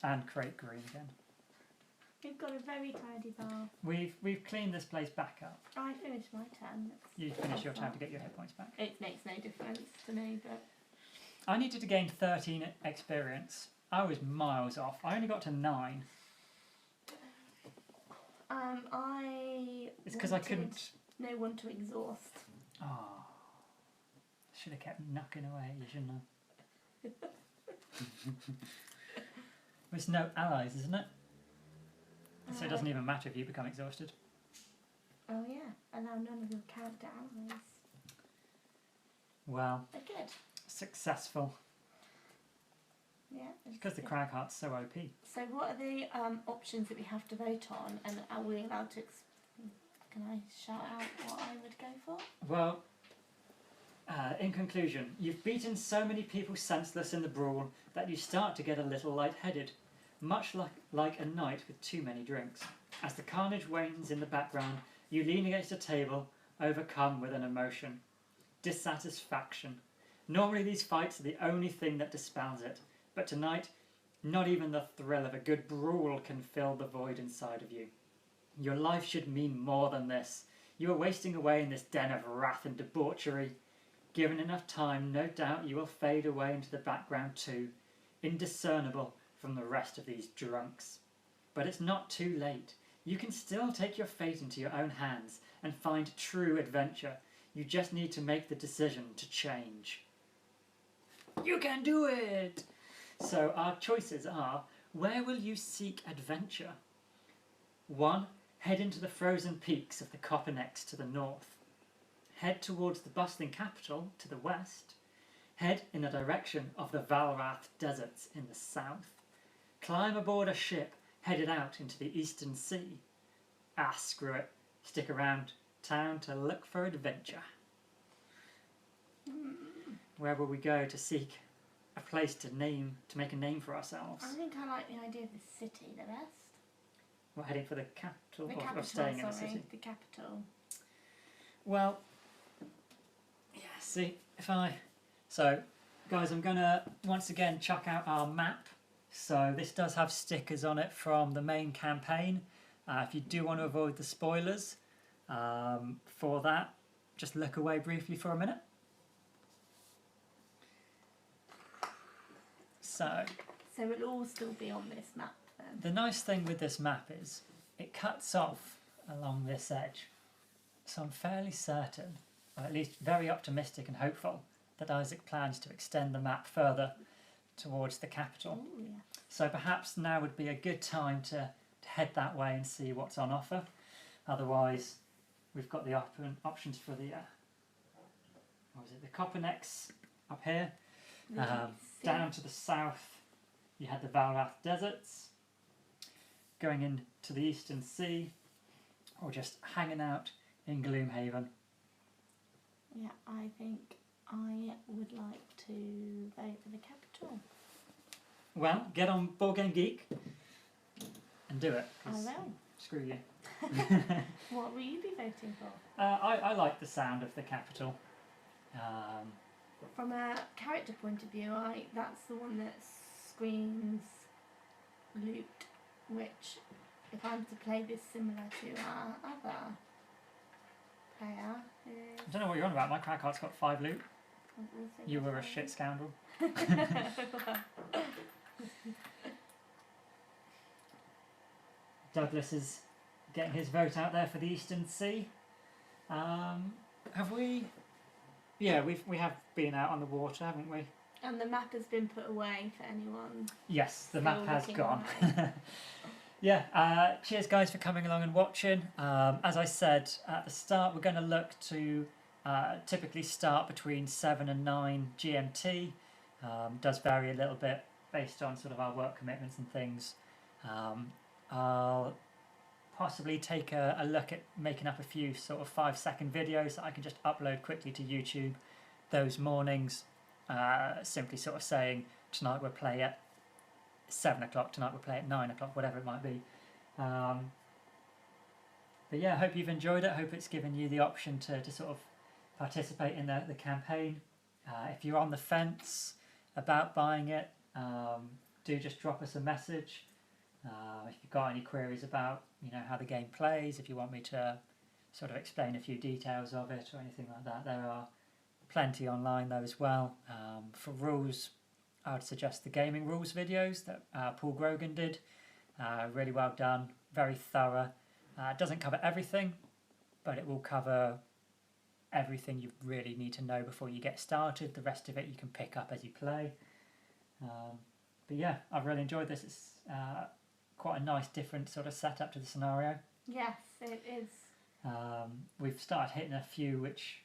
And create green again. You've got a very tidy bar. We've cleaned this place back up. I finished my turn. You finish your turn to get your hit points back. It makes no difference to me, but... I needed to gain 13 experience. I was miles off. I only got to 9. It's because I couldn't... No one to exhaust. Oh. Should have kept knocking away, you shouldn't have. There's no allies, isn't it? So it doesn't even matter if you become exhausted. Oh yeah, allow none of your character allies. Well, They're good. successful. Yeah. Because the Crag Heart's so OP. So what are the options that we have to vote on, and are we allowed to... Can I shout out what I would go for? Well, in conclusion, you've beaten so many people senseless in the brawl that you start to get a little lightheaded, much like a night with too many drinks. As the carnage wanes in the background, you lean against a table, overcome with an emotion. Dissatisfaction. Normally these fights are the only thing that dispels it, but tonight, not even the thrill of a good brawl can fill the void inside of you. Your life should mean more than this. You are wasting away in this den of wrath and debauchery. Given enough time, no doubt you will fade away into the background too, indiscernible, from the rest of these drunks. But it's not too late. You can still take your fate into your own hands and find true adventure. You just need to make the decision to change. You can do it! So our choices are, where will you seek adventure? 1. Head into the frozen peaks of the Koppernecks to the north. Head towards the bustling capital to the west. Head in the direction of the Valrath deserts in the south. Climb aboard a ship headed out into the eastern sea. Ah, screw it. Stick around town to look for adventure. Where will we go to seek a place to make a name for ourselves? I think I like the idea of the city the best. We're heading for the capital, The or capital, staying in the city? the capital. Well, yeah, see, So, guys, I'm going to once again chuck out our map. So this does have stickers on it from the main campaign. If you do want to avoid the spoilers for that, just look away briefly for a minute. So it'll all still be on this map then? The nice thing with this map is it cuts off along this edge. So I'm fairly certain, or at least very optimistic and hopeful, that Isaac plans to extend the map further towards the capital. Ooh, yeah. So perhaps now would be a good time to head that way and see what's on offer. Otherwise, we've got the options for the the Koppernecks up here. Down to the south, you had the Valrath deserts. Going into the eastern sea, or just hanging out in Gloomhaven. Yeah, I think I would like to vote for the capital. Well, get on Board Game Geek and do it. I will. Screw you. What will you be voting for? I like the sound of the capital. From a character point of view, that's the one that screams loot, which, if I'm to play this similar to our other player, I don't know what you're on about. My crack heart's got 5 loot. You were a shit scoundrel. Douglas is getting his vote out there for the Eastern Sea. Have we? Yeah, we have been out on the water, haven't we? And the map has been put away for anyone. Yes, the map has gone. Away. Yeah, cheers guys for coming along and watching. As I said at the start, we're going to look to typically start between 7 and 9 GMT. Does vary a little bit based on sort of our work commitments and things. I'll possibly take a look at making up a few sort of 5-second videos that I can just upload quickly to YouTube those mornings. Simply sort of saying, tonight we'll play at 7 o'clock, tonight we'll play at 9 o'clock, whatever it might be. But yeah, I hope you've enjoyed it. I hope it's given you the option to sort of participate in the campaign. If you're on the fence about buying it, do just drop us a message. If you've got any queries about how the game plays, if you want me to sort of explain a few details of it or anything like that, there are plenty online though as well. For rules, I would suggest the gaming rules videos that Paul Grogan did. Really well done, very thorough. It doesn't cover everything, but it will cover everything you really need to know before you get started. The rest of it you can pick up as you play. But yeah, I've really enjoyed this. It's quite a nice different sort of setup to the scenario. Yes, it is. We've started hitting a few which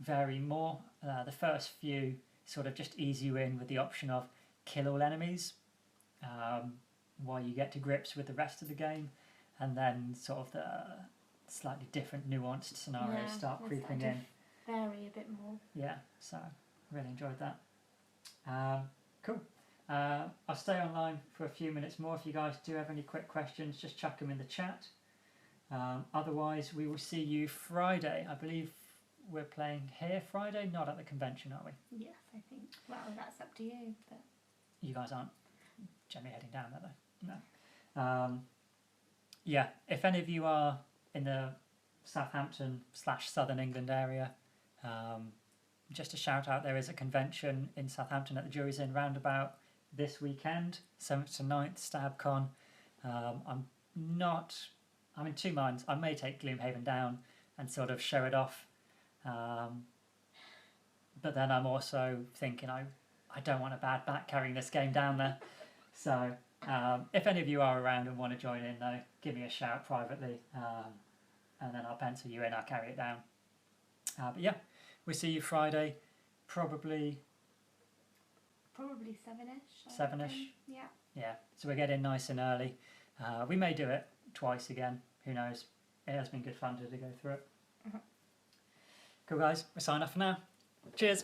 vary more. The first few sort of just ease you in with the option of kill all enemies while you get to grips with the rest of the game, and then sort of the slightly different nuanced scenarios start creeping in. Vary a bit more. Yeah, so really enjoyed that. Cool. I'll stay online for a few minutes more. If you guys do have any quick questions, just chuck them in the chat. Otherwise, we will see you Friday. I believe we're playing here Friday, not at the convention, are we? Yes, I think. Well, that's up to you. But you guys aren't generally heading down there, though. No. Yeah, if any of you are in the Southampton/Southern England area, just a shout out, there is a convention in Southampton at the Jury's Inn roundabout this weekend, 7th to 9th, StabCon. I'm in two minds. I may take Gloomhaven down and sort of show it off. But then I'm also thinking I don't want a bad back carrying this game down there. So if any of you are around and want to join in, though, give me a shout privately, and then I'll pencil you in. I'll carry it down. But yeah, we'll see you Friday, probably 7ish. 7ish. Yeah. Yeah, so we're getting nice and early. We may do it twice again. Who knows? It has been good fun to go through it. Cool, guys. We'll sign off for now. Cheers.